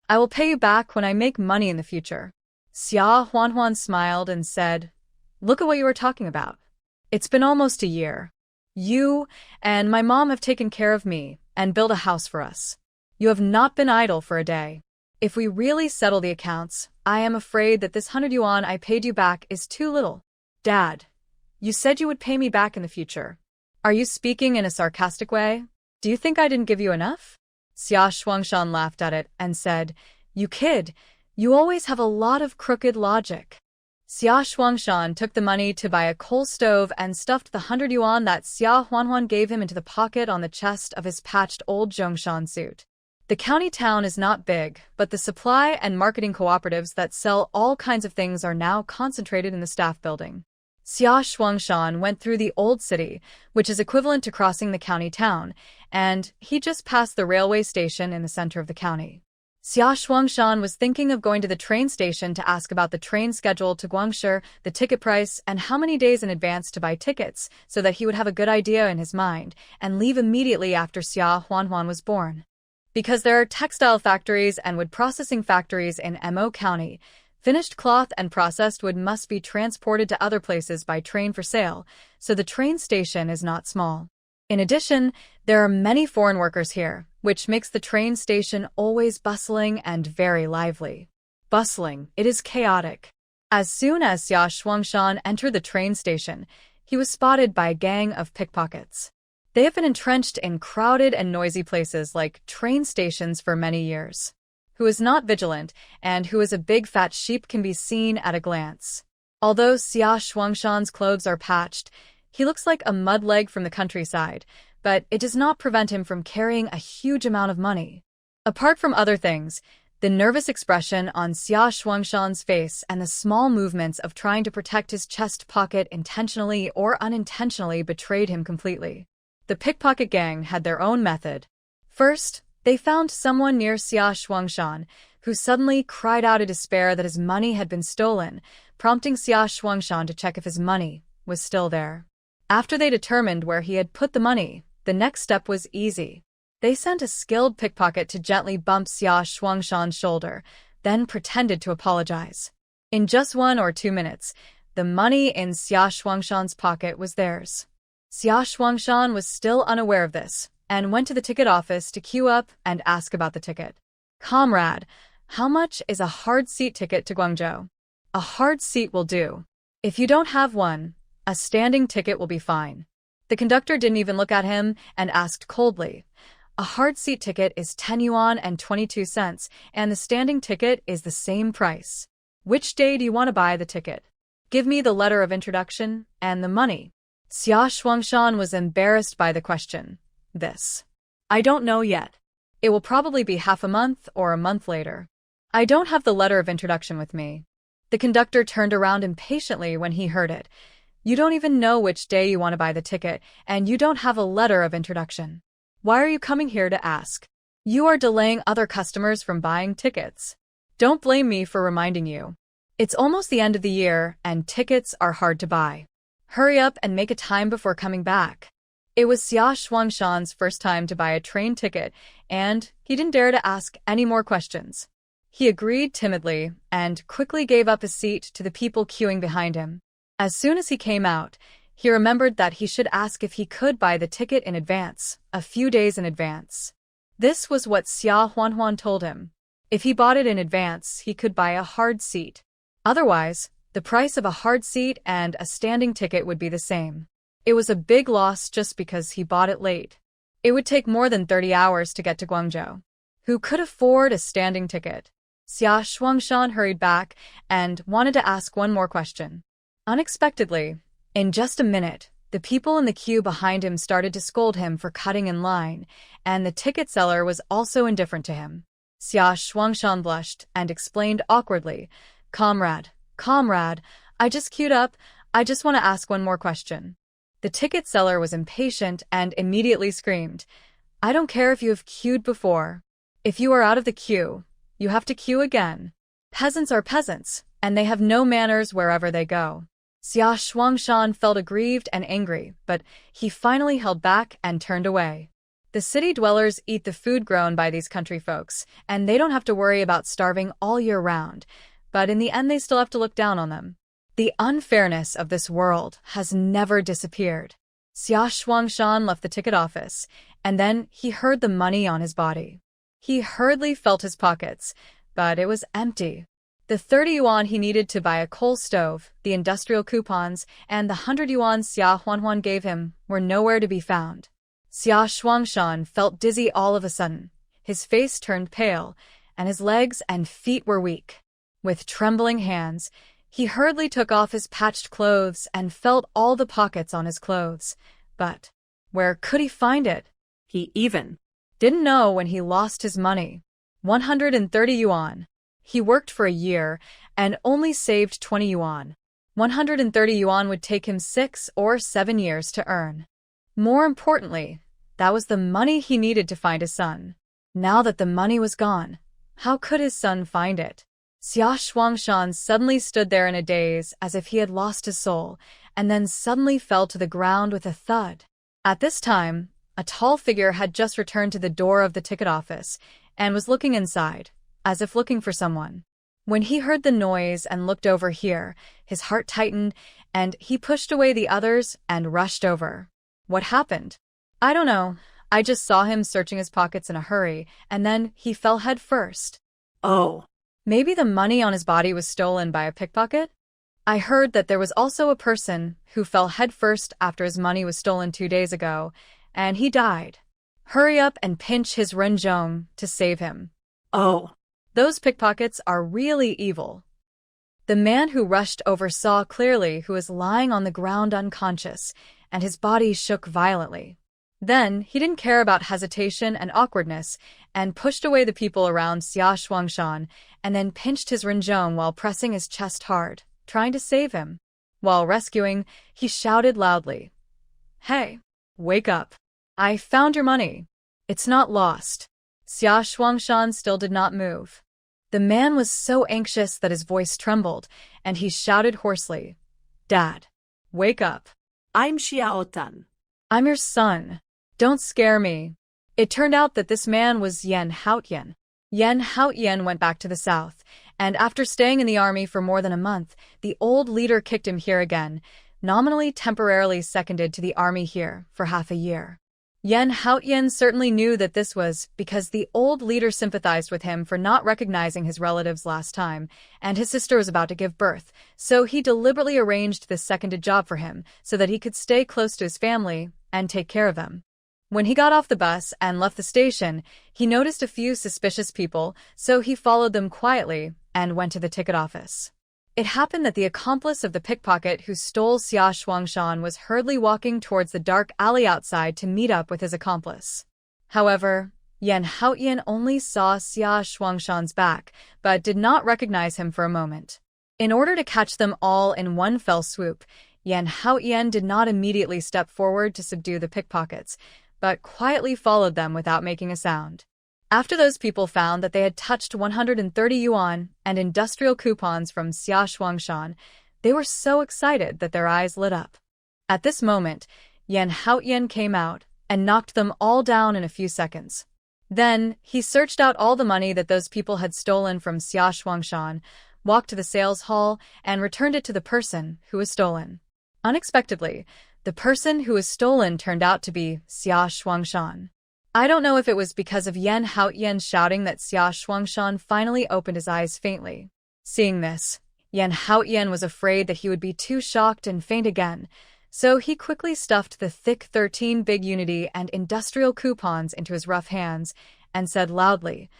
I will pay you back when I make money in the future." Xia Huan smiled and said, "Look at what you were talking about. It's been almost a year. You and my mom have taken care of me and built a house for us. You have not been idle for a day. If we really settle the accounts, I am afraid that this 100 yuan I paid you back is too little. Dad, you said you would pay me back in the future. Are you speaking in a sarcastic way? Do you think I didn't give you enough?" Xia Shuangshan laughed at it and said, "You kid, you always have a lot of crooked logic." Xia Shuangshan took the money to buy a coal stove and stuffed the 100 yuan that Xia Huan gave him into the pocket on the chest of his patched old Zhongshan suit. The county town is not big, but the supply and marketing cooperatives that sell all kinds of things are now concentrated in the staff building. Xia Shuangshan went through the old city, which is equivalent to crossing the county town, and he just passed the railway station in the center of the county. Xia Shuangshan was thinking of going to the train station to ask about the train schedule to Guangshi, the ticket price, and how many days in advance to buy tickets so that he would have a good idea in his mind and leave immediately after Xia Huanhuan was born. Because there are textile factories and wood processing factories in Mo County, finished cloth and processed wood must be transported to other places by train for sale, so the train station is not small. In addition, there are many foreign workers here, which makes the train station always bustling and very lively. Bustling, it is chaotic. As soon as Xia Shuangshan entered the train station, he was spotted by a gang of pickpockets. They have been entrenched in crowded and noisy places like train stations for many years. Who is not vigilant and who is a big fat sheep can be seen at a glance. Although Xia Shuangshan's clothes are patched, he looks like a mud leg from the countryside, but it does not prevent him from carrying a huge amount of money. Apart from other things, the nervous expression on Xia Shuangshan's face and the small movements of trying to protect his chest pocket intentionally or unintentionally betrayed him completely. The pickpocket gang had their own method. First, they found someone near Xia Shuangshan, who suddenly cried out in despair that his money had been stolen, prompting Xia Shuangshan to check if his money was still there. After they determined where he had put the money, the next step was easy. They sent a skilled pickpocket to gently bump Xia Shuangshan's shoulder, then pretended to apologize. In just 1 or 2 minutes, the money in Xia Shuangshan's pocket was theirs. Xia Shuangshan was still unaware of this, and went to the ticket office to queue up and ask about the ticket. "Comrade, how much is a hard seat ticket to Guangzhou?" "A hard seat will do. If you don't have one, a standing ticket will be fine." The conductor didn't even look at him and asked coldly, "A hard seat ticket is 10 yuan and 22 cents, and the standing ticket is the same price. Which day do you want to buy the ticket? Give me the letter of introduction and the money." Xia Shuangshan was embarrassed by the question. "I don't know yet. It will probably be half a month or a month later. I don't have the letter of introduction with me." The conductor turned around impatiently when he heard it. "You don't even know which day you want to buy the ticket, and you don't have a letter of introduction. Why are you coming here to ask? You are delaying other customers from buying tickets. Don't blame me for reminding you. It's almost the end of the year, and tickets are hard to buy. Hurry up and make a time before coming back." It was Xia Shuangshan's first time to buy a train ticket, and he didn't dare to ask any more questions. He agreed timidly and quickly gave up his seat to the people queuing behind him. As soon as he came out, he remembered that he should ask if he could buy the ticket in advance, a few days in advance. This was what Xia Huanhuan told him. If he bought it in advance, he could buy a hard seat. Otherwise, the price of a hard seat and a standing ticket would be the same. It was a big loss just because he bought it late. It would take more than 30 hours to get to Guangzhou. Who could afford a standing ticket? Xia Shuangshan hurried back and wanted to ask one more question. Unexpectedly, in just a minute, the people in the queue behind him started to scold him for cutting in line, and the ticket seller was also indifferent to him. Xia Shuangshan blushed and explained awkwardly, Comrade, I just queued up. I just want to ask one more question." The ticket seller was impatient and immediately screamed, "I don't care if you have queued before. If you are out of the queue, you have to queue again. Peasants are peasants, and they have no manners wherever they go." Xia Shuangshan felt aggrieved and angry, but he finally held back and turned away. The city dwellers eat the food grown by these country folks, and they don't have to worry about starving all year round, but in the end they still have to look down on them. The unfairness of this world has never disappeared. Xia Shuangshan left the ticket office, and then he heard the money on his body. He hurriedly felt his pockets, but it was empty. The 30 yuan he needed to buy a coal stove, the industrial coupons, and the 100 yuan Xia Huanhuan gave him were nowhere to be found. Xia Shuangshan felt dizzy all of a sudden. His face turned pale, and his legs and feet were weak. With trembling hands, he hurriedly took off his patched clothes and felt all the pockets on his clothes. But where could he find it? He even didn't know when he lost his money. 130 yuan. He worked for a year and only saved 20 yuan. 130 yuan would take him 6 or 7 years to earn. More importantly, that was the money he needed to find his son. Now that the money was gone, How could his son find it? Xia Shuangshan suddenly stood there in a daze as if he had lost his soul, and then suddenly fell to the ground with a thud. At this time, a tall figure had just returned to the door of the ticket office and was looking inside, as if looking for someone. When he heard the noise and looked over here, his heart tightened, and he pushed away the others and rushed over. What happened? I don't know. I just saw him searching his pockets in a hurry, and then he fell head first. Oh. Maybe the money on his body was stolen by a pickpocket? I heard that there was also a person who fell headfirst after his money was stolen 2 days ago, and he died. Hurry up and pinch his renjong to save him. Oh. Those pickpockets are really evil. The man who rushed over saw clearly who was lying on the ground unconscious, and his body shook violently. Then, he didn't care about hesitation and awkwardness, and pushed away the people around Xia Shuangshan, and then pinched his renjong while pressing his chest hard, trying to save him. While rescuing, he shouted loudly, "Hey, wake up. I found your money. It's not lost." Xia Shuangshan still did not move. The man was so anxious that his voice trembled, and he shouted hoarsely, "Dad, wake up. I'm Xiao Tan. I'm your son. Don't scare me." It turned out that this man was Yan Haotian. Yan Haotian went back to the south, and after staying in the army for more than a month, the old leader kicked him here again, nominally temporarily seconded to the army here for half a year. Yan Haotian certainly knew that this was because the old leader sympathized with him for not recognizing his relatives last time, and his sister was about to give birth, so he deliberately arranged this seconded job for him so that he could stay close to his family and take care of them. When he got off the bus and left the station, he noticed a few suspicious people, so he followed them quietly and went to the ticket office. It happened that the accomplice of the pickpocket who stole Xia Shuangshan was hurriedly walking towards the dark alley outside to meet up with his accomplice. However, Yan Haotian only saw Xia Shuangshan's back, but did not recognize him for a moment. In order to catch them all in one fell swoop, Yan Haotian did not immediately step forward to subdue the pickpockets, but quietly followed them without making a sound. After those people found that they had touched 130 yuan and industrial coupons from Xia Shuangshan, they were so excited that their eyes lit up. At this moment, Yan Haotian came out and knocked them all down in a few seconds. Then, he searched out all the money that those people had stolen from Xia Shuangshan, walked to the sales hall, and returned it to the person who was stolen. Unexpectedly, the person who was stolen turned out to be Xia Shuangshan. I don't know if it was because of Yan Haotian shouting that Xia Shuangshan finally opened his eyes faintly. Seeing this, Yan Haotian was afraid that he would be too shocked and faint again, so he quickly stuffed the thick 13 big Unity and industrial coupons into his rough hands and said loudly,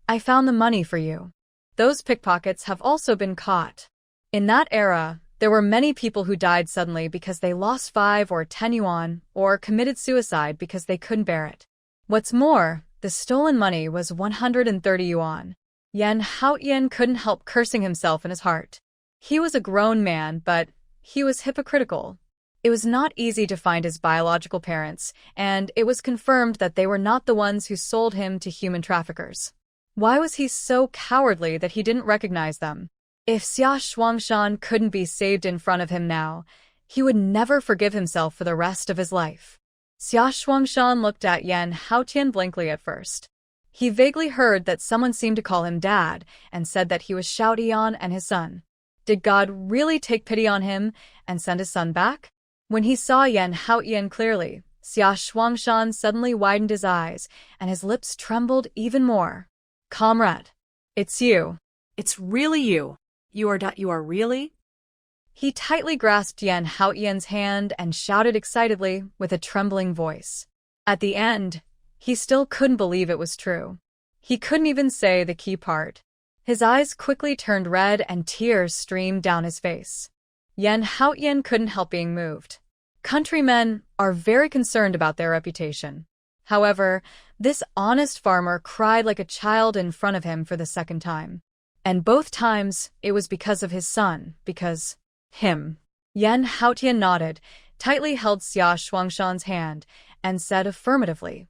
"I found the money for you." Those pickpockets have also been caught. In that era, there were many people who died suddenly because they lost 5 or 10 yuan or committed suicide because they couldn't bear it. What's more, the stolen money was 130 yuan. Yan Haotian couldn't help cursing himself in his heart. He was a grown man, but he was hypocritical. It was not easy to find his biological parents, and it was confirmed that they were not the ones who sold him to human traffickers. Why was he so cowardly that he didn't recognize them? If Xia Shuangshan couldn't be saved in front of him now, he would never forgive himself for the rest of his life. Xia Shuangshan looked at Yan Haotian blankly at first. He vaguely heard that someone seemed to call him Dad and said that he was Xiao Tian and his son. Did God really take pity on him and send his son back? When he saw Yan Haotian clearly, Xia Shuangshan suddenly widened his eyes and his lips trembled even more. "Comrade, it's you." It's really you. You are really? He tightly grasped Yan Haotian's hand and shouted excitedly with a trembling voice. At the end, he still couldn't believe it was true. He couldn't even say the key part. His eyes quickly turned red and tears streamed down his face. Yan Haotian couldn't help being moved. Countrymen are very concerned about their reputation. However, this honest farmer cried like a child in front of him for the second time. And both times, it was because of his son, because him. Yan Haotian nodded, tightly held Xia Shuangshan's hand, and said affirmatively,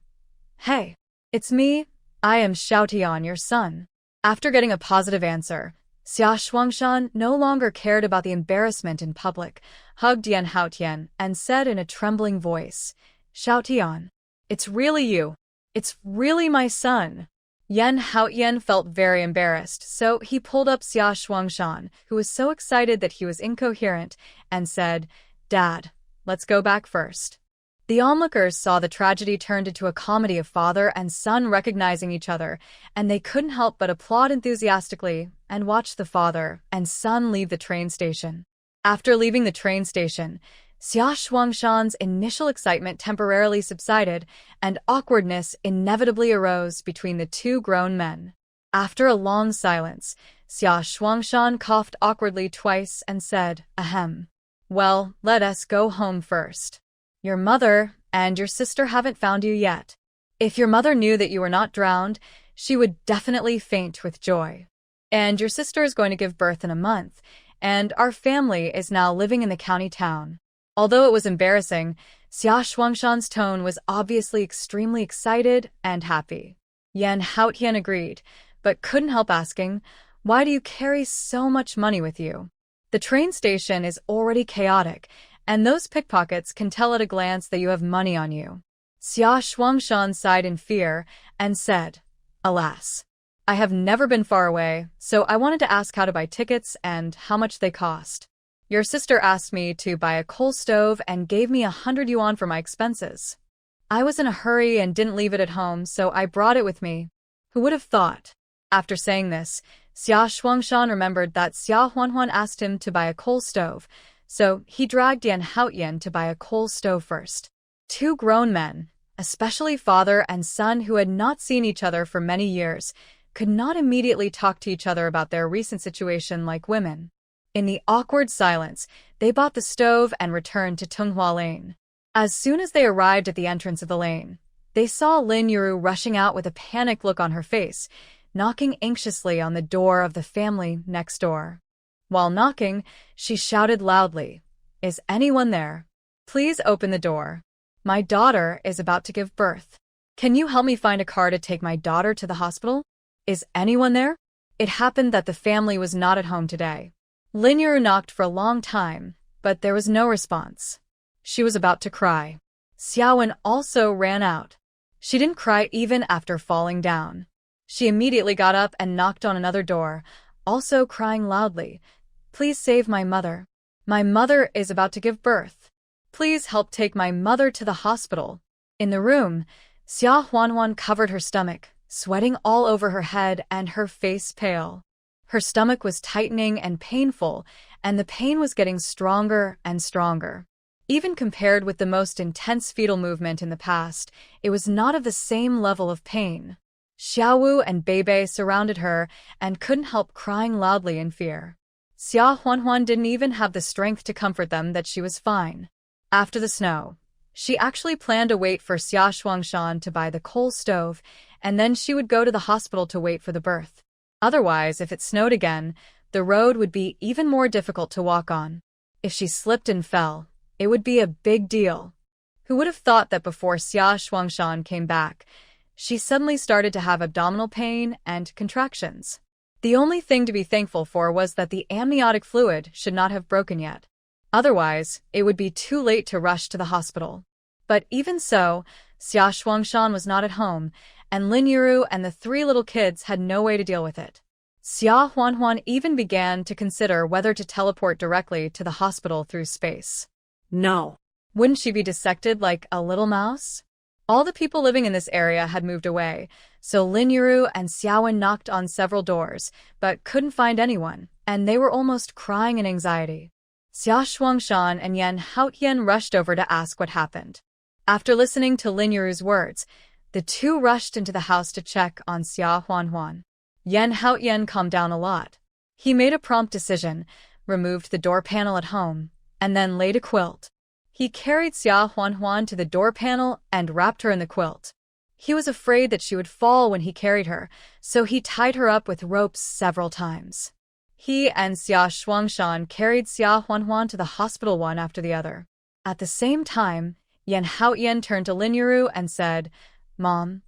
"Hey, it's me. I am Xiao Tian, your son." After getting a positive answer, Xia Shuangshan no longer cared about the embarrassment in public, hugged Yan Haotian, and said in a trembling voice, "Xiaotian, it's really you. It's really my son." Yan Haotian felt very embarrassed, so he pulled up Xia Shuangshan, who was so excited that he was incoherent, and said, "Dad, let's go back first." The onlookers saw the tragedy turned into a comedy of father and son recognizing each other, and they couldn't help but applaud enthusiastically and watch the father and son leave the train station. After leaving the train station, Xia Shuangshan's initial excitement temporarily subsided, and awkwardness inevitably arose between the two grown men. After a long silence, Xia Shuangshan coughed awkwardly twice and said, "Ahem. Well, let us go home first. Your mother and your sister haven't found you yet. If your mother knew that you were not drowned, she would definitely faint with joy. And your sister is going to give birth in a month, and our family is now living in the county town." Although it was embarrassing, Xia Shuangshan's tone was obviously extremely excited and happy. Yan Haotian agreed, but couldn't help asking, "Why do you carry so much money with you? The train station is already chaotic, and those pickpockets can tell at a glance that you have money on you." Xia Shuangshan sighed in fear and said, "Alas, I have never been far away, so I wanted to ask how to buy tickets and how much they cost. Your sister asked me to buy a coal stove and gave me 100 yuan for my expenses. I was in a hurry and didn't leave it at home, so I brought it with me. Who would have thought?" After saying this, Xia Shuangshan remembered that Xia Huanhuan asked him to buy a coal stove, so he dragged Yan Haotian to buy a coal stove first. Two grown men, especially father and son who had not seen each other for many years, could not immediately talk to each other about their recent situation like women. In the awkward silence, they bought the stove and returned to Tunghua Lane. As soon as they arrived at the entrance of the lane, they saw Lin Yuru rushing out with a panicked look on her face, knocking anxiously on the door of the family next door. While knocking, she shouted loudly, "Is anyone there? Please open the door. My daughter is about to give birth. Can you help me find a car to take my daughter to the hospital? Is anyone there?" It happened that the family was not at home today. Lin Yuru knocked for a long time, but there was no response. She was about to cry. Xiaowen also ran out. She didn't cry even after falling down. She immediately got up and knocked on another door, also crying loudly, "Please save my mother. My mother is about to give birth. Please help take my mother to the hospital." In the room, Xia Huanhuan covered her stomach, sweating all over her head and her face pale. Her stomach was tightening and painful, and the pain was getting stronger and stronger. Even compared with the most intense fetal movement in the past, it was not of the same level of pain. Xiaowu and Beibei surrounded her and couldn't help crying loudly in fear. Xia Huanhuan didn't even have the strength to comfort them that she was fine. After the snow, she actually planned to wait for Xia Shuangshan to buy the coal stove, and then she would go to the hospital to wait for the birth. Otherwise, if it snowed again, the road would be even more difficult to walk on. If she slipped and fell, it would be a big deal. Who would have thought that before Xia Shuangshan came back, she suddenly started to have abdominal pain and contractions? The only thing to be thankful for was that the amniotic fluid should not have broken yet. Otherwise, it would be too late to rush to the hospital. But even so, Xia Shuangshan was not at home, and Lin Yuru and the three little kids had no way to deal with it. Xia Huanhuan even began to consider whether to teleport directly to the hospital through space. No. Wouldn't she be dissected like a little mouse? All the people living in this area had moved away, so Lin Yuru and Xiaowen knocked on several doors, but couldn't find anyone, and they were almost crying in anxiety. Xia Shuangshan and Yan Haotian rushed over to ask what happened. After listening to Lin Yuru's words, the two rushed into the house to check on Xia Huanhuan. Yan Haotian calmed down a lot. He made a prompt decision, removed the door panel at home, and then laid a quilt. He carried Xia Huanhuan to the door panel and wrapped her in the quilt. He was afraid that she would fall when he carried her, so he tied her up with ropes several times. He and Xia Shuangshan carried Xia Huanhuan to the hospital one after the other. At the same time, Yan Haotian turned to Lin Yuru and said, "Mom,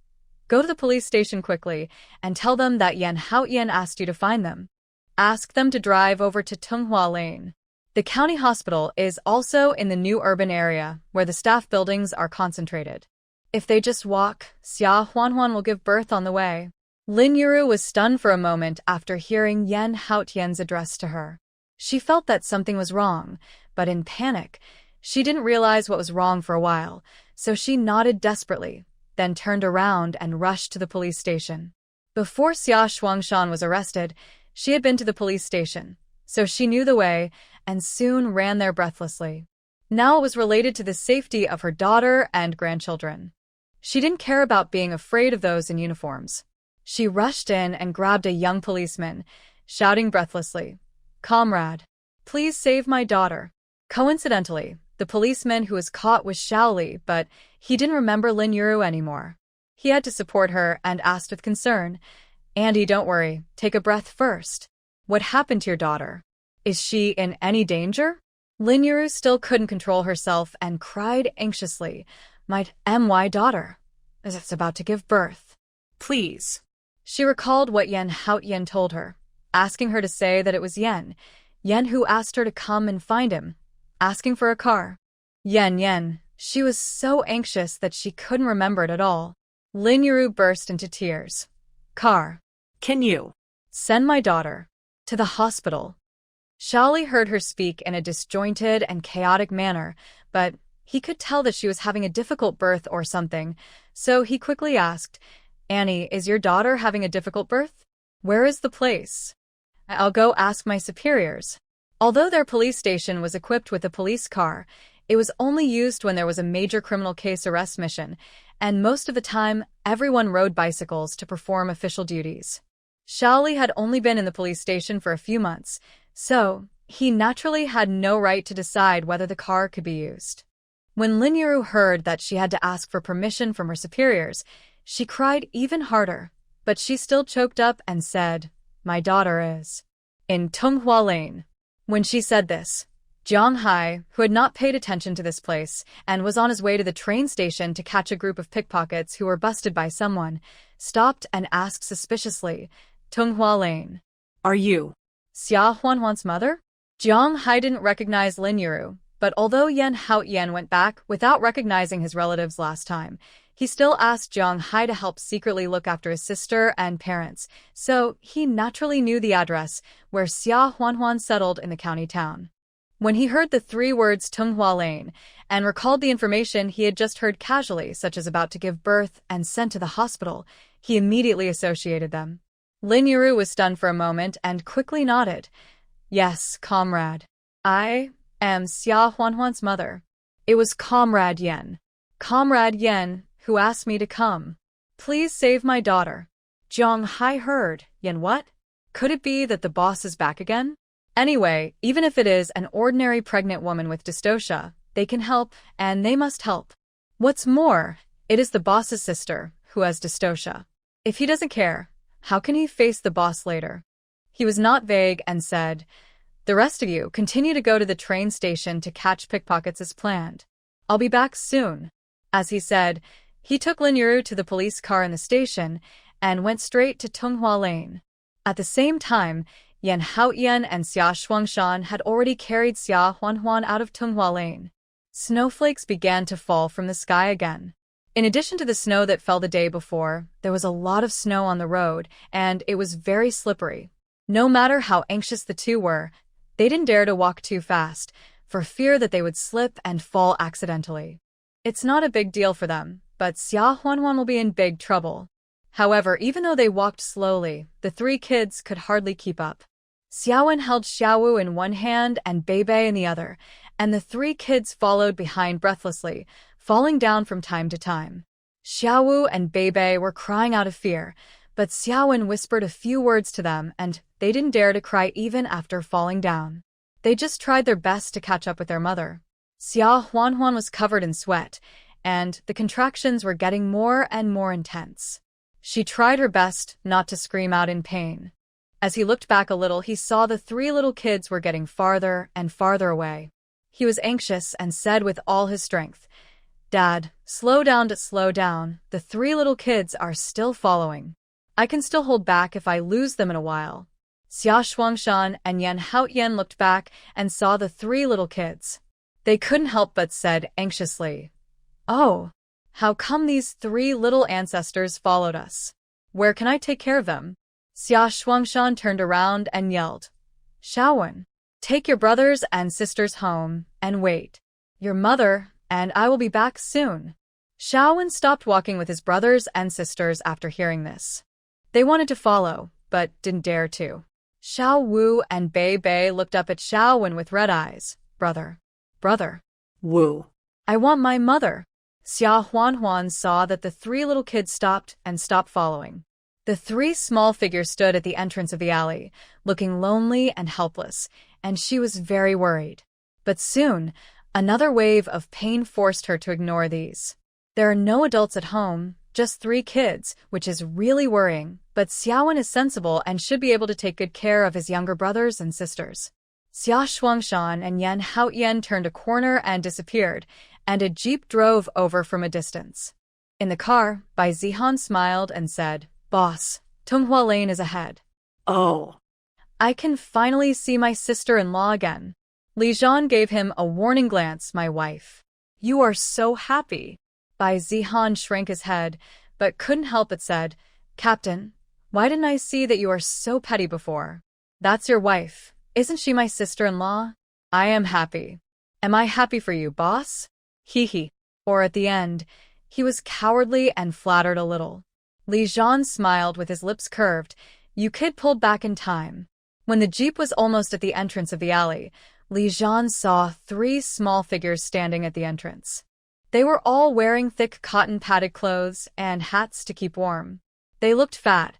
Go to the police station quickly and tell them that Yan Haotian asked you to find them. Ask them to drive over to Tunghua Lane. The county hospital is also in the new urban area where the staff buildings are concentrated. If they just walk, Xia Huanhuan will give birth on the way. Lin Yuru was stunned for a moment after hearing Yan Haotian's address to her. She felt that something was wrong, but in panic, she didn't realize what was wrong for a while, so she nodded desperately, then turned around and rushed to the police station. Before Xia Shuangshan was arrested, she had been to the police station, so she knew the way and soon ran there breathlessly. Now it was related to the safety of her daughter and grandchildren. She didn't care about being afraid of those in uniforms. She rushed in and grabbed a young policeman, shouting breathlessly, "Comrade, please save my daughter." Coincidentally, the policeman who was caught was Shaoli, but he didn't remember Lin Yuru anymore. He had to support her and asked with concern, "Andy, don't worry. Take a breath first. What happened to your daughter? Is she in any danger?" Lin Yuru still couldn't control herself and cried anxiously, "My daughter is about to give birth. Please." She recalled what Yan Haotian told her, asking her to say that it was Yan who asked her to come and find him, asking for a car. Yan. She was so anxious that she couldn't remember it at all. Lin Yuru burst into tears. "Car. Can you Send my daughter to the hospital." Shaoli heard her speak in a disjointed and chaotic manner, but he could tell that she was having a difficult birth or something, so he quickly asked, "Annie, is your daughter having a difficult birth? Where is the place? I'll go ask my superiors." Although their police station was equipped with a police car, it was only used when there was a major criminal case arrest mission, and most of the time, everyone rode bicycles to perform official duties. Shaoli had only been in the police station for a few months, so he naturally had no right to decide whether the car could be used. When Lin Yuru heard that she had to ask for permission from her superiors, she cried even harder, but she still choked up and said, "My daughter is in Tunghua Lane." When she said this, Jiang Hai, who had not paid attention to this place and was on his way to the train station to catch a group of pickpockets who were busted by someone, stopped and asked suspiciously, "Tunghua Lane. are you Xia Huanhuan's mother?" Jiang Hai didn't recognize Lin Yuru, but although Yan Haotian went back without recognizing his relatives last time, he still asked Jiang Hai to help secretly look after his sister and parents, so he naturally knew the address where Xia Huanhuan settled in the county town. When he heard the 3 words Tunghua Lane and recalled the information he had just heard casually, such as about to give birth and sent to the hospital, he immediately associated them. Lin Yuru was stunned for a moment and quickly nodded. "Yes, comrade. I am Xia Huanhuan's mother. It was Comrade Yan. Comrade Yan who asked me to come. Please save my daughter." Jiang Hai heard. "Yan what? Could it be that the boss is back again? Anyway, even if it is an ordinary pregnant woman with dystocia, they can help, and they must help. What's more, it is the boss's sister who has dystocia. If he doesn't care, how can he face the boss later?" He was not vague and said, "The rest of you continue to go to the train station to catch pickpockets as planned. I'll be back soon." As he said, he took Lin Yuru to the police car in the station and went straight to Tunghua Lane. At the same time, Yan Haotian and Xia Shuangshan had already carried Xia Huanhuan out of Tunghua Lane. Snowflakes began to fall from the sky again. In addition to the snow that fell the day before, there was a lot of snow on the road, and it was very slippery. No matter how anxious the two were, they didn't dare to walk too fast, for fear that they would slip and fall accidentally. It's not a big deal for them, but Xia Huanhuan will be in big trouble. However, even though they walked slowly, the 3 kids could hardly keep up. Xiaowen held Xiaowu in one hand and Beibei in the other, and the 3 kids followed behind breathlessly, falling down from time to time. Xiaowu and Beibei were crying out of fear, but Xiaowen whispered a few words to them and they didn't dare to cry even after falling down. They just tried their best to catch up with their mother. Xia Huanhuan was covered in sweat, and the contractions were getting more and more intense. She tried her best not to scream out in pain. As he looked back a little, he saw the 3 little kids were getting farther and farther away. He was anxious and said with all his strength, Dad, slow down. The three little kids are still following. I can still hold back if I lose them in a while. Xia Shuangshan and Yan Haotian looked back and saw the three little kids. They couldn't help but said anxiously, "Oh, how come these three little ancestors followed us? Where can I take care of them?" Xia Shuangshan turned around and yelled, "Shaowen, take your brothers and sisters home and wait. Your mother and I will be back soon." Shaowen stopped walking with his brothers and sisters after hearing this. They wanted to follow, but didn't dare to. Xiao Wu and Bei Bei looked up at Shaowen with red eyes. Brother. Wu. I want my mother." Xia Huanhuan saw that the three little kids stopped following. The three small figures stood at the entrance of the alley, looking lonely and helpless, and she was very worried. But soon, another wave of pain forced her to ignore these. There are no adults at home, just three kids, which is really worrying, but Xiaowen is sensible and should be able to take good care of his younger brothers and sisters. Xia Shuangshan and Yan Haotian turned a corner and disappeared, and a jeep drove over from a distance. In the car, Bai Zihan smiled and said, "Boss, Tonghua Lane is ahead." Oh. "I can finally see my sister-in-law again." Li Zhan gave him a warning glance. "My wife. You are so happy." Bai Zihan shrank his head, but couldn't help but said, "Captain, why didn't I see that you are so petty before? That's your wife. Isn't she my sister-in-law? I am happy. Am I happy for you, boss? Hee." Or at the end, he was cowardly and flattered a little. Li Zhan smiled with his lips curved. You kid pulled back in time. When the jeep was almost at the entrance of the alley, Li Zhan saw three small figures standing at the entrance. They were all wearing thick cotton padded clothes and hats to keep warm. They looked fat,